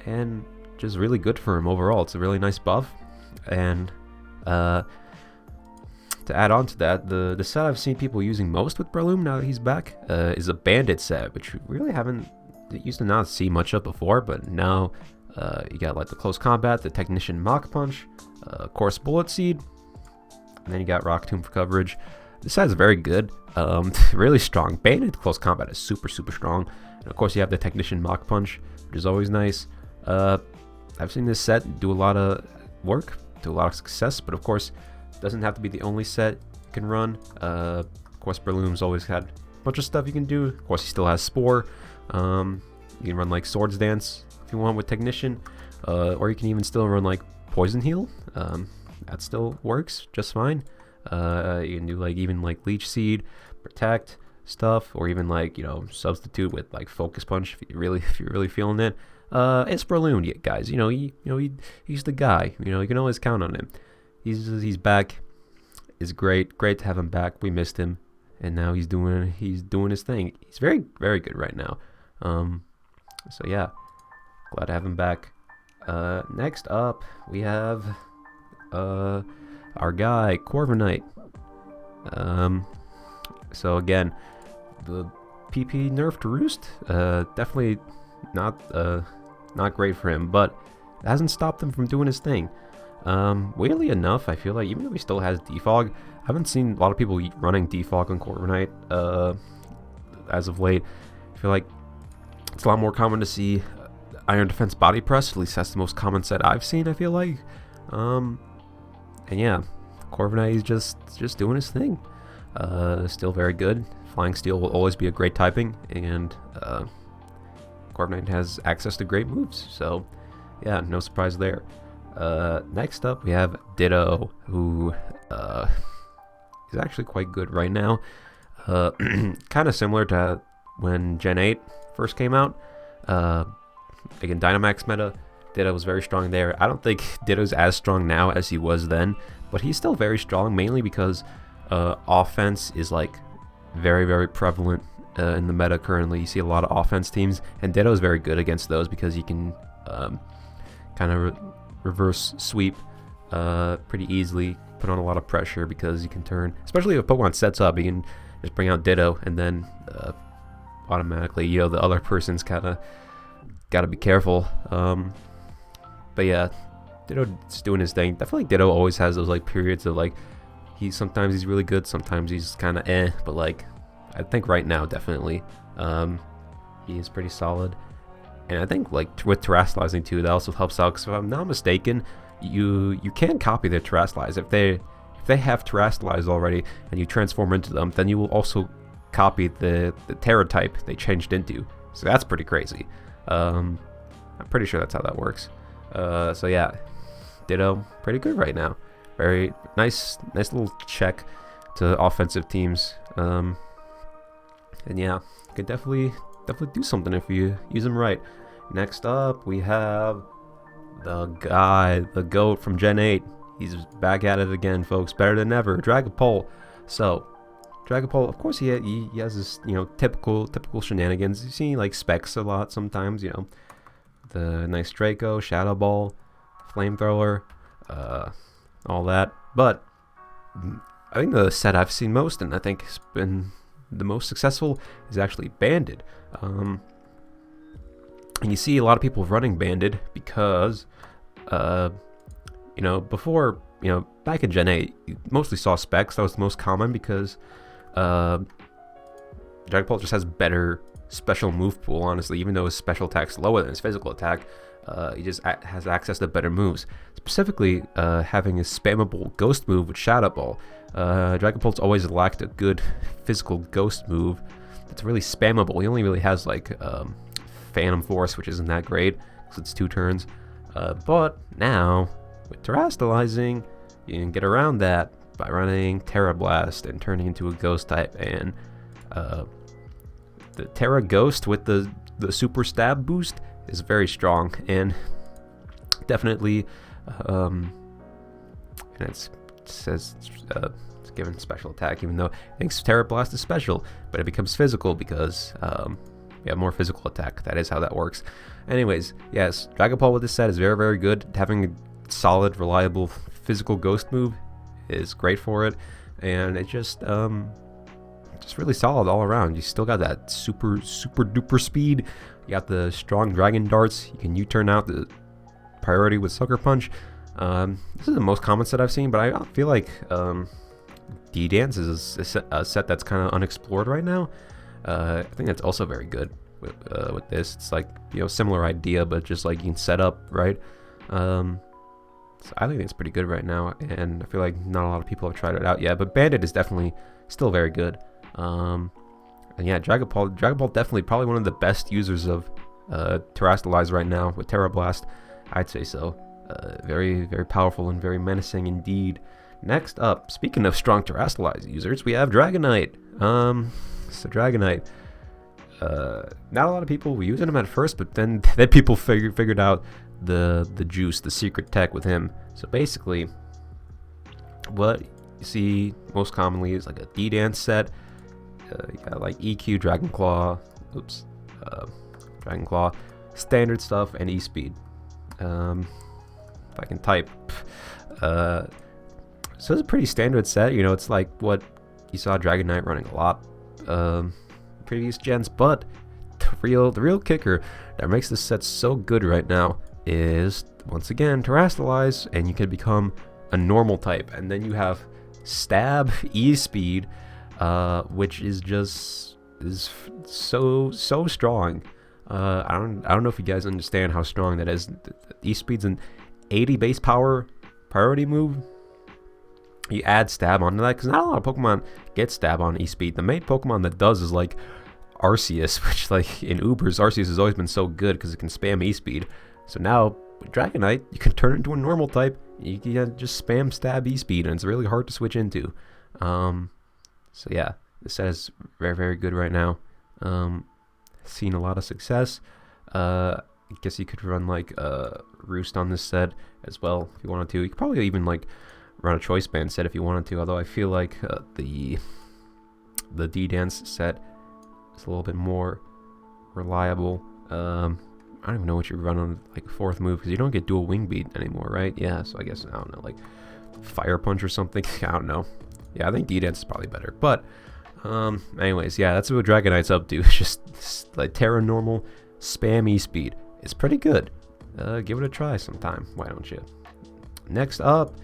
and just really good for him overall. It's a really nice buff. And to add on to that, the set I've seen people using most with Breloom now that he's back is a Bandit set, which we really used to not see much of before, but now you got like the close combat, the Technician Mach Punch, of course Bullet Seed, and then you got Rock Tomb for coverage. This set is very good, really strong. Bandit close combat is super strong, and of course you have the Technician Mach Punch, which is always nice. I've seen this set do a lot of work, do a lot of success, but of course it doesn't have to be the only set you can run. Of course Breloom's always had a bunch of stuff you can do. Of course he still has Spore. You can run like Swords Dance if you want with Technician, or you can even still run like Poison Heal. That still works just fine. You can do like even like Leech Seed, Protect stuff, or even like, you know, substitute with like Focus Punch if you're really feeling it. It's Breloom, guys. He's the guy. You know, you can always count on him. He's back. It's great to have him back. We missed him, and now he's doing his thing. He's very good right now. So yeah, glad to have him back. Next up we have our guy Corviknight. So again, the PP nerf to Roost, definitely not great for him, but it hasn't stopped him from doing his thing. Weirdly enough, I feel like even though he still has Defog, I haven't seen a lot of people running Defog on Corviknight. as of late. I feel like it's a lot more common to see Iron Defense Body Press. At least that's the most common set I've seen, I feel like. And yeah, Corviknight is just doing his thing. Still very good. Flying Steel will always be a great typing, and Corviknight has access to great moves. So yeah, no surprise there. Next up, we have Ditto, who is actually quite good right now. Kind of similar to when Gen 8 first came out. Again, Dynamax meta, Ditto was very strong there. I don't think Ditto's as strong now as he was then, but he's still very strong, mainly because offense is like very, very prevalent in the meta currently. You see a lot of offense teams, and Ditto is very good against those because he can kind of reverse sweep pretty easily, put on a lot of pressure because you can turn, especially if Pokemon sets up, you can just bring out Ditto, and then automatically, you know, the other person's kind of got to be careful. But yeah, Ditto's doing his thing. Definitely Ditto always has those like periods of like, sometimes he's really good, sometimes he's kind of but like, I think right now definitely he is pretty solid. And I think like with Terastallizing too, that also helps out, because if I'm not mistaken, you can copy their Terastallize. If they have Terastallized already and you transform into them, then you will also copy the Terra type they changed into. So that's pretty crazy. I'm pretty sure that's how that works. So yeah, Ditto pretty good right now. Very nice little check to offensive teams. And yeah, you can definitely do something if you use them right. Next up, we have the guy, the GOAT from Gen 8. He's back at it again, folks. Better than ever. Dragapult. So, Dragapult, of course, he has his, you know, typical shenanigans. You see like specs a lot sometimes, you know, the nice Draco, Shadow Ball, Flamethrower, all that. But I think the set I've seen most, and I think has been the most successful, is actually Banded. And you see a lot of people running Banded because, you know, before, you know, back in Gen 8, you mostly saw specs. That was the most common because Dragapult just has better special move pool, honestly. Even though his special attack's lower than his physical attack, he just has access to better moves. Specifically, having his spammable Ghost move with Shadow Ball. Dragapult's always lacked a good physical Ghost move that's really spammable. He only really has like Phantom Force, which isn't that great because it's 2 turns. But now, with Terastallizing, you can get around that by running Terra Blast and turning into a Ghost type. And the Terra Ghost with the Super Stab boost is very strong, and definitely, and it says it's given special attack, even though I think Terra Blast is special, but it becomes physical because you have more physical attack. That is how that works. Anyways, yes, Dragapult with this set is very, very good. Having a solid, reliable physical Ghost move is great for it, and it just really solid all around. You still got that super duper speed. You got the strong Dragon Darts. You can U-turn out the priority with Sucker Punch. This is the most common set I've seen, but I feel like D-Dance is a set that's kind of unexplored right now. I think that's also very good with this. It's like, you know, similar idea, but just like you can set up, right? So I think it's pretty good right now, and I feel like not a lot of people have tried it out yet, but Bandit is definitely still very good. And yeah, Dragapult definitely probably one of the best users of Terastallize right now with Terra Blast. I'd say so. Very, very powerful and very menacing indeed. Next up, speaking of strong Terastallize users, we have Dragonite. So Dragonite, not a lot of people were using him at first, but then people figured out the juice, the secret tech with him. So basically, what you see most commonly is like a D-Dance set. You got like EQ, Dragon Claw, standard stuff, and E-Speed. If I can type. So it's a pretty standard set, you know, it's like what you saw Dragonite running a lot previous gens, but the real kicker that makes this set so good right now is, once again, Terastallize, and you can become a normal type, and then you have Stab, E-Speed, which is just is so strong. I don't know if you guys understand how strong that is. E-Speed's an 80 base power priority move. You add stab onto that, because not a lot of Pokemon get stab on E-Speed. The main Pokemon that does is like Arceus, which like in Ubers, Arceus has always been so good because it can spam E-Speed. So now with Dragonite, you can turn it into a normal type. You can just spam stab E-Speed, and it's really hard to switch into. So yeah, this set is very good right now. Seen a lot of success. I guess you could run like Roost on this set as well if you wanted to. You could probably even like run a Choice Band set if you wanted to, although I feel like the D-Dance set is a little bit more reliable. I don't even know what you run on like 4th move, because you don't get dual Wing Beat anymore, right? Yeah, so I guess, I don't know, like Fire Punch or something. I don't know. Yeah, I think D-Dance is probably better. But anyways, yeah, that's what Dragonite's up to. Just like Terra Normal, spam E-Speed. It's pretty good. Give it a try sometime. Why don't you? Next up,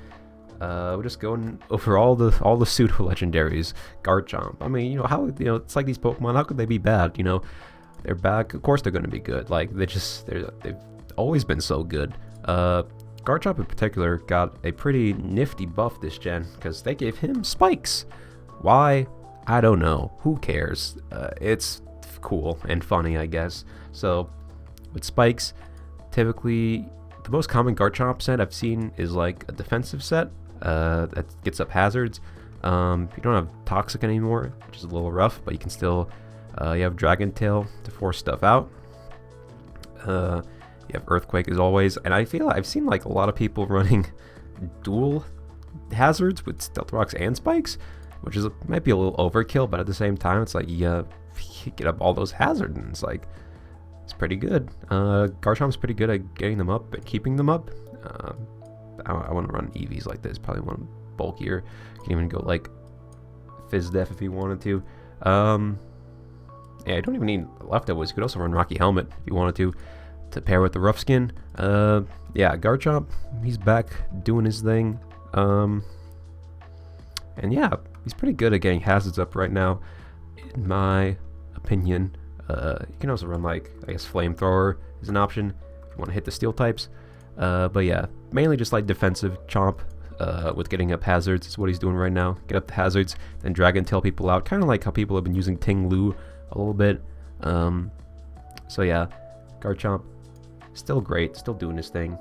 we're just going over all the pseudo legendaries. Garchomp. I mean, it's like these Pokemon. How could they be bad? They're back. Of course, they're going to be good. Like they've always been so good. Garchomp in particular got a pretty nifty buff this gen because they gave him spikes. Why? I don't know. Who cares? It's cool and funny, I guess. So with spikes, typically the most common Garchomp set I've seen is like a defensive set that gets up hazards. You don't have Toxic anymore, which is a little rough, but you can still you have Dragon Tail to force stuff out. You have Earthquake as always, and I feel I've seen like a lot of people running dual hazards with Stealth Rocks and Spikes, which might be a little overkill, but at the same time it's like you get up all those hazards, and it's pretty good. Garchomp's pretty good at getting them up and keeping them up. I want to run EVs like this. Probably want bulkier. You can even go like Fizz Def if you wanted to. Yeah, I don't even need leftovers. You could also run Rocky Helmet if you wanted to pair with the Rough Skin. Yeah, Garchomp, he's back doing his thing. And yeah, he's pretty good at getting hazards up right now, in my opinion. You can also run like, I guess Flamethrower is an option if you want to hit the steel types. But yeah, mainly just like defensive Chomp with getting up hazards is what he's doing right now. Get up the hazards, then Dragon Tail people out, kind of like how people have been using Ting-Lu a little bit. So yeah, Garchomp, still great, still doing his thing.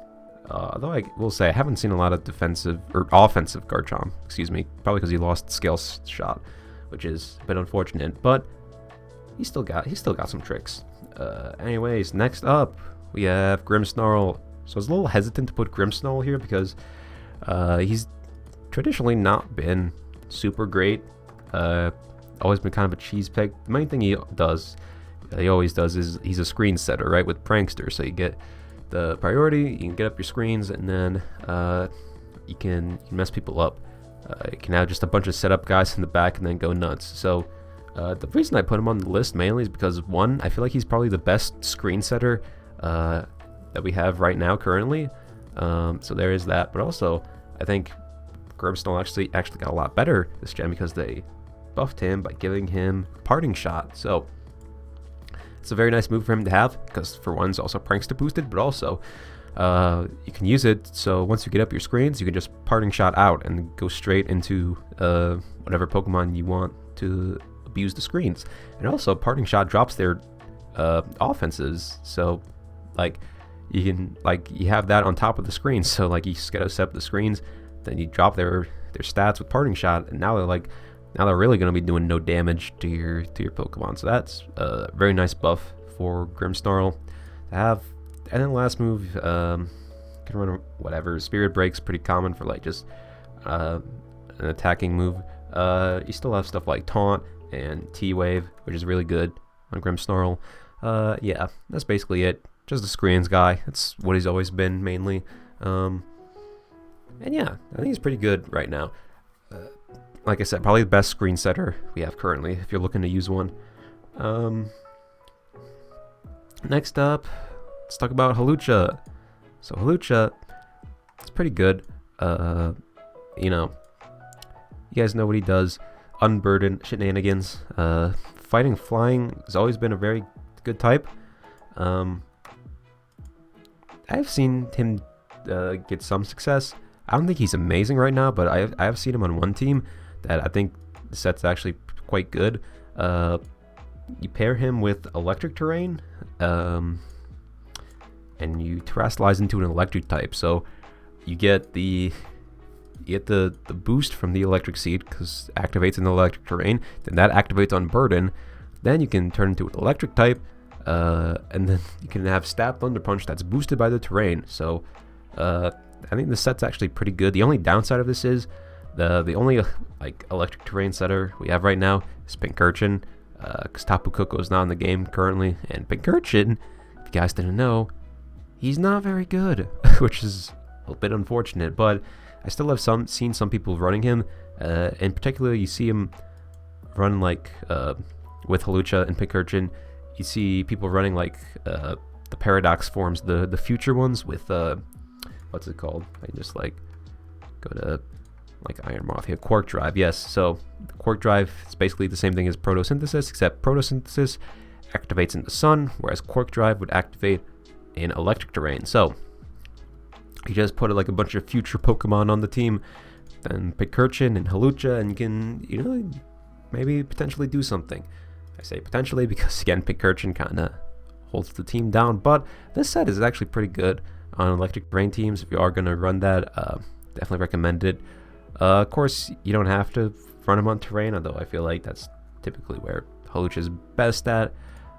Although I will say I haven't seen a lot of defensive or offensive Garchomp, excuse me, probably because he lost Scale Shot, which is a bit unfortunate, but he still got some tricks. Anyways, next up we have Grimmsnarl. So I was a little hesitant to put Grimmsnarl here because he's traditionally not been super great. Always been kind of a cheese peg. The main thing he always does is he's a screen setter, right, with Prankster. So you get the priority, you can get up your screens, and then you can mess people up. You can have just a bunch of setup guys in the back and then go nuts. So the reason I put him on the list mainly is because, one, I feel like he's probably the best screen setter that we have right now currently. So there is that. But also, I think Grimmsnarl actually got a lot better this gen because they buffed him by giving him Parting Shot. So it's a very nice move for him to have because, for one, it's also Prankster boosted, but also you can use it so once you get up your screens, you can just Parting Shot out and go straight into whatever Pokemon you want to abuse the screens. And also, Parting Shot drops their offenses, so like you have that on top of the screen. So like you just gotta set up the screens, then you drop their stats with Parting Shot, and now they're really going to be doing no damage to your Pokemon. So that's a very nice buff for Grimmsnarl to have. And then last move, can run whatever. Spirit Break's pretty common for like just an attacking move. You still have stuff like Taunt and T-Wave, which is really good on Grimmsnarl. Yeah, that's basically it. Just a screens guy. That's what he's always been mainly. And yeah, I think he's pretty good right now. Like I said, probably the best screen setter we have currently, if you're looking to use one. Next up, let's talk about Hawlucha. So Hawlucha, it's pretty good. You guys know what he does. Unburden shenanigans. fighting flying has always been a very good type. I've seen him get some success. I don't think he's amazing right now, but I have seen him on one team that I think the set's actually quite good. You pair him with electric terrain, and you terrestrialize into an electric type. So you get the boost from the electric seed because it activates in the electric terrain. Then that activates on burden. Then you can turn into an electric type, and then you can have stab thunder punch that's boosted by the terrain. So I think the set's actually pretty good. The only downside of this is the only like electric terrain setter we have right now is Pincurchin, because Tapu Koko is not in the game currently, and Pincurchin, if you guys didn't know, he's not very good, which is a bit unfortunate. But I still have seen some people running him. In particular, you see him run like with Hawlucha and Pincurchin. You see people running like the Paradox forms, the future ones with what's it called? I just like go to like Iron Moth here. Quark Drive, yes. So Quark Drive is basically the same thing as Photosynthesis, except Photosynthesis activates in the sun, whereas Quark Drive would activate in electric terrain. So you just put like a bunch of future Pokemon on the team, then Pincurchin and Hawlucha, and you can, you know, maybe potentially do something. I say potentially because again, Pincurchin kind of holds the team down, but this set is actually pretty good on electric terrain teams. If you are going to run that, definitely recommend it. Of course, you don't have to run him on terrain, although I feel like that's typically where Hawlucha is best at.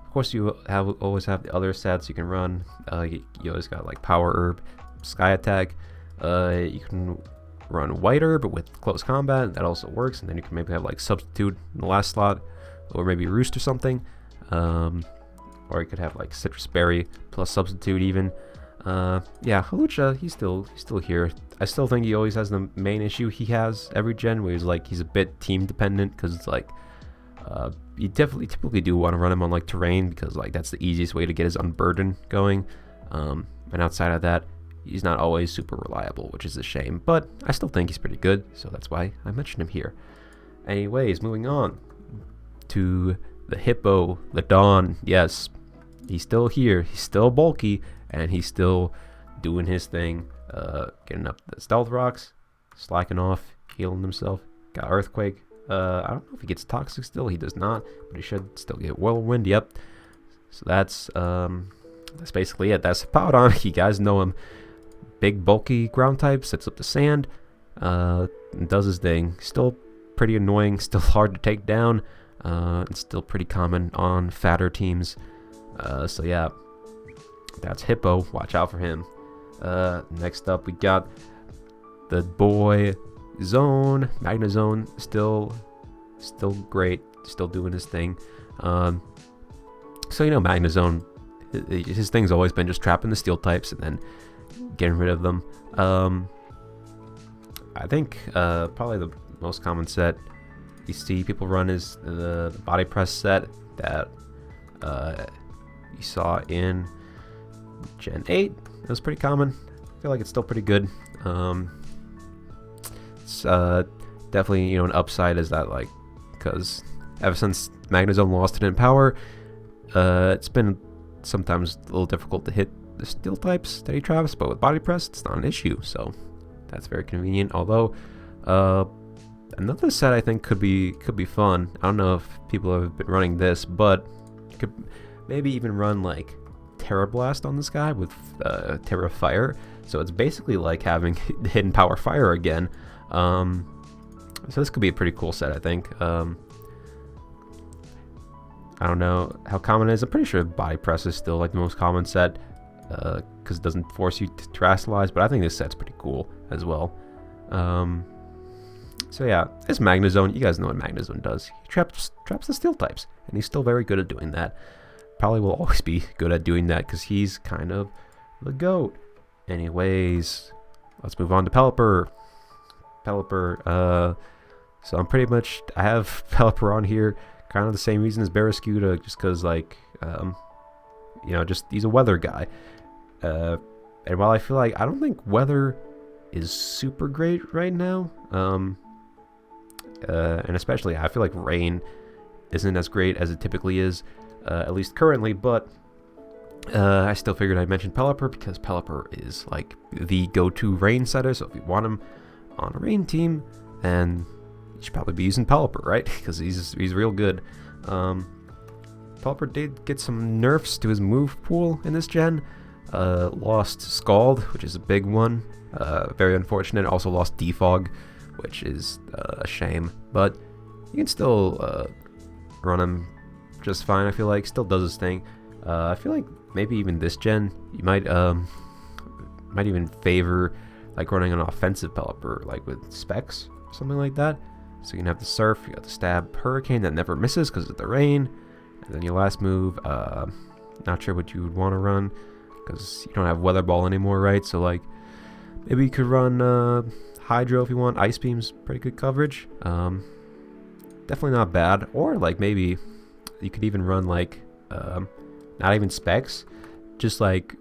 Of course, you always have the other sets you can run. You always got like Power Herb, Sky Attack. You can run White Herb with Close Combat, that also works, and then you can maybe have like Substitute in the last slot, or maybe Roost or something. Or you could have like Citrus Berry plus Substitute even. Yeah, Hawlucha, he's still here. I still think he always has the main issue he has every gen, where he's a bit team dependent, because it's like you typically do want to run him on like terrain, because like that's the easiest way to get his Unburden going. And outside of that, he's not always super reliable, which is a shame, but I still think he's pretty good, so that's why I mentioned him here. Anyways, moving on to the Hippo, the Dawn. Yes, he's still here. He's still bulky, and he's still doing his thing, getting up the Stealth Rocks, slacking off, healing himself. Got Earthquake. I don't know if he gets Toxic still. He does not, but he should still get Whirlwind. Yep. So that's basically it. That's Powdon. You guys know him. Big, bulky ground type, sets up the sand, and does his thing. Still pretty annoying, still hard to take down, and still pretty common on fatter teams. So yeah, that's Hippo. Watch out for him. Next up, we got the boy Zone, Magnezone. Still great, still doing his thing. So you know, Magnezone, his thing's always been just trapping the steel types and then getting rid of them. I think probably the most common set you see people run is the Body Press set that you saw in Gen 8. It was pretty common. I feel like it's still pretty good. It's definitely, you know, an upside is that, like, because ever since Magnezone lost it in power, it's been sometimes a little difficult to hit the steel types that he traps, but with Body Press, it's not an issue, so that's very convenient. Although another set I think could be fun. I don't know if people have been running this, but could maybe even run like Terra Blast on this guy with Terra Fire. So it's basically like having Hidden Power Fire again. So this could be a pretty cool set, I think. I don't know how common it is. I'm pretty sure Body Press is still like the most common set, because it doesn't force you to terrestrialize, but I think this set's pretty cool as well. So yeah, it's Magnezone. You guys know what Magnezone does. He traps the steel types, and he's still very good at doing that. Probably will always be good at doing that, because he's kind of the GOAT. Anyways, let's move on to Pelipper. So I'm pretty much, I have Pelipper on here, kind of the same reason as Barraskewda, just because, like, you know, just he's a weather guy. And while I feel like, I don't think weather is super great right now, and especially I feel like rain isn't as great as it typically is, at least currently, but I still figured I'd mention Pelipper because Pelipper is like the go-to rain setter, so if you want him on a rain team, then you should probably be using Pelipper, right? Because he's real good. Pelipper did get some nerfs to his move pool in this gen. Lost Scald, which is a big one. Very unfortunate. Also lost Defog, which is a shame. But you can still run him just fine, I feel like. Still does his thing. I feel like maybe even this gen, you might even favor like running an offensive Pelipper, like with Specs, something like that. So you can have the Surf, you got the Stab Hurricane that never misses because of the rain. And then your last move, not sure what you would want to run because you don't have Weather Ball anymore, right? So like maybe you could run Hydro if you want. Ice Beam's pretty good coverage. Definitely not bad. Or like maybe you could even run like not even Specs, just like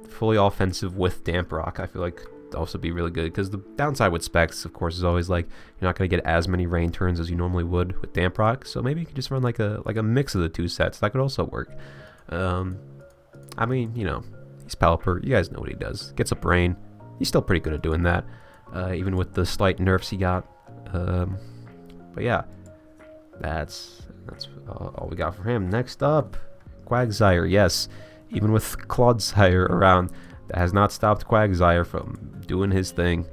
fully offensive with Damp Rock. I feel like also be really good because the downside with Specs, of course, is always like you're not going to get as many rain turns as you normally would with Damp Rock. So maybe you could just run like a mix of the two sets. That could also work. I mean, you know, he's Pelipper. You guys know what he does. Gets up rain. He's still pretty good at doing that, even with the slight nerfs he got. But yeah, that's all we got for him. Next up, Quagsire. Yes, even with Clodsire around, that has not stopped Quagsire from doing his thing.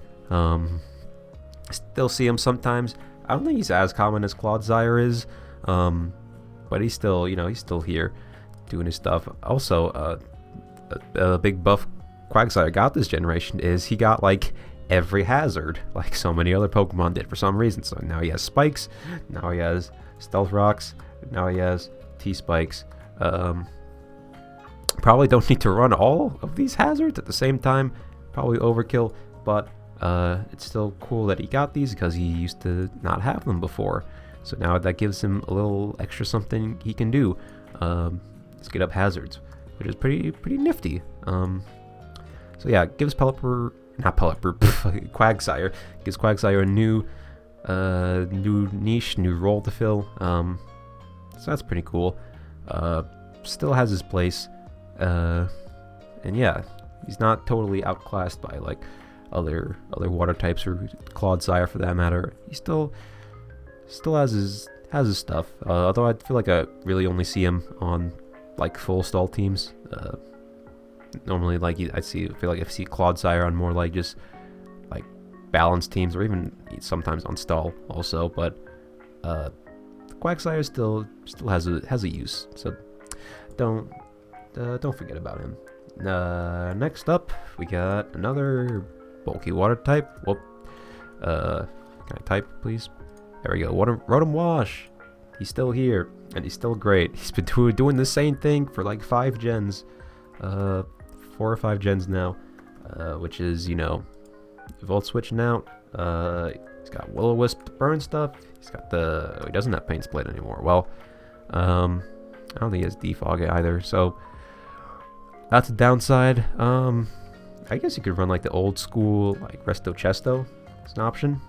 Still see him sometimes. I don't think he's as common as Clodsire is, but he's still, you know, he's still here doing his stuff. Also, a big buff Quagsire got this generation is he got like every hazard, like so many other Pokemon did for some reason. So now he has Spikes, now he has Stealth Rocks, now he has T-Spikes. Probably don't need to run all of these hazards at the same time. Probably overkill, but it's still cool that he got these because he used to not have them before. So now that gives him a little extra something he can do. Let's get up hazards, which is pretty nifty. So yeah, gives Quagsire gives Quagsire a new niche, new role to fill. So that's pretty cool. Still has his place. And yeah, he's not totally outclassed by like other water types or Clodsire for that matter. He still has his stuff. Although I feel like I really only see him on like full stall teams. Normally, like I feel like I see Clodsire on more like just like balanced teams, or even sometimes on stall also. But Quagsire still has a use. So don't forget about him. Next up, we got another bulky water type. Whoop. Can I type, please? There we go. Rotom-Wash. He's still here, and he's still great. He's been doing the same thing for like 5 gens. 4 or 5 gens now. Which is, you know, Volt switching out. He's got Will-O-Wisp to burn stuff. He's got he doesn't have Pain Split anymore. Well, I don't think he has Defog either, so that's a downside. I guess you could run like the old school, like Resto Chesto. It's an option.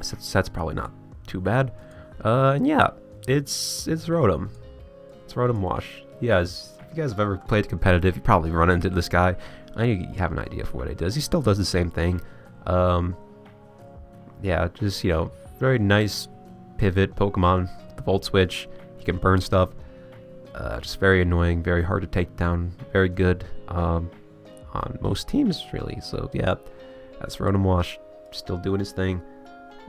So that's probably not too bad. And yeah, it's Rotom. It's Rotom-Wash. If you guys have ever played competitive, you probably run into this guy. I know you have an idea for what he does. He still does the same thing. Yeah, just, you know, very nice pivot Pokemon. The Volt Switch. He can burn stuff. Just very annoying, very hard to take down, very good on most teams, really. So yeah, that's Rotom-Wash, still doing his thing.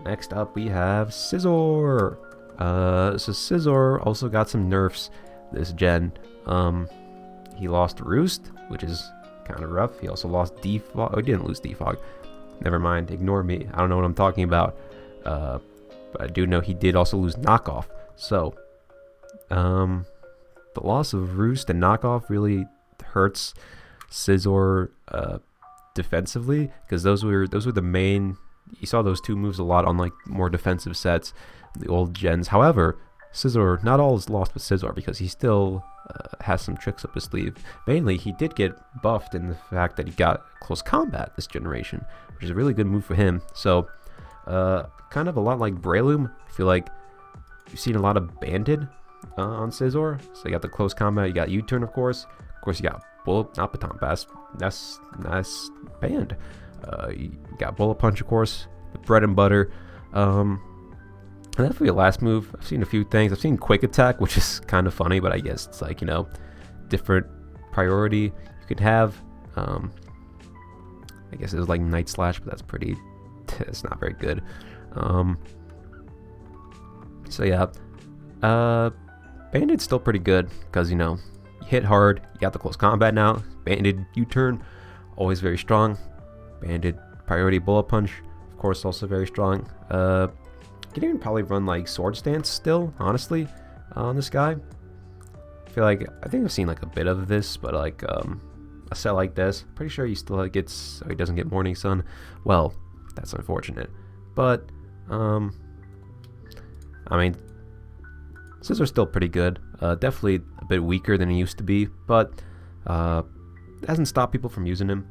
Next up, we have Scizor. So Scizor also got some nerfs this gen. He lost Roost, which is kind of rough. He also lost Defog. Oh, he didn't lose Defog. Never mind, ignore me. I don't know what I'm talking about. But I do know he did also lose Knockoff. So, the loss of Roost and Knockoff really hurts Scizor defensively, because those were the main. You saw those 2 moves a lot on like more defensive sets, the old gens. However, Scizor, not all is lost with Scizor, because he still has some tricks up his sleeve. Mainly, he did get buffed in the fact that he got close combat this generation, which is a really good move for him. So, kind of a lot like Breloom. I feel like you've seen a lot of Banded on Scizor. So you got the close combat, you got U-turn, of course. Of course, you got not Baton Pass, that's Band. You got Bullet Punch, of course, the bread and butter. And that's for your last move. I've seen a few things. I've seen Quick Attack, which is kind of funny, but I guess it's like, you know, different priority you could have. I guess it was like Night Slash, but that's pretty, it's not very good. So yeah, Bandit's still pretty good because, you know, you hit hard, you got the close combat now. Bandit U-turn, always very strong. Bandit priority Bullet Punch, of course, also very strong. You can even probably run like Sword Stance still, honestly, on this guy. I think I've seen like a bit of this, but like a set like this, pretty sure he still gets, he doesn't get Morning Sun. Well, that's unfortunate, but I mean, Scizor's still pretty good. Definitely a bit weaker than he used to be, but it hasn't stopped people from using him.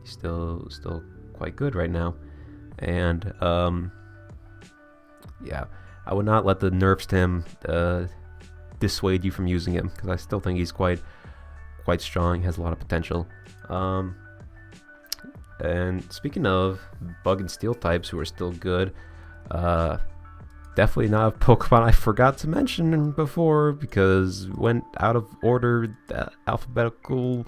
He's still quite good right now, and yeah, I would not let the nerfs to him dissuade you from using him, because I still think he's quite strong. He has a lot of potential. And speaking of Bug and Steel types who are still good, definitely not a Pokemon I forgot to mention before because went out of order, the alphabetical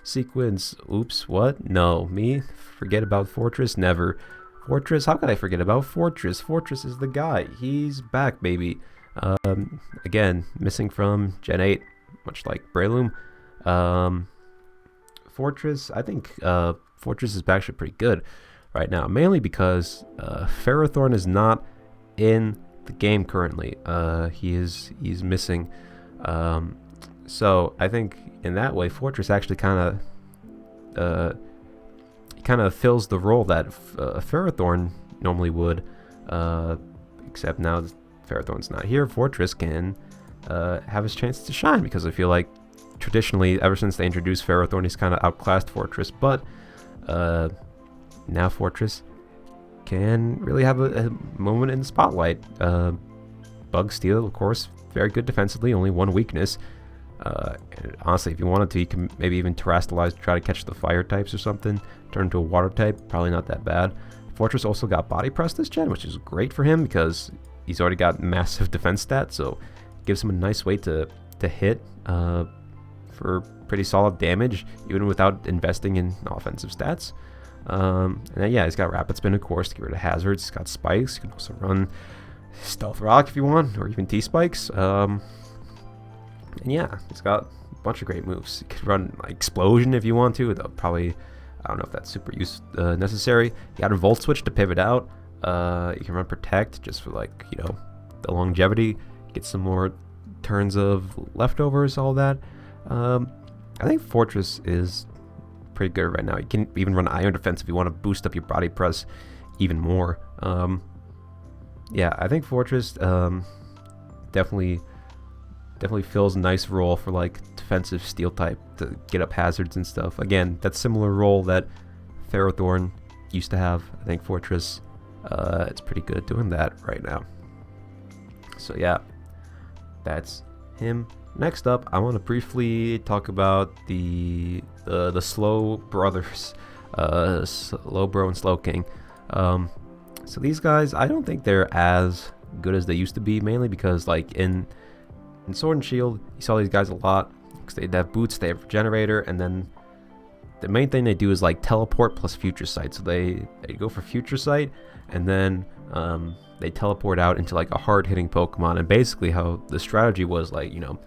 sequence. Oops, what? No, me? Forget about Fortress? Never. Fortress? How could I forget about Fortress? Fortress is the guy. He's back, baby. Again, missing from Gen 8, much like Breloom. Fortress, I think Fortress is actually pretty good right now, mainly because Ferrothorn is not in the game currently. He's missing. So I think in that way, Fortress actually kind of fills the role that Ferrothorn normally would, except now Ferrothorn's not here. Fortress can have his chance to shine, because I feel like traditionally, ever since they introduced Ferrothorn, he's kind of outclassed Fortress, but now Fortress can really have a moment in the spotlight. Bug Steel, of course, very good defensively, only one weakness. And honestly, if you wanted to, you can maybe even Terrastallize to try to catch the fire types or something, turn into a water type, probably not that bad. Fortress also got Body Press this gen, which is great for him because he's already got massive defense stats, so it gives him a nice way to hit for pretty solid damage, even without investing in offensive stats. And then, yeah, he's got Rapid Spin, of course, to get rid of hazards. He's got Spikes. You can also run Stealth Rock if you want, or even T-Spikes. And yeah, he's got a bunch of great moves. You could run like, Explosion if you want to, though probably, I don't know if that's super necessary. You got a Volt Switch to pivot out. You can run Protect just for, like, you know, the longevity. Get some more turns of leftovers, all that. I think Fortress is pretty good right now. You can even run Iron Defense if you want to boost up your Body Press even more. Yeah, I think Fortress definitely fills a nice role for like defensive Steel type to get up hazards and stuff. Again, that similar role that Ferrothorn used to have. I think Fortress it's pretty good at doing that right now. So yeah, that's him. Next up, I want to briefly talk about the Slow Brothers, Slowbro and Slowking. So these guys, I don't think they're as good as they used to be, mainly because like in Sword and Shield, you saw these guys a lot because they have boots, they have Regenerator, and then the main thing they do is like teleport plus Future Sight. So they go for Future Sight, and then they teleport out into like a hard-hitting Pokemon. And basically how the strategy was, like, you know,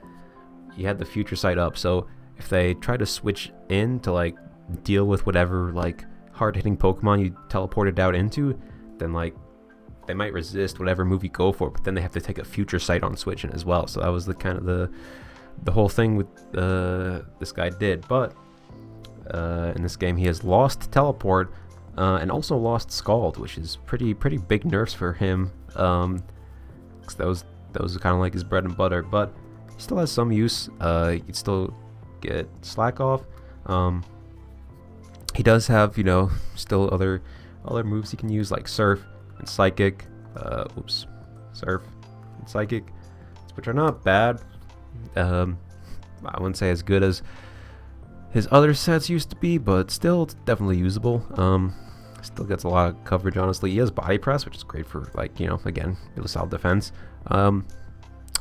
you had the Future Sight up, so if they try to switch in to like deal with whatever like hard-hitting Pokemon you teleported out into, then like they might resist whatever move you go for, but then they have to take a Future Sight on switching as well. So that was the kind of the whole thing with this guy did. But in this game he has lost Teleport and also lost Scald, which is pretty big nerfs for him, because those are kind of like his bread and butter. But he still has some use. You can still get Slack Off. He does have, you know, still other moves he can use, like Surf and Psychic. Surf, and Psychic, which are not bad. I wouldn't say as good as his other sets used to be, but still it's definitely usable. Still gets a lot of coverage, honestly. He has Body Press, which is great for, like, you know, again, really solid defense. Don't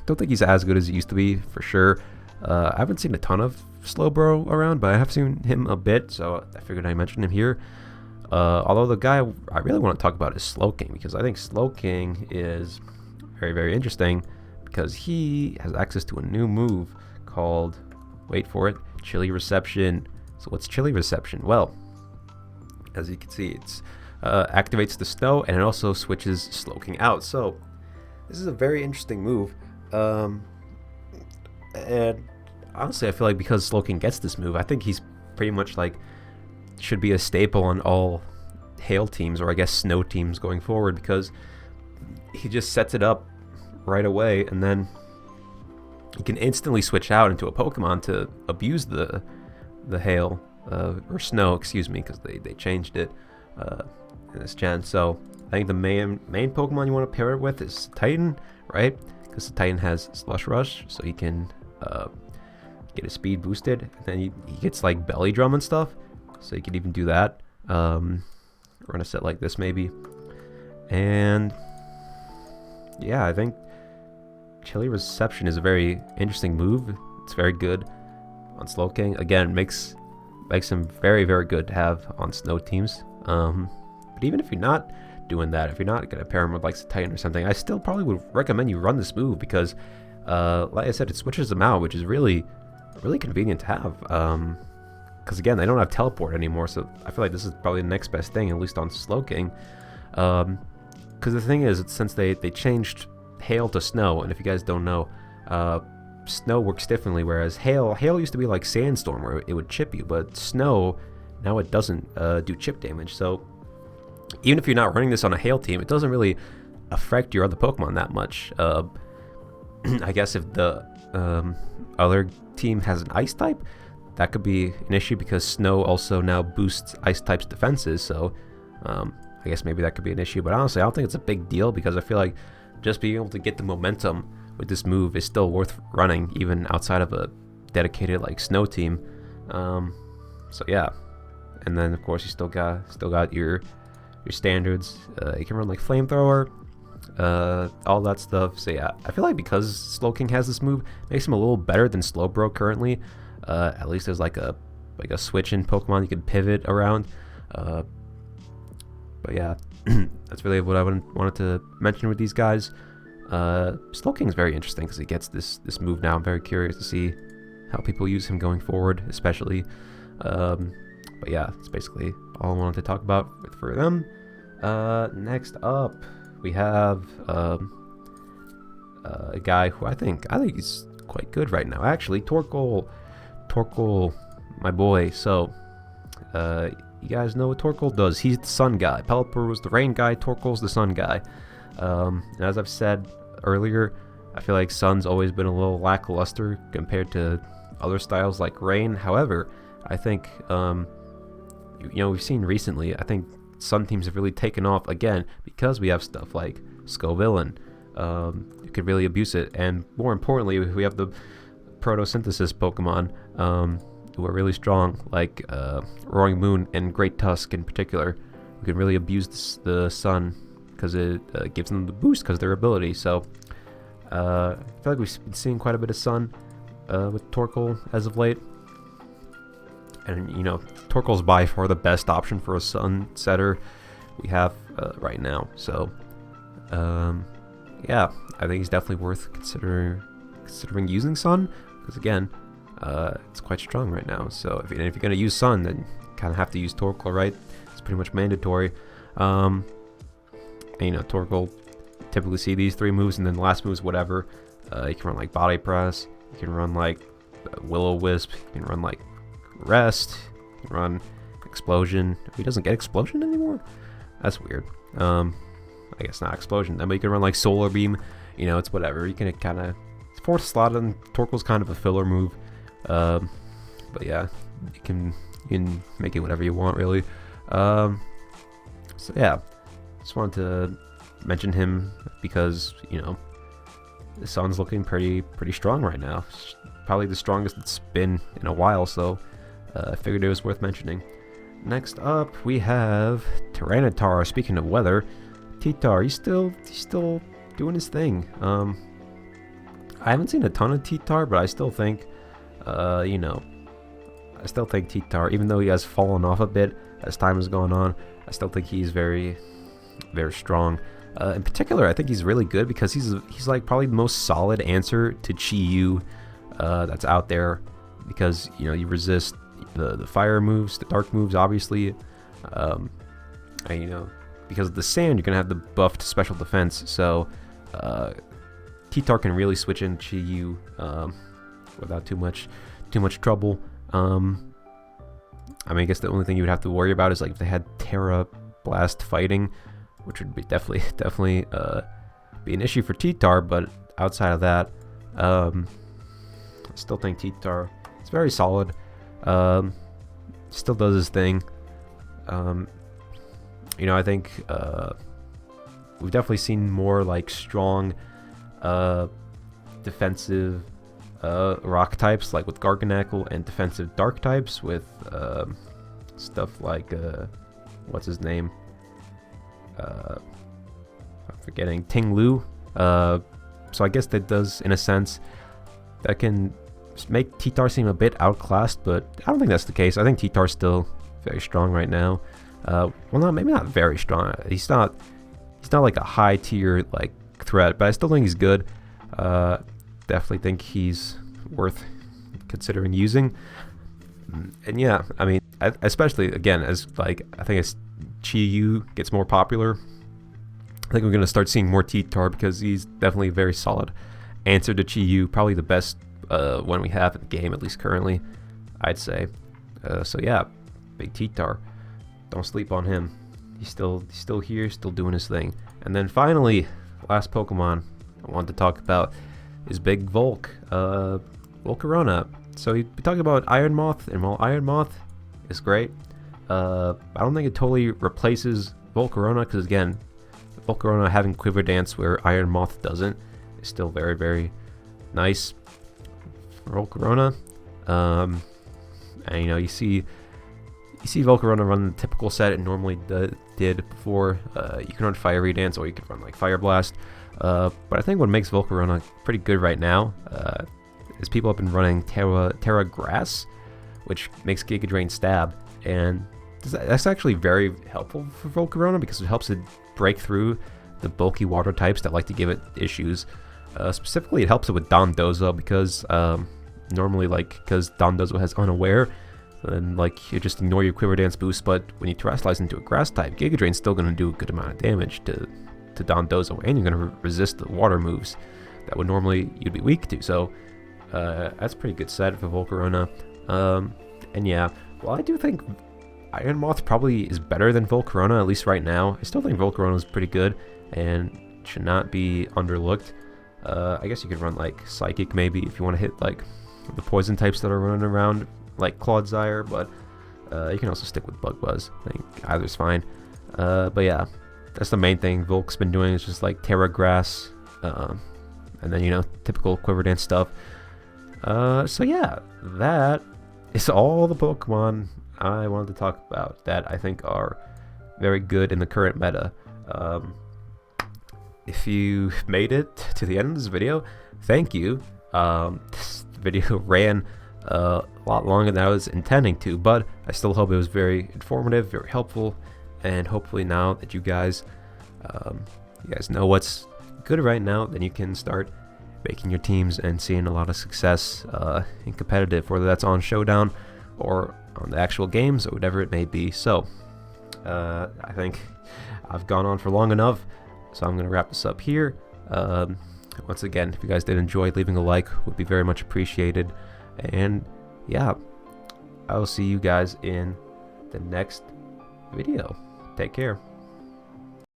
think he's as good as he used to be, for sure. I haven't seen a ton of Slowbro around, but I have seen him a bit, so I figured I'd mention him here. Although the guy I really want to talk about is Slowking, because I think Slowking is very, very interesting, because he has access to a new move called, wait for it, Chilly Reception. So what's Chilly Reception? Well, as you can see, it's activates the snow, and it also switches Slowking out. So this is a very interesting move. And honestly, I feel like because Slowking gets this move, I think he's pretty much like should be a staple on all hail teams, or I guess snow teams going forward, because he just sets it up right away, and then you can instantly switch out into a Pokemon to abuse the hail or snow, excuse me, because they changed it in this gen. So I think the main Pokemon you want to pair it with is Titan, right? Because the Titan has Slush Rush, so he can get his speed boosted, and then he gets like Belly Drum and stuff, so you could even do that. Run a set like this maybe, and yeah, I think Chilly Reception is a very interesting move. It's very good on Slowking. Again, makes him very, very good to have on snow teams. But even if you're not doing that, if you're not gonna pair him with like the Titan or something, I still probably would recommend you run this move, because like I said, it switches them out, which is really convenient to have. Because again, they don't have teleport anymore, so I feel like this is probably the next best thing, at least on Slowking. Because the thing is, since they changed hail to snow, and if you guys don't know, snow works differently, whereas hail used to be like sandstorm, where it would chip you, but snow, now it doesn't do chip damage. So even if you're not running this on a hail team, it doesn't really affect your other Pokemon that much. I guess if the other team has an ice type, that could be an issue, because snow also now boosts ice types defenses, so I guess maybe that could be an issue. But honestly, I don't think it's a big deal, because I feel like just being able to get the momentum with this move is still worth running, even outside of a dedicated like snow team. So yeah, and then of course you still got your standards. You can run like Flamethrower, all that stuff. So yeah, I feel like because Slowking has this move, makes him a little better than Slowbro currently. At least there's like a switch in Pokemon you can pivot around. But yeah, that's really what I wanted to mention with these guys. Slowking is very interesting because he gets this move now. I'm very curious to see how people use him going forward, especially. But yeah, that's basically all I wanted to talk about for them. Next up, we have a guy who I think he's quite good right now. Actually, Torkoal, my boy. So, you guys know what Torkoal does. He's the sun guy. Pelipper was the rain guy. Torkoal's the sun guy. And as I've said earlier, I feel like sun's always been a little lackluster compared to other styles like rain. However, I think we've seen recently, I think sun teams have really taken off again, because we have stuff like Scovillain, you could really abuse it, and more importantly, we have the photosynthesis Pokemon, who are really strong, like Roaring Moon and Great Tusk in particular, who can really abuse the sun, because it gives them the boost because of their ability. So I feel like we've been seeing quite a bit of sun with Torkoal as of late. And, Torkoal's by far the best option for a sun setter we have right now. So, yeah, I think he's definitely worth considering using sun, because again, it's quite strong right now. So if you're going to use sun, then you kind of have to use Torkoal, right? It's pretty much mandatory. And, Torkoal, typically see these three moves, and then the last moves, whatever. You can run like Body Press, you can run like Will-O-Wisp, you can run like Rest, you can run Explosion. He doesn't get Explosion anymore? That's weird. I guess not Explosion then, but you can run like Solar Beam. It's whatever. You can kind of, it's fourth slot, and Torkoal's kind of a filler move. But yeah, you can make it whatever you want, really. So yeah, just wanted to mention him because the sun's looking pretty strong right now. Probably the strongest it's been in a while, so I figured it was worth mentioning. Next up, we have Tyranitar. Speaking of weather, T-Tar, he's still doing his thing. I haven't seen a ton of T-Tar, but I still think, you know, I still think T-Tar, even though he has fallen off a bit as time has gone on, I still think he's very strong. In particular, I think he's really good because he's like probably the most solid answer to Chi-Yu that's out there, because you know you resist the fire moves, the dark moves, obviously, and you know because of the sand you're gonna have the buffed special defense, so T-Tar can really switch in Chi-Yu without too much trouble. I mean, I guess the only thing you would have to worry about is like if they had Terra Blast fighting, which would be definitely be an issue for T-Tar, but outside of that, I still think T-Tar is very solid. Still does his thing. You know, I think we've definitely seen more like strong defensive rock types, like with Garganacl, and defensive dark types with stuff like what's his name? I'm forgetting, Ting-Lu. So I guess that does, in a sense, that can make T-Tar seem a bit outclassed, but I don't think that's the case. I think T-Tar's still very strong right now. Well, maybe not very strong. He's not like a high tier like threat, but I still think he's good. Definitely think he's worth considering using. And yeah, I mean, especially again as like I think as Chi-Yu gets more popular, I think we're gonna start seeing more T-Tar because he's definitely a very solid answer to Chi-Yu, probably the best one we have in the game, at least currently, I'd say. So yeah, big T-Tar. Don't sleep on him. He's still here, still doing his thing. And then finally, last Pokemon I wanted to talk about is Big Volk, Volcarona. So we talked about Iron Moth, and while Iron Moth is great, I don't think it totally replaces Volcarona, because again, Volcarona having Quiver Dance where Iron Moth doesn't is still very nice for Volcarona. And you know, you see Volcarona run the typical set it normally did before. You can run Fiery Dance, or you can run like Fire Blast. But I think what makes Volcarona pretty good right now is people have been running Terra Grass, which makes Giga Drain Stab, and that's actually very helpful for Volcarona because it helps it break through the bulky water types that like to give it issues. Specifically, it helps it with Dondozo because normally, like, because Dondozo has Unaware, and like you just ignore your Quiver Dance boost, but when you Terastallize into a Grass type, Giga Drain's still going to do a good amount of damage to Dondozo, and you're going to resist the water moves that would normally you'd be weak to. So that's a pretty good set for Volcarona. And yeah, well, I do think Iron Moth probably is better than Volcarona, at least right now. I still think Volcarona is pretty good and should not be underlooked. I guess you could run like Psychic maybe if you want to hit like the poison types that are running around, like Clodsire, but you can also stick with Bug Buzz. I think either's fine. But yeah, that's the main thing Volk's been doing, is just like Terra Grass, and then, you know, typical Quiver Dance stuff. So yeah, that is all the Pokemon I wanted to talk about that I think are very good in the current meta. If you made it to the end of this video, thank you. This video ran a lot longer than I was intending to, but I still hope it was very informative, very helpful, and hopefully now that you guys know what's good right now, then you can start making your teams and seeing a lot of success in competitive, whether that's on Showdown or on the actual games or whatever it may be. So I think I've gone on for long enough, so I'm going to wrap this up here. Once again, if you guys did enjoy, leaving a like would be very much appreciated. And yeah, I will see you guys in the next video. Take care.